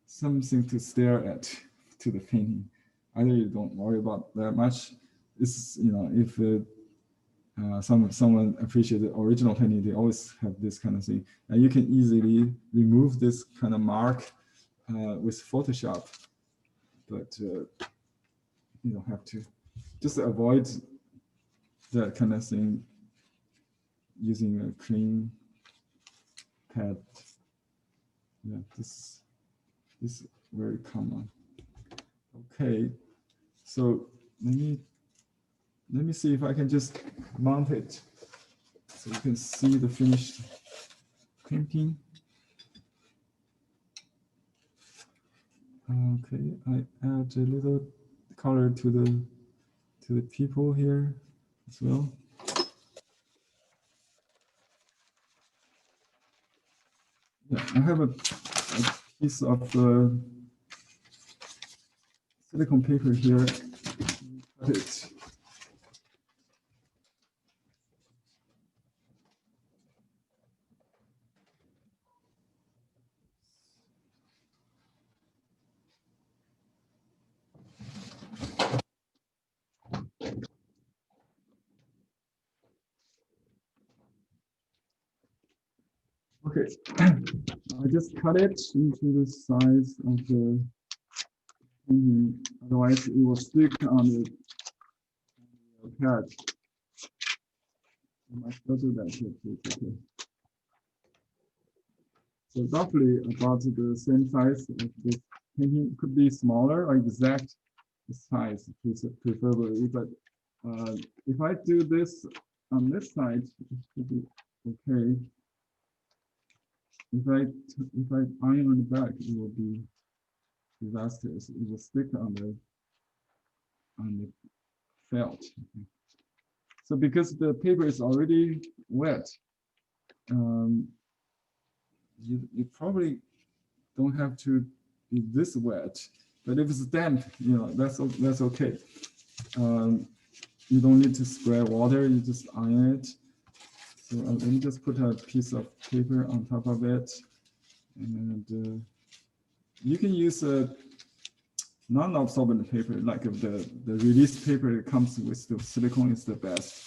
something to stare at to the painting. Either you don't worry about that much. It's, you know, if someone appreciates the original painting, they always have this kind of thing, and you can easily remove this kind of mark with Photoshop, but you don't have to. Just avoid that kind of thing using a clean pad. Yeah, this is very common. Okay, so let me see if I can just mount it so you can see the finished painting. Okay, I add a little color to the people here as well. Yeah, I have a piece of silicone paper here. Cut it. Okay, I just cut it into the size of the painting, otherwise it will stick on the pad. I might still do that here, please. Okay. So roughly about the same size of this painting, could be smaller or exact size, preferably. But if I do this on this side, it should be okay. If I iron on the back, it will be disastrous. It will stick on the felt. So because the paper is already wet, you probably don't have to be this wet. But if it's damp, that's okay. You don't need to spray water. You just iron it. So let me just put a piece of paper on top of it, and you can use a non-absorbent paper, like the release paper that comes with the silicone is the best.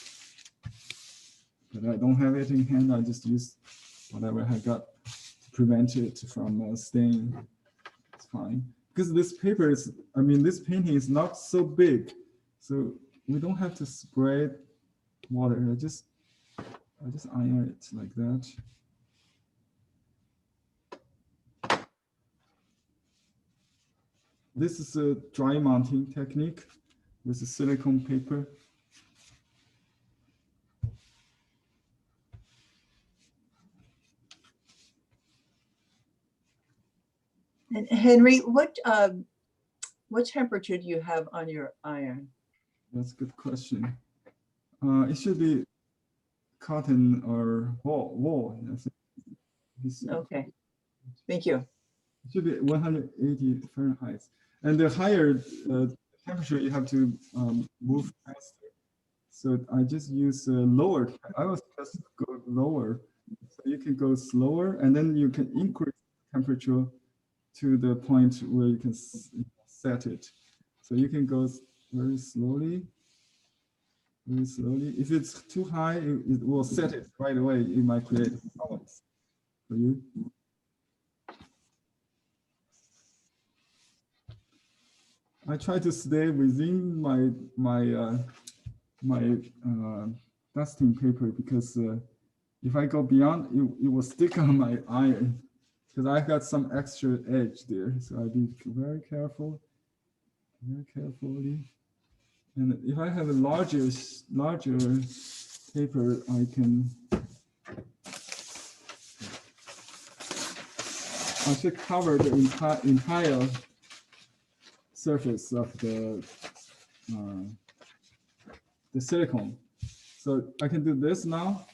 But I don't have it in hand. I just use whatever I got to prevent it from staining. It's fine. Because this paper is, this painting is not so big. So we don't have to spray water. I just iron it like that. This is a dry mounting technique with a silicone paper. And Henry, what temperature do you have on your iron? That's a good question. It should be cotton or wool. Okay, thank you. It should be 180 Fahrenheit. And the higher temperature, you have to move faster. So I just use lower. I will just go lower. So you can go slower, and then you can increase temperature to the point where you can set it. So you can go very slowly, very slowly. If it's too high, it will set it right away. It might create problems for you. I try to stay within my dusting paper, because if I go beyond, it will stick on my iron, because I got some extra edge there. So I be very careful, very carefully. And if I have a larger paper, I should cover the entire surface of the silicone. So I can do this now,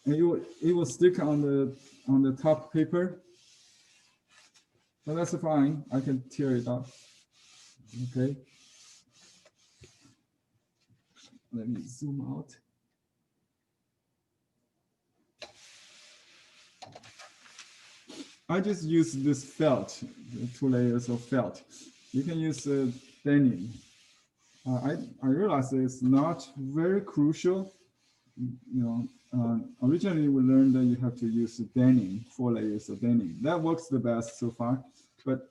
and it will stick on the top paper. So that's fine. I can tear it off. Okay. Let me zoom out. I just use this felt, 2 layers of felt. You can use denim. I realize it's not very crucial. Originally we learned that you have to use denim, 4 layers of denim. That works the best so far. But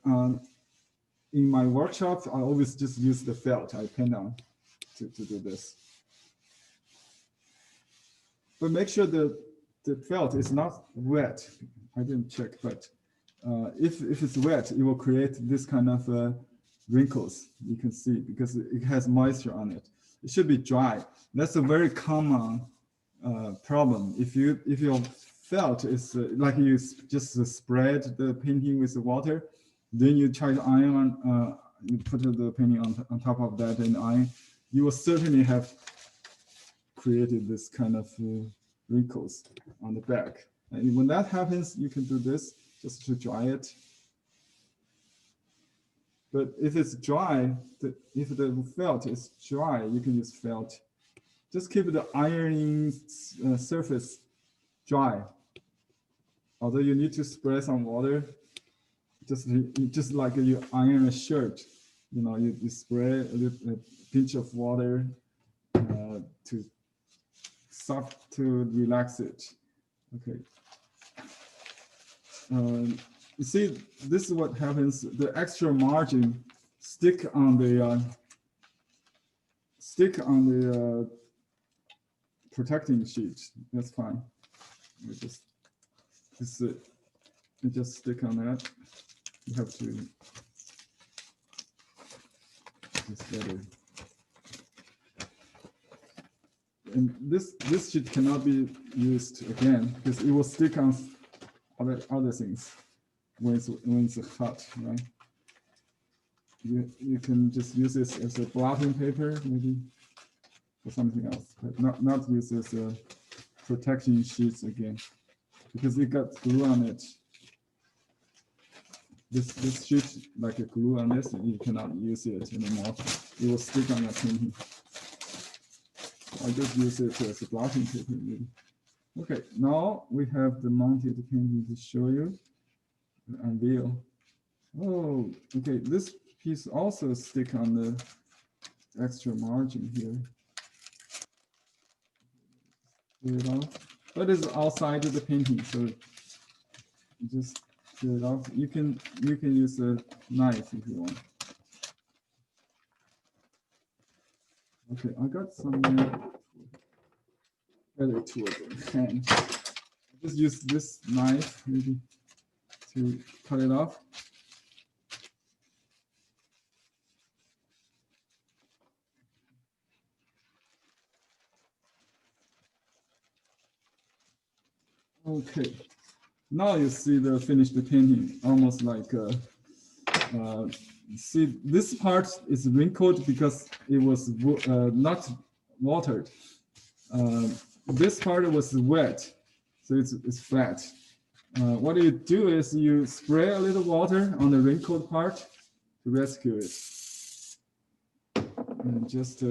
in my workshop, I always just use the felt. I pen on to do this. But make sure the felt is not wet. I didn't check, but if it's wet, it will create this kind of wrinkles. You can see, because it has moisture on it. It should be dry. That's a very common problem. If your felt is like you just spread the painting with the water, then you try to iron on, you put the painting on top of that and iron, you will certainly have created this kind of wrinkles on the back. And when that happens, you can do this just to dry it. But if it's dry, if the felt is dry, you can use felt. Just keep the ironing surface dry. Although you need to spray some water, just like you iron a shirt, you spray a pinch of water to relax it. Okay. you see, this is what happens. The extra margin stick on the protecting sheet. That's fine. You just stick on that. You have to just get it. And this sheet cannot be used again because it will stick on other things when it's hot, right? You can just use this as a blotting paper, maybe, or something else, but not use as a protection sheets again, because it got glue on it. This sheet, like a glue on this, you cannot use it anymore. It will stick on your painting. I just use it as a blotting paper, maybe. Okay, now we have the mounted painting to show you, unveil. Oh, okay, this piece also stick on the extra margin here. Clear it off, but it's outside of the painting, so just clear it off. You can use a knife if you want. Okay, I got some better tool than hand. Just use this knife maybe to cut it off. Okay, now you see the finished painting, almost like see, this part is wrinkled because it was not watered. This part was wet, so it's flat. What you do is you spray a little water on the wrinkled part to rescue it. And just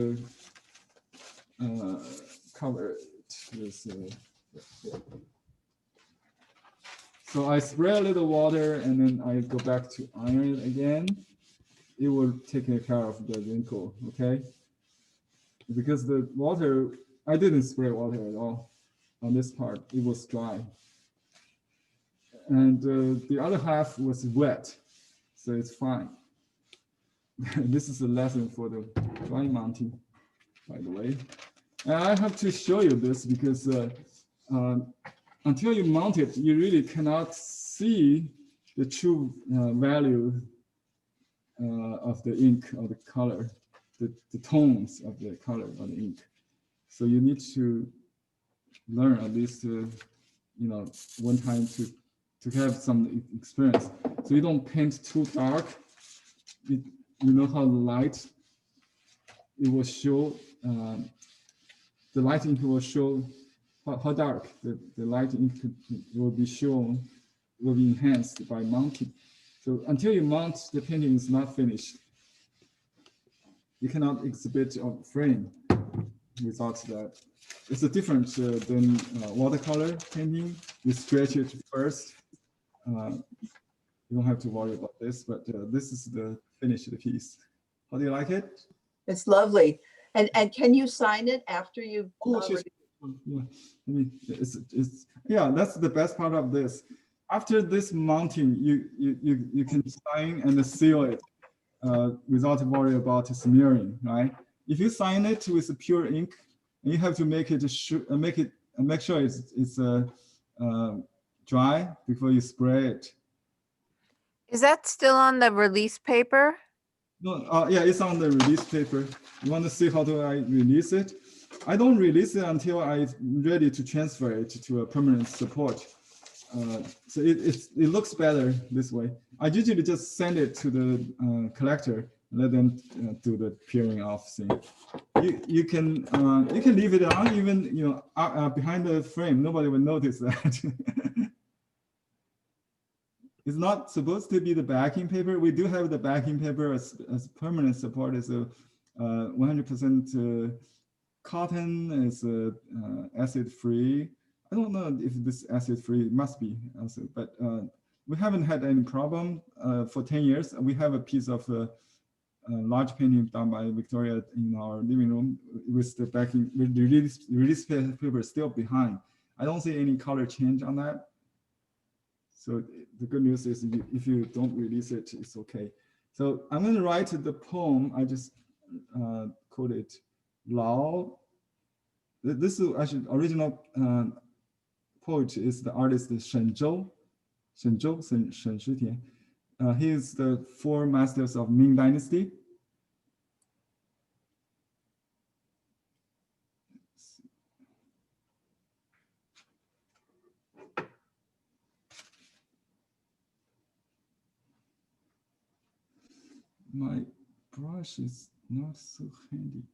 cover it with so I spray a little water and then I go back to iron it again. It will take care of the wrinkle, okay? Because the water, I didn't spray water at all on this part. It was dry. And the other half was wet, so it's fine. This is a lesson for the dry mounting, by the way. And I have to show you this because until you mount it, you really cannot see the true value of the ink or the color, the tones of the color of the ink. So you need to learn at least, one time to have some experience. So you don't paint too dark. You know how light it will show. The light ink will show how dark the light ink will be shown, will be enhanced by mounting. So until you mount, the painting is not finished. You cannot exhibit a frame without that. It's a different than watercolor painting. You stretch it first. You don't have to worry about this, but this is the finished piece. How do you like it? It's lovely. And can you sign it after you've Yeah, I mean, yeah, that's the best part of this. After this mounting, you can sign and seal it without worry about smearing, right? If you sign it with pure ink, you have to make sure it's dry before you spray it. Is that still on the release paper? No, yeah, it's on the release paper. You want to see how do I release it? I don't release it until I'm ready to transfer it to a permanent support. So it looks better this way. I usually just send it to the collector, let them do the peeling off thing. You can leave it on even behind the frame. Nobody will notice that. It's not supposed to be the backing paper. We do have the backing paper as permanent support. It's a 100% cotton. It's acid-free. I don't know if this acid-free, it must be acid, but we haven't had any problem for 10 years. We have a piece of large painting done by Victoria in our living room with the backing, with the release paper still behind. I don't see any color change on that. So the good news is if you don't release it, it's okay. So I'm going to write the poem. I just called it Lao. This is actually original poet is the artist Shen Shitian. He is the four masters of Ming Dynasty. My brush is not so handy.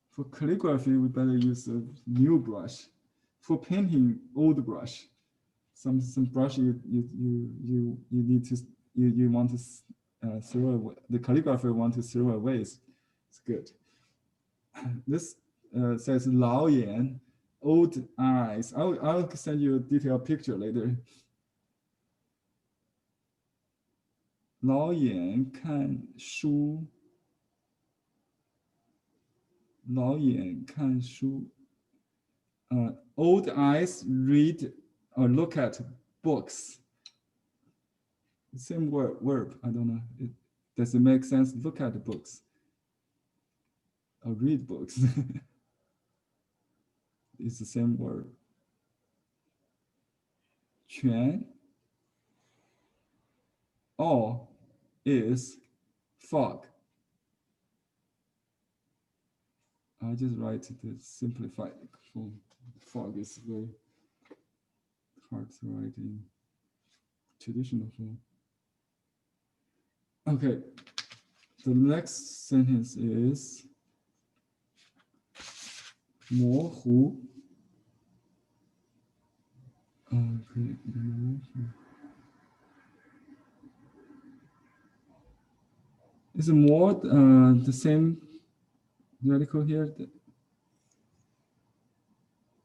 For calligraphy, we better use a new brush. For painting, old brush. Some brush you need to you want to throw away. The calligrapher want to throw away. It's good. This says Lao Yan, old eyes. I'll send you a detailed picture later. Lao Yan 看书，老眼看书。Old eyes read or look at books. Same verb. I don't know. Does it make sense? Look at the books or read books. It's the same word. 全 all is fog. I just write the simplified form. Fog is very hard to write in traditional form. Okay, the next sentence is 模糊. Okay, is more the same radical here?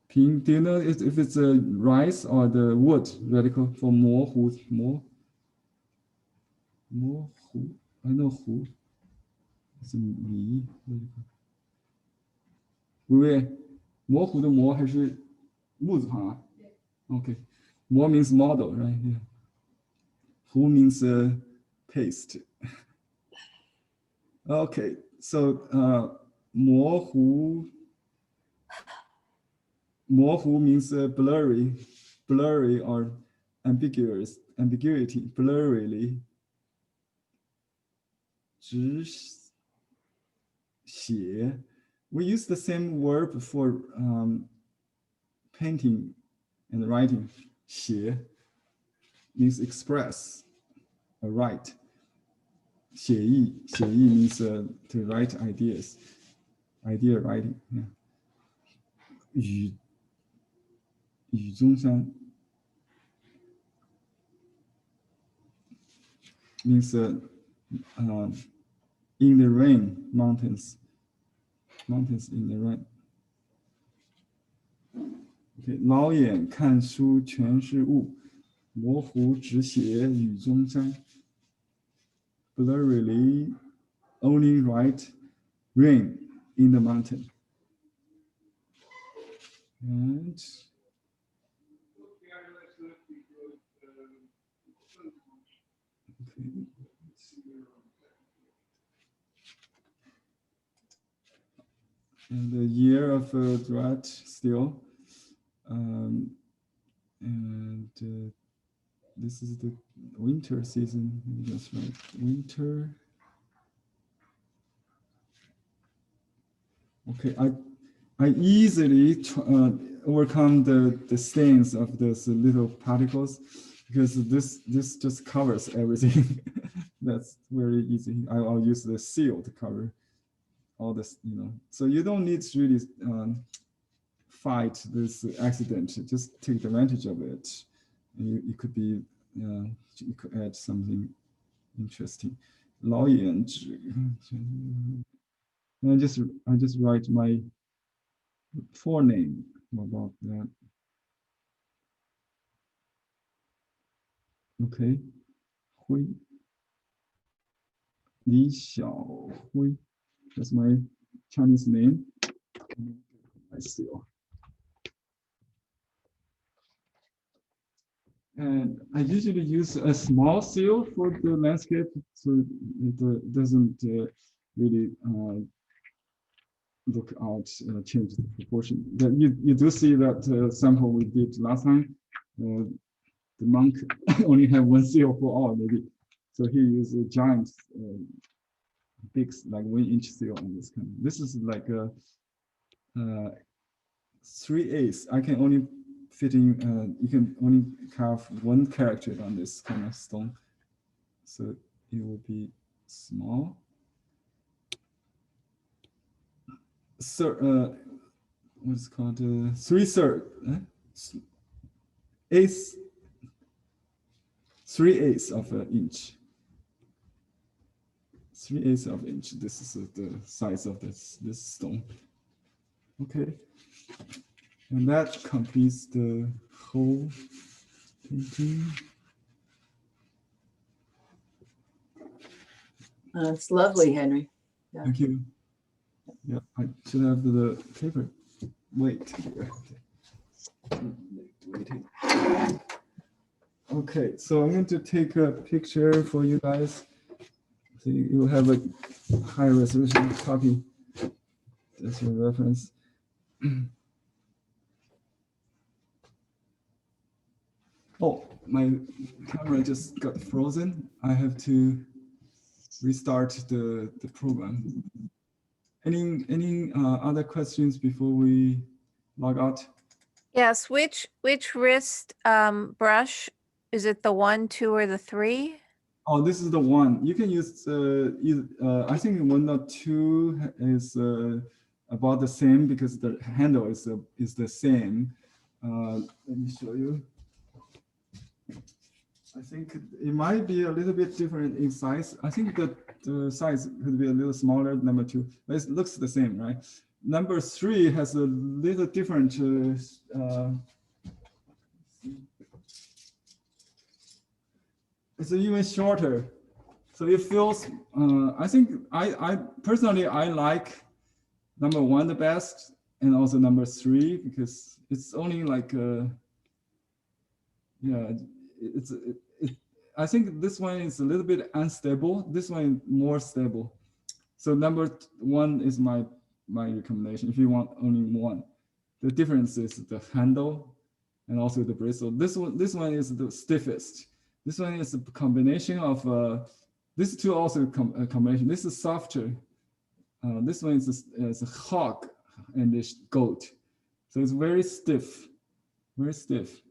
Ping, do you know if it's a rice or the wood radical for 模糊? 模糊, I know 糊 it's a 迷 radical. 喂，模糊的模还是木字旁啊? Okay, 模 means model, right? Yeah. 糊 means paste. Okay, so 模糊 means blurry or ambiguity, blurrily. 只写 we use the same verb for painting and writing. 写 means express or write. 写意 means to write ideas, idea writing. Yeah. 雨中山 means in the rain, mountains in the rain. Okay, 老眼看书全是雾，模糊只写雨中山。Blurrily only write rain in the mountain. And okay. And the year of drought still, and this is the winter season. That's right, winter. Okay, I easily overcome the stains of those little particles because this just covers everything. That's very easy. I'll use the seal to cover all this, so you don't need to really fight this accident. Just take advantage of it. You could be, you could add something interesting. 老眼只 I just write my forename about that. Okay, 辉 Li Xiaohui. That's my Chinese name. I seal. And I usually use a small seal for the landscape, so it doesn't really look out, change the proportion. You do see that sample we did last time. The monk only have one seal for all, maybe. So he used a giant, big, like 1-inch seal on this kind. This is like a 3/8. I can only fit in, you can only carve one character on this kind of stone. So it will be small. So, what's called 3/8 of an inch. 3/8 of an inch. This is the size of this stone. Okay, and that completes the whole painting. It's lovely, Henry. Yeah. Thank you. Yeah, I should have the paper. Wait. Okay, so I'm going to take a picture for you guys. So you'll have a high resolution copy. That's your reference. Oh, my camera just got frozen. I have to restart the program. Any other questions before we log out? Yes, which wrist brush? Is it the 1, 2, or the 3? Oh, this is the one. You can use, I think 1 or 2 is about the same because the handle is the same. Let me show you. I think it might be a little bit different in size. I think that the size could be a little smaller, number 2, but it looks the same, right? Number 3 has a little different, it's even shorter. So it feels, I think I personally, I like number 1 the best, and also number 3, because it's only like, yeah, I think this one is a little bit unstable. This one is more stable. So number 1 is my recommendation if you want only 1. The difference is the handle and also the bristle. This one is the stiffest. This one is a combination of these two also a combination. This is softer. This one is a hog and this goat. So it's very stiff, very stiff.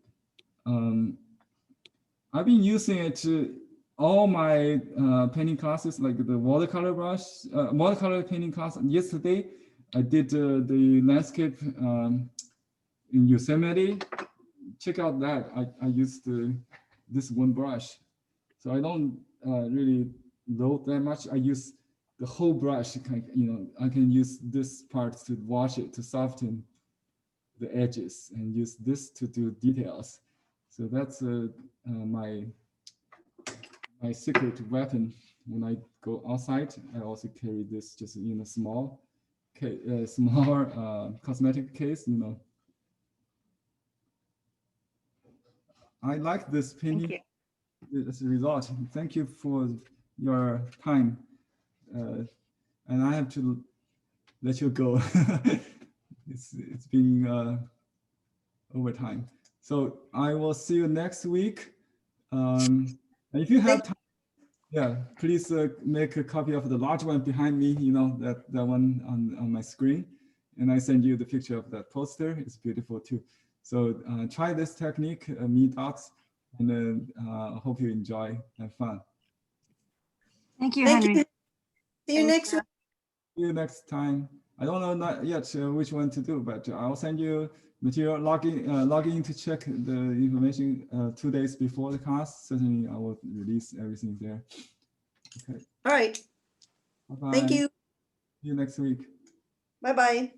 I've been using it to all my painting classes, like the watercolor brush, watercolor painting class. Yesterday, I did the landscape in Yosemite. Check out that. I used this one brush. So I don't really load that much. I use the whole brush. I can use this part to wash it, to soften the edges, and use this to do details. So that's my secret weapon. When I go outside, I also carry this just in a small cosmetic case. I like this painting. As a result, thank you for your time. And I have to let you go. It's been over time. So I will see you next week. And if you have time, yeah, please make a copy of the large one behind me, that one on my screen. And I send you the picture of that poster. It's beautiful too. So try this technique, dots, and hope you enjoy and fun. Thank you, Thank Henry. you. See you next week. See you next time. I don't know not yet which one to do, but I'll send you material. Log in to check the information 2 days before the class. Certainly, I will release everything there. Okay. All right. Bye-bye. Thank you. See you next week. Bye-bye.